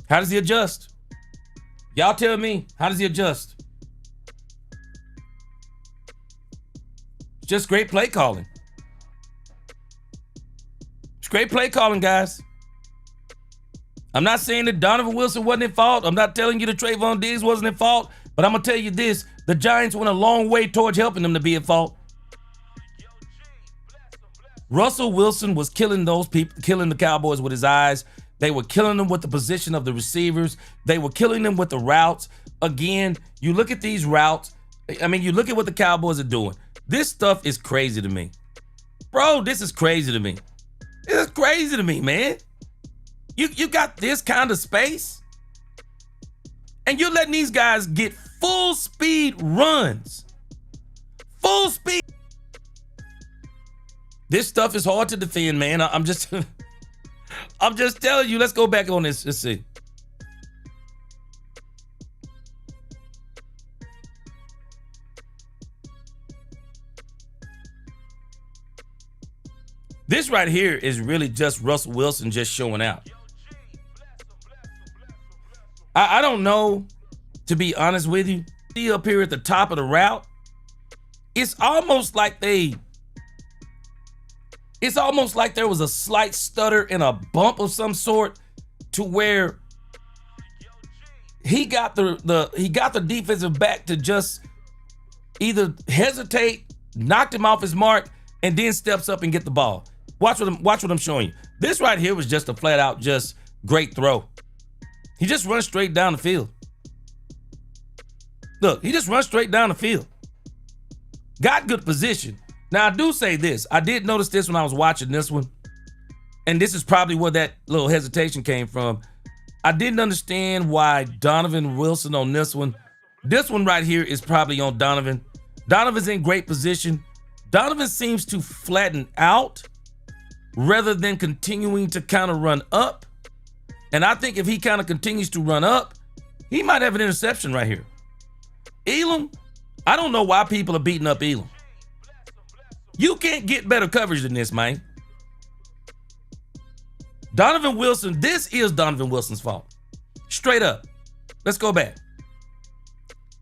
How does he adjust? Y'all tell me, how does he adjust? It's just great play calling. It's great play calling, guys. I'm not saying that Donovan Wilson wasn't at fault. I'm not telling you that Trayvon Diggs wasn't at fault. But I'm going to tell you this. The Giants went a long way towards helping them to be at fault. Russell Wilson was killing those people, killing the Cowboys with his eyes. They were killing them with the position of the receivers. They were killing them with the routes. Again, you look at these routes. I mean, you look at what the Cowboys are doing. This stuff is crazy to me. Bro, this is crazy to me. This is crazy to me, man. You got this kind of space, and you're letting these guys get full speed runs. Full speed. This stuff is hard to defend, man. I'm just telling you. Let's go back on this. Let's see. This right here is really just Russell Wilson just showing out. I don't know, to be honest with you. See up here at the top of the route, it's almost like there was a slight stutter and a bump of some sort, to where he got the defensive back to just either hesitate, knocked him off his mark, and then steps up and get the ball. Watch what I'm showing you. This right here was just a flat out just great throw. He just runs straight down the field. Look, he just runs straight down the field. Got good position. Now, I do say this. I did notice this when I was watching this one, and this is probably where that little hesitation came from. I didn't understand why Donovan Wilson on this one. This one right here is probably on Donovan. Donovan's in great position. Donovan seems to flatten out rather than continuing to kind of run up. And I think if he kind of continues to run up, he might have an interception right here. Elam, I don't know why people are beating up Elam. You can't get better coverage than this, man. Donovan Wilson, this is Donovan Wilson's fault. Straight up. Let's go back.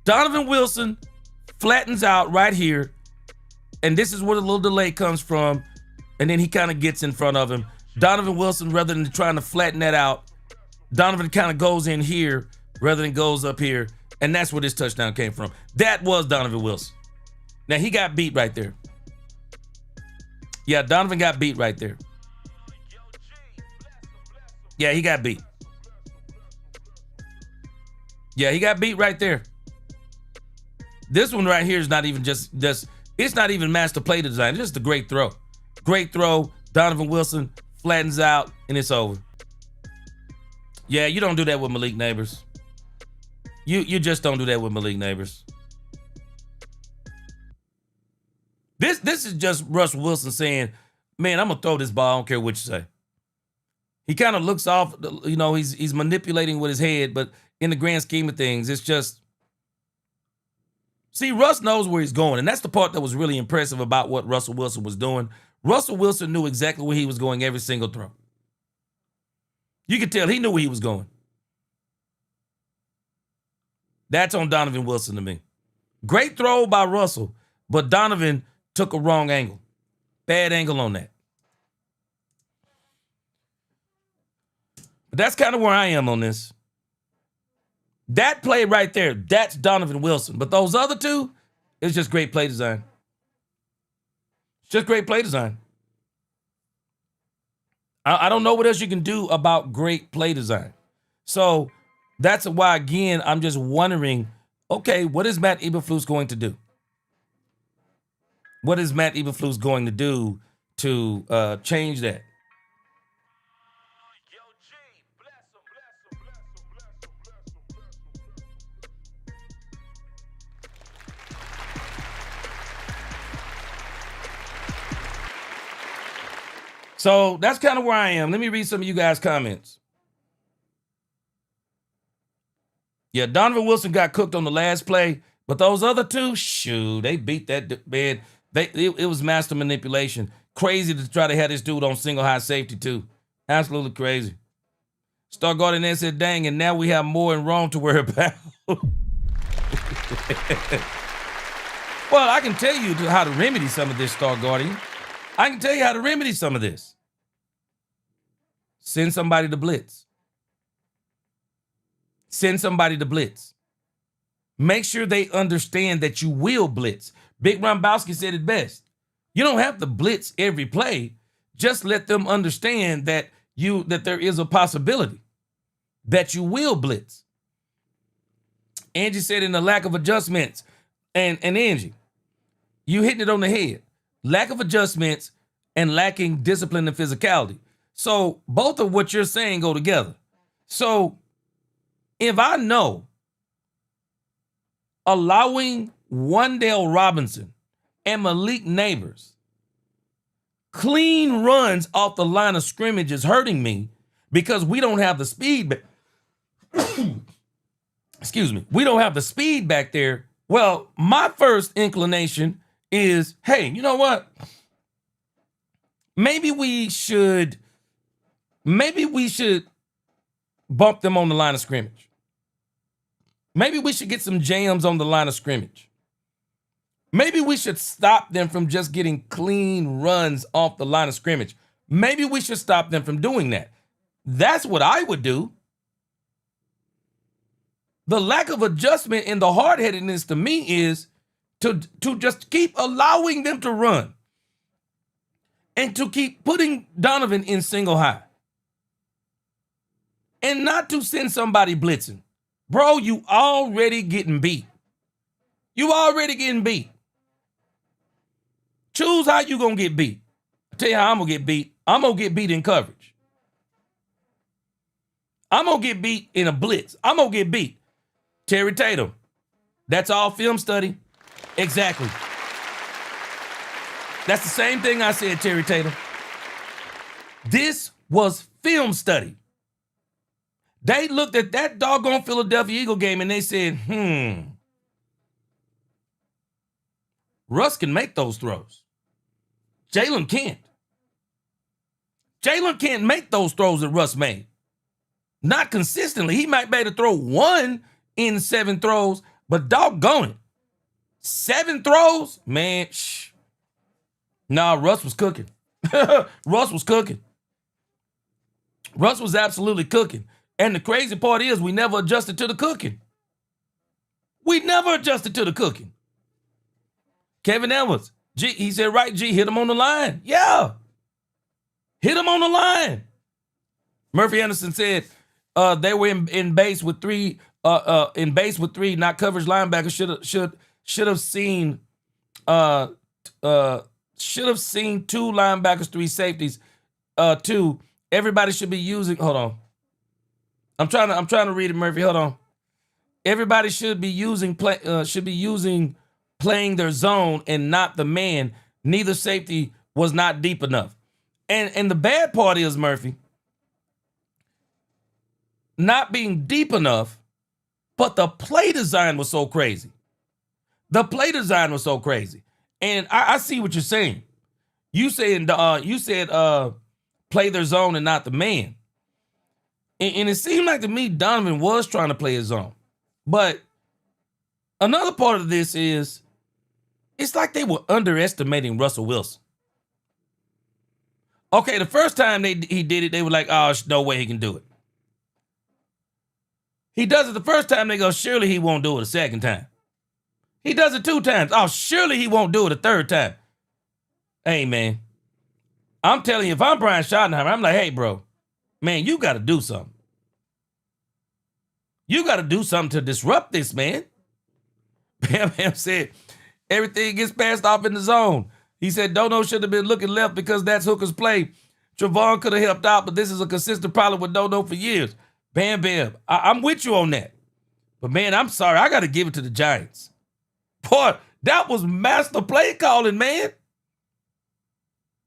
Donovan Wilson flattens out right here, and this is where the little delay comes from, and then he kind of gets in front of him. Donovan Wilson, rather than trying to flatten that out, Donovan kind of goes in here rather than goes up here, and that's where this touchdown came from. That was Donovan Wilson. Now, he got beat right there. Yeah, Donovan got beat right there. Yeah, he got beat. Yeah, he got beat right there. This one right here is not even just it's not even master play design. It's just a great throw. Great throw. Donovan Wilson flattens out, and it's over. Yeah, you don't do that with Malik Neighbors. You just don't do that with Malik Neighbors. This is just Russell Wilson saying, man, I'm going to throw this ball. I don't care what you say. He kind of looks off, you know, he's manipulating with his head, but in the grand scheme of things, it's just, see, Russ knows where he's going, and that's the part that was really impressive about what Russell Wilson was doing. Russell Wilson knew exactly where he was going every single throw. You could tell he knew where he was going. That's on Donovan Wilson to me. Great throw by Russell, but Donovan took a wrong angle. Bad angle on that. But that's kind of where I am on this. That play right there, that's Donovan Wilson. But those other two, it's just great play design. It's just great play design. I don't know what else you can do about great play design. So that's why, again, I'm just wondering, okay, what is Matt Eberflus going to do? What is Matt Eberflus going to do to change that? So that's kind of where I am. Let me read some of you guys' comments. Yeah, Donovan Wilson got cooked on the last play, but those other two, shoot, they beat that man. It was master manipulation. Crazy to try to have this dude on single high safety too. Absolutely crazy. Star Guardian there said, dang, and now we have more in Rome to worry about. Well, I can tell you how to remedy some of this, Star Guardian. I can tell you how to remedy some of this. Send somebody to blitz. Send somebody to blitz. Make sure they understand that you will blitz. Big Rombowski said it best. You don't have to blitz every play. Just let them understand that there is a possibility that you will blitz. Angie said in the lack of adjustments, and Angie, you hitting it on the head. Lack of adjustments and lacking discipline and physicality. So both of what you're saying go together. So if I know allowing Wandale Robinson and Malik Neighbors clean runs off the line of scrimmage is hurting me because we don't have the speed. Excuse me. We don't have the speed back there. Well, my first inclination is, hey, you know what? Maybe we should bump them on the line of scrimmage. Maybe we should get some jams on the line of scrimmage. Maybe we should stop them from just getting clean runs off the line of scrimmage. Maybe we should stop them from doing that. That's what I would do. The lack of adjustment and the hard-headedness to me is to just keep allowing them to run and to keep putting Donovan in single high and not to send somebody blitzing. Bro, you already getting beat. You already getting beat. Choose how you gonna get beat. I'll tell you how I'm gonna get beat. I'm gonna get beat in coverage. I'm gonna get beat in a blitz. I'm gonna get beat. Terry Tatum. That's all film study. Exactly. That's the same thing I said, Terry Tatum. This was film study. They looked at that doggone Philadelphia Eagle game and they said, Russ can make those throws. Jalen can't. Jalen can't make those throws that Russ made. Not consistently. He might be able to throw 1 in 7 throws, but doggone it. 7 throws? Man, Nah, Russ was cooking. Russ was cooking. Russ was absolutely cooking. And the crazy part is we never adjusted to the cooking. We never adjusted to the cooking. Kevin Edwards, G, he said, right, G, hit him on the line. Yeah. Hit him on the line. Murphy Anderson said they were in base with 3, not coverage linebackers. Should have seen 2 linebackers, 3 safeties. 2. Everybody should be using. Hold on. I'm trying to read it, Murphy. Hold on. Everybody should be using playing their zone and not the man. Neither safety was not deep enough. And the bad part is, Murphy, not being deep enough, but the play design was so crazy. The play design was so crazy. And I see what you're saying. You said play their zone and not the man. And it seemed like to me Donovan was trying to play his zone. But another part of this is it's like they were underestimating Russell Wilson. Okay, the first time he did it, they were like, oh, no way he can do it. He does it the first time, they go, surely he won't do it a second time. He does it 2 times. Oh, surely he won't do it a third time. Hey, man. I'm telling you, if I'm Brian Schottenheimer, I'm like, hey, bro, man, you got to do something. You got to do something to disrupt this, man. Bam Bam said, everything gets passed off in the zone. He said, Dono should have been looking left because that's Hooker's play. Trevon could have helped out, but this is a consistent problem with Dono for years. Bam Bam, I'm with you on that. But, man, I'm sorry. I got to give it to the Giants. Boy, that was master play calling, man.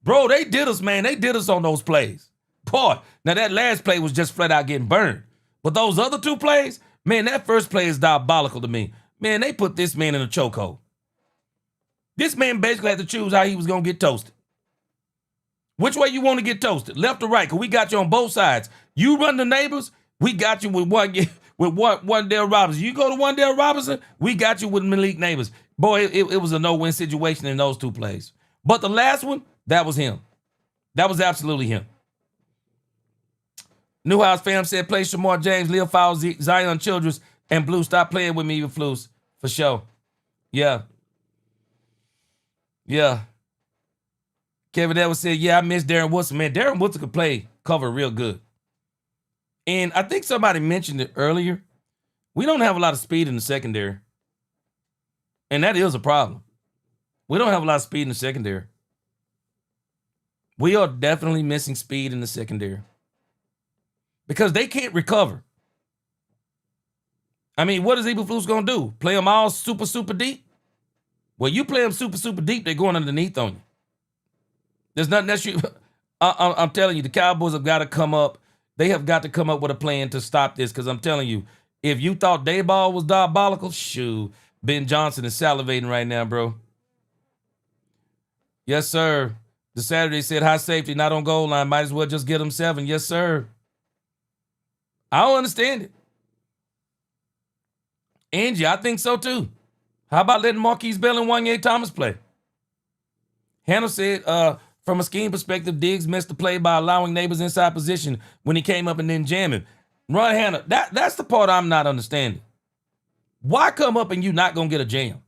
Bro, they did us, man. They did us on those plays. Boy, now that last play was just flat out getting burned. But those other 2 plays, man, that first play is diabolical to me. Man, they put this man in a chokehold. This man basically had to choose how he was going to get toasted. Which way you want to get toasted, left or right? Because we got you on both sides. You run the neighbors, we got you with Wan'Dale Robinson. You go to Wan'Dale Robinson, we got you with Malik Neighbors. Boy, it was a no-win situation in those 2 plays. But the last one, that was him. That was absolutely him. Newhouse fam said, play Shamar James, Leo Fowles, Zion Childress, and Blue. Stop playing with me, Eberflus. For sure. Yeah. Yeah. Kevin Edwards said, yeah, I miss Darren Woodson. Man, Darren Woodson could play cover real good. And I think somebody mentioned it earlier. We don't have a lot of speed in the secondary. And that is a problem. We don't have a lot of speed in the secondary. We are definitely missing speed in the secondary. Because they can't recover. I mean, what is Eberflus going to do? Play them all super, super deep? Well, you play them super, super deep, they're going underneath on you. There's nothing else you... I'm telling you, the Cowboys have got to come up. They have got to come up with a plan to stop this, because I'm telling you, if you thought Dayball was diabolical, shoo, Ben Johnson is salivating right now, bro. Yes, sir. The Saturday said high safety, not on goal line. Might as well just get him 7. Yes, sir. I don't understand it. Angie, I think so too. How about letting Marquise Bell and Wanye Thomas play? Hannah said, from a scheme perspective, Diggs missed the play by allowing Neighbors inside position when he came up and then jamming. Run, Hannah, that's the part I'm not understanding. Why come up and you not going to get a jam?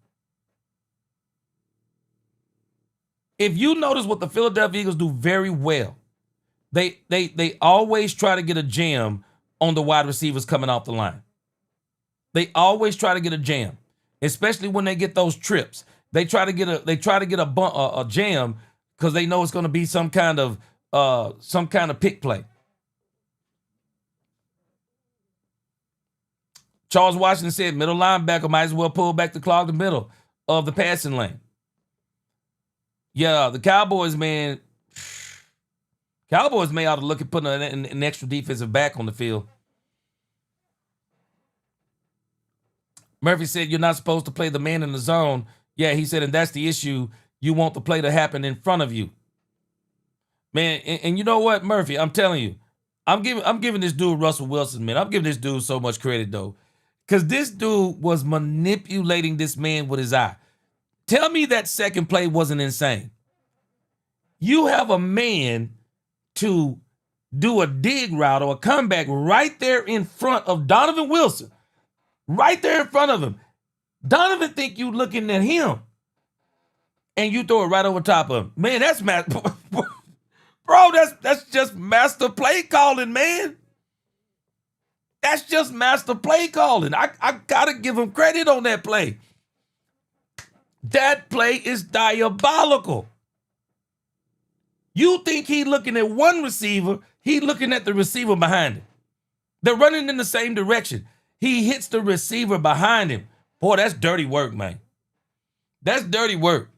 If you notice what the Philadelphia Eagles do very well, they always try to get a jam on the wide receivers coming off the line. They always try to get a jam, especially when they get those trips. They try to get a jam because they know it's going to be some kind of pick play. Charles Washington said middle linebacker might as well pull back to clog the middle of the passing lane. Yeah, the Cowboys, man. Cowboys may ought to look at putting an extra defensive back on the field. Murphy said you're not supposed to play the man in the zone. Yeah, he said, and that's the issue. You want the play to happen in front of you. Man, and you know what, Murphy, I'm telling you, I'm giving this dude Russell Wilson, man. I'm giving this dude so much credit, though. Because this dude was manipulating this man with his eye. Tell me that second play wasn't insane. You have a man to do a dig route or a comeback right there in front of Donovan Wilson. Right there in front of him. Donovan think you looking at him. And you throw it right over top of him. Man, that's bro, that's just master play calling, man. That's just master play calling. I gotta give him credit on that play. That play is diabolical. You think he looking at one receiver, he looking at the receiver behind him. They're running in the same direction. He hits the receiver behind him. Boy, that's dirty work, man. That's dirty work.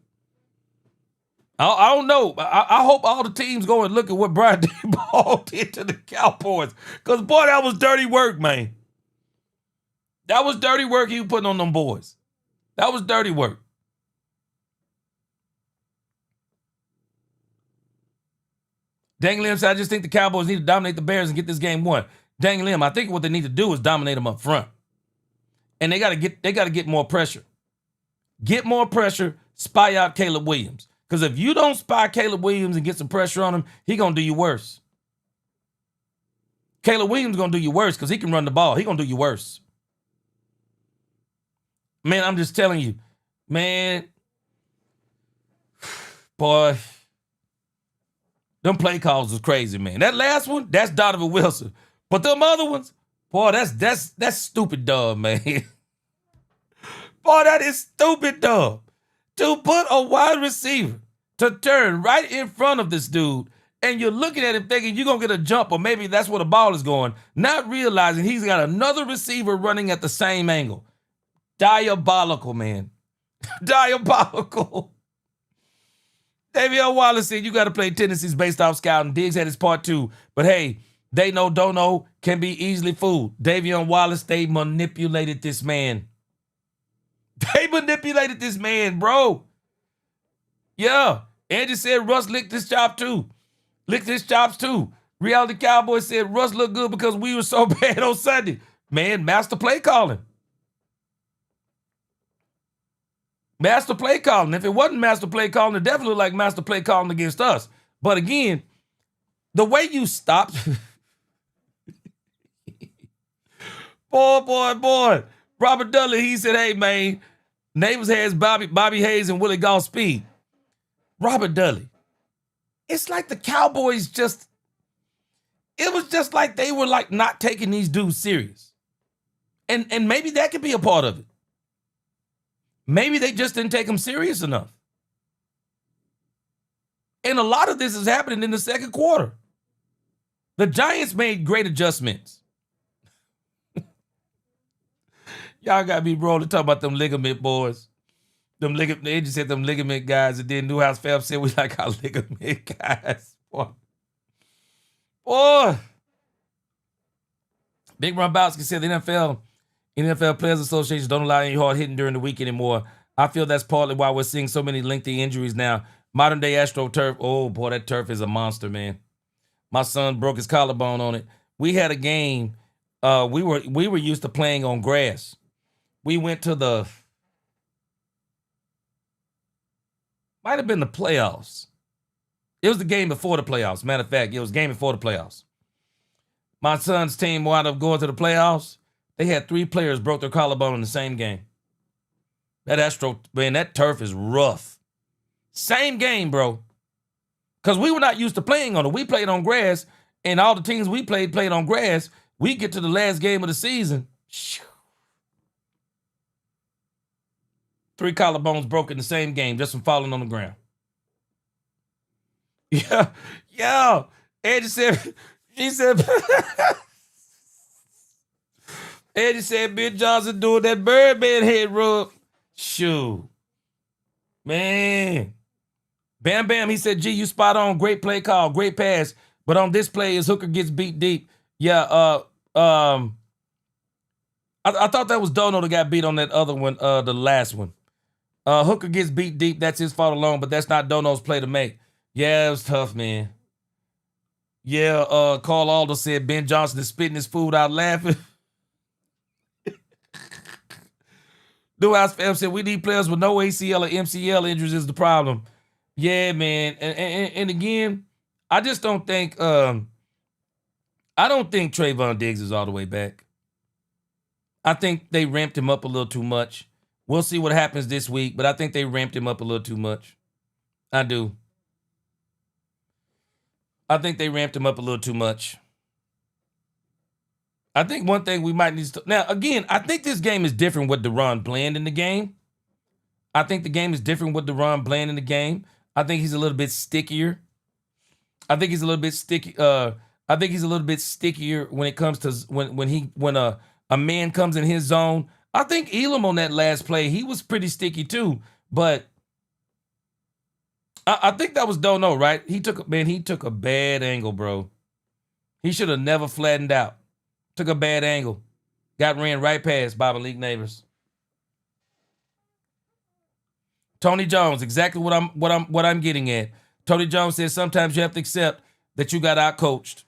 I don't know. I hope all the teams go and look at what Brian Daboll did to the Cowboys. Because, boy, that was dirty work, man. That was dirty work he was putting on them boys. That was dirty work. Dang Lim said, I just think the Cowboys need to dominate the Bears and get this game won. Dang Lim, I think what they need to do is dominate them up front. And they gotta get more pressure. Get more pressure, spy out Caleb Williams. Because if you don't spy Caleb Williams and get some pressure on him, he gonna do you worse. Caleb Williams gonna do you worse because he can run the ball. He gonna do you worse. Man, I'm just telling you, man, boy, them play calls was crazy, man. That last one, that's Donovan Wilson. But them other ones, boy, that's stupid dumb, man. Boy, that is stupid dumb. To put a wide receiver to turn right in front of this dude, and you're looking at him thinking you're going to get a jump, or maybe that's where the ball is going, not realizing he's got another receiver running at the same angle. Diabolical, man. Diabolical. Davion Wallace said you got to play tendencies based off scouting. Diggs had his part too. But hey, they know, don't know, can be easily fooled. Davion Wallace, they manipulated this man. They manipulated this man, bro. Yeah. Angie said Russ licked his chop too. Licked his chops too. Reality Cowboys said Russ looked good because we were so bad on Sunday. Man, master play calling. Master play calling. If it wasn't master play calling, it definitely looked like master play calling against us. But again, the way you stopped. boy. Robert Dudley, he said, hey, man, Neighbors has Bobby Hayes and Willie Goss speed. Robert Dudley. It's like the Cowboys it was just like they were like not taking these dudes serious. And maybe that could be a part of it. Maybe they just didn't take them serious enough. And a lot of this is happening in the second quarter. The Giants made great adjustments. Y'all got me rolling talking about them ligament boys. They just said them ligament guys, and then Newhouse Fab said we like our ligament guys. Boy. Big Rombowski said the NFL Players Association don't allow any hard hitting during the week anymore. I feel that's partly why we're seeing so many lengthy injuries now. Modern day AstroTurf. Oh boy, that turf is a monster, man. My son broke his collarbone on it. We had a game. We were used to playing on grass. We went to might have been the playoffs. It was the game before the playoffs. Matter of fact, it was the game before the playoffs. My son's team wound up going to the playoffs. They had 3 players broke their collarbone in the same game. That turf is rough. Same game, bro. Because we were not used to playing on it. We played on grass, and all the teams we played on grass. We get to the last game of the season. 3 collarbones broke in the same game just from falling on the ground. Yeah. Eddie said, Eddie said Ben Johnson doing that Birdman head rub. Shoot. Man. Bam, he said, G, you spot on. Great play call, great pass. But on this play, his hooker gets beat deep. Yeah, I thought that was Dono that got beat on that other one, the last one. Hooker gets beat deep. That's his fault alone, but that's not Dono's play to make. Yeah, it was tough, man. Yeah, Carl Alder said Ben Johnson is spitting his food out laughing. Newhouse Fam said we need players with no ACL or MCL injuries is the problem. Yeah, man. And again, I just don't think I don't think Trayvon Diggs is all the way back. I think they ramped him up a little too much. We'll see what happens this week, but I think they ramped him up a little too much. I do. I think they ramped him up a little too much. I think one thing we might need to... Now, again, I think this game is different with Deron Bland in the game. I think the game is different with Deron Bland in the game. I think he's a little bit stickier. I think he's a little bit stickier when it comes to when a man comes in his zone. I think Elam on that last play, he was pretty sticky too. But I think that was Dono, right? He took a bad angle, bro. He should have never flattened out. Took a bad angle. Got ran right past by Malik Neighbors. Tony Jones, exactly what I'm getting at. Tony Jones says sometimes you have to accept that you got out-coached.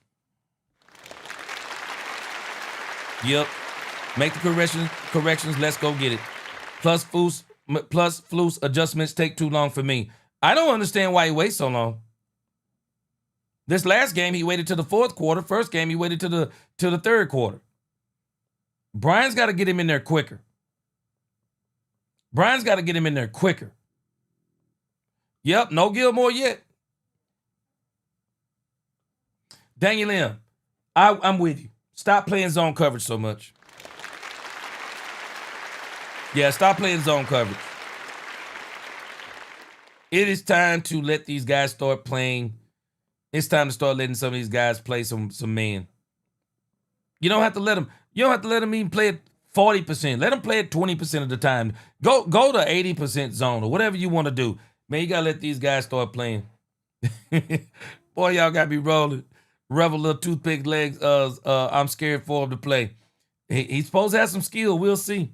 Yep. Make the corrections. Let's go get it. Plus Flus adjustments take too long for me. I don't understand why he waits so long. This last game, he waited to the fourth quarter. First game, he waited to the third quarter. Brian's got to get him in there quicker. Brian's got to get him in there quicker. Yep, no Gilmore yet. Daniel M., I'm with you. Stop playing zone coverage so much. Yeah, stop playing zone coverage. It is time to let these guys start playing. It's time to start letting some of these guys play some man. You don't have to let them. You don't have to let them even play it 40%. Let them play it 20% of the time. Go to 80% zone or whatever you want to do. Man, you gotta let these guys start playing. Boy, y'all gotta be rolling. Rebel little toothpick legs. I'm scared for him to play. He's supposed to have some skill. We'll see.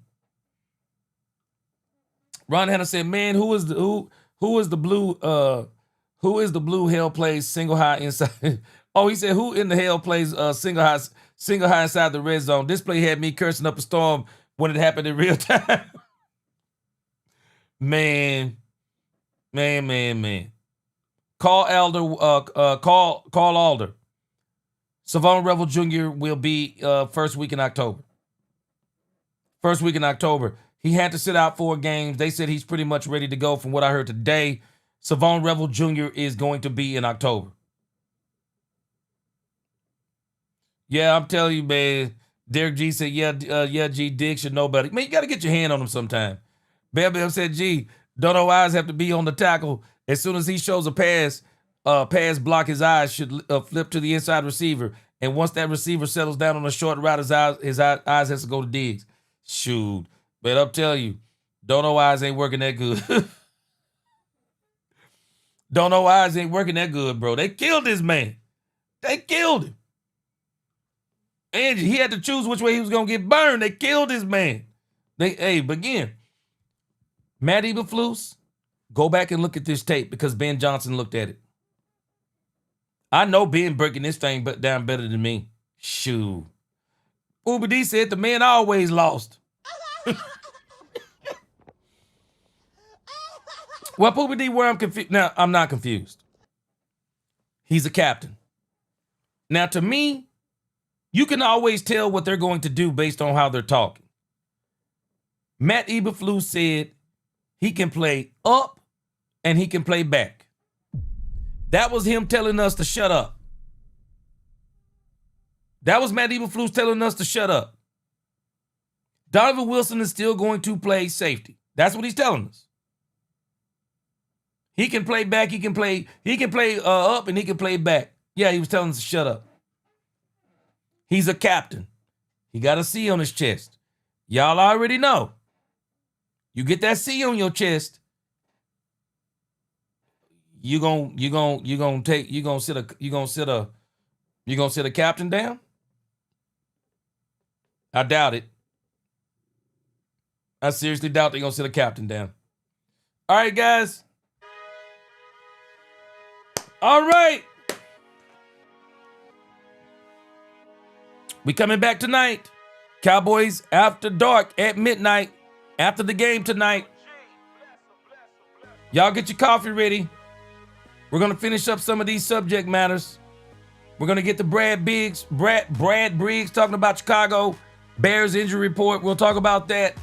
Ron Hanna said, "Man, who is the blue hell plays single high inside?" Oh, he said, "Who in the hell plays single high inside the red zone?" This play had me cursing up a storm when it happened in real time. Man. Call Alder. Savon Revel Jr. will be first week in October. He had to sit out 4 games. They said he's pretty much ready to go from what I heard today. Savon Revel Jr. is going to be in October. Yeah, I'm telling you, man. Derek G said, G, Dig should know better. Man, you got to get your hand on him sometime. Bam said, G, don't know eyes have to be on the tackle. As soon as he shows a pass block, his eyes should flip to the inside receiver. And once that receiver settles down on a short route, his eyes has to go to Diggs. Shoot. But I'm telling you, don't know eyes ain't working that good. Don't know eyes ain't working that good, bro. They killed this man. They killed him. Angie, he had to choose which way he was going to get burned. They killed this man. But again, Matt Eberflus, go back and look at this tape because Ben Johnson looked at it. I know Ben breaking this thing down better than me. Shoot. Uber D said the man always lost. Well, Poopy D, where I'm confused. Now, I'm not confused. He's a captain. Now, to me, you can always tell what they're going to do based on how they're talking. Matt Eberflus said he can play up and he can play back. That was him telling us to shut up. That was Matt Eberflus telling us to shut up. Donovan Wilson is still going to play safety. That's what he's telling us. He can play back, he can play up, and he can play back. Yeah, he was telling us to shut up. He's a captain. He got a C on his chest. Y'all already know. You get that C on your chest, you gonna sit a captain down? I doubt it. I seriously doubt they're gonna sit a captain down. All right, guys. All right. We coming back tonight. Cowboys after dark at midnight. After the game tonight. Y'all get your coffee ready. We're going to finish up some of these subject matters. We're going to get the Brad Briggs talking about Chicago. Bears injury report. We'll talk about that.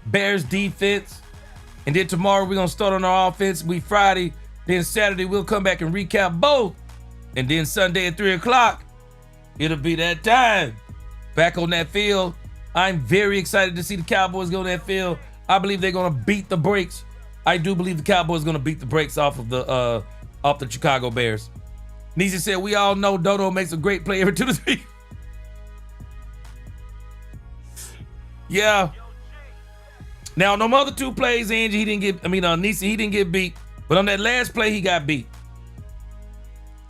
Bears defense. And then tomorrow we're going to start on our offense. Friday. Then Saturday we'll come back and recap both. And then Sunday at 3 o'clock, it'll be that time. Back on that field. I'm very excited to see the Cowboys go on that field. I believe they're going to beat the brakes. I do believe the Cowboys are going to beat the brakes off the Chicago Bears. Nisi said, we all know Dodo makes a great play every 2 to 3. Yeah. Now, on them other 2 plays, Angie, Nisi, he didn't get beat. But on that last play, he got beat.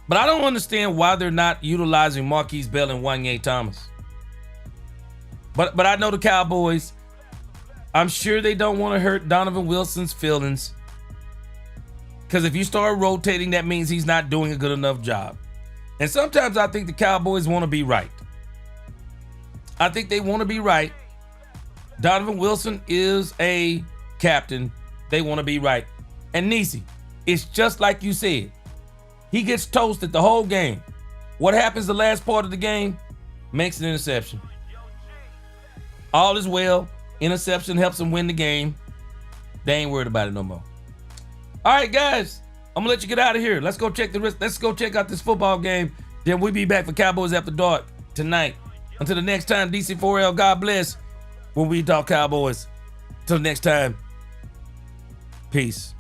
But I don't understand why they're not utilizing Marquise Bell and Wanye Thomas. But I know the Cowboys, I'm sure they don't want to hurt Donovan Wilson's feelings. Because if you start rotating, that means he's not doing a good enough job. And sometimes I think the Cowboys want to be right. I think they want to be right. Donovan Wilson is a captain. They want to be right. And Nisi, it's just like you said. He gets toasted the whole game. What happens the last part of the game? Makes an interception. All is well. Interception helps them win the game. They ain't worried about it no more. All right, guys. I'm gonna let you get out of here. Let's go check out this football game. Then we'll be back for Cowboys After Dark tonight. Until the next time, DC4L, God bless. When we talk Cowboys. Till next time. Peace.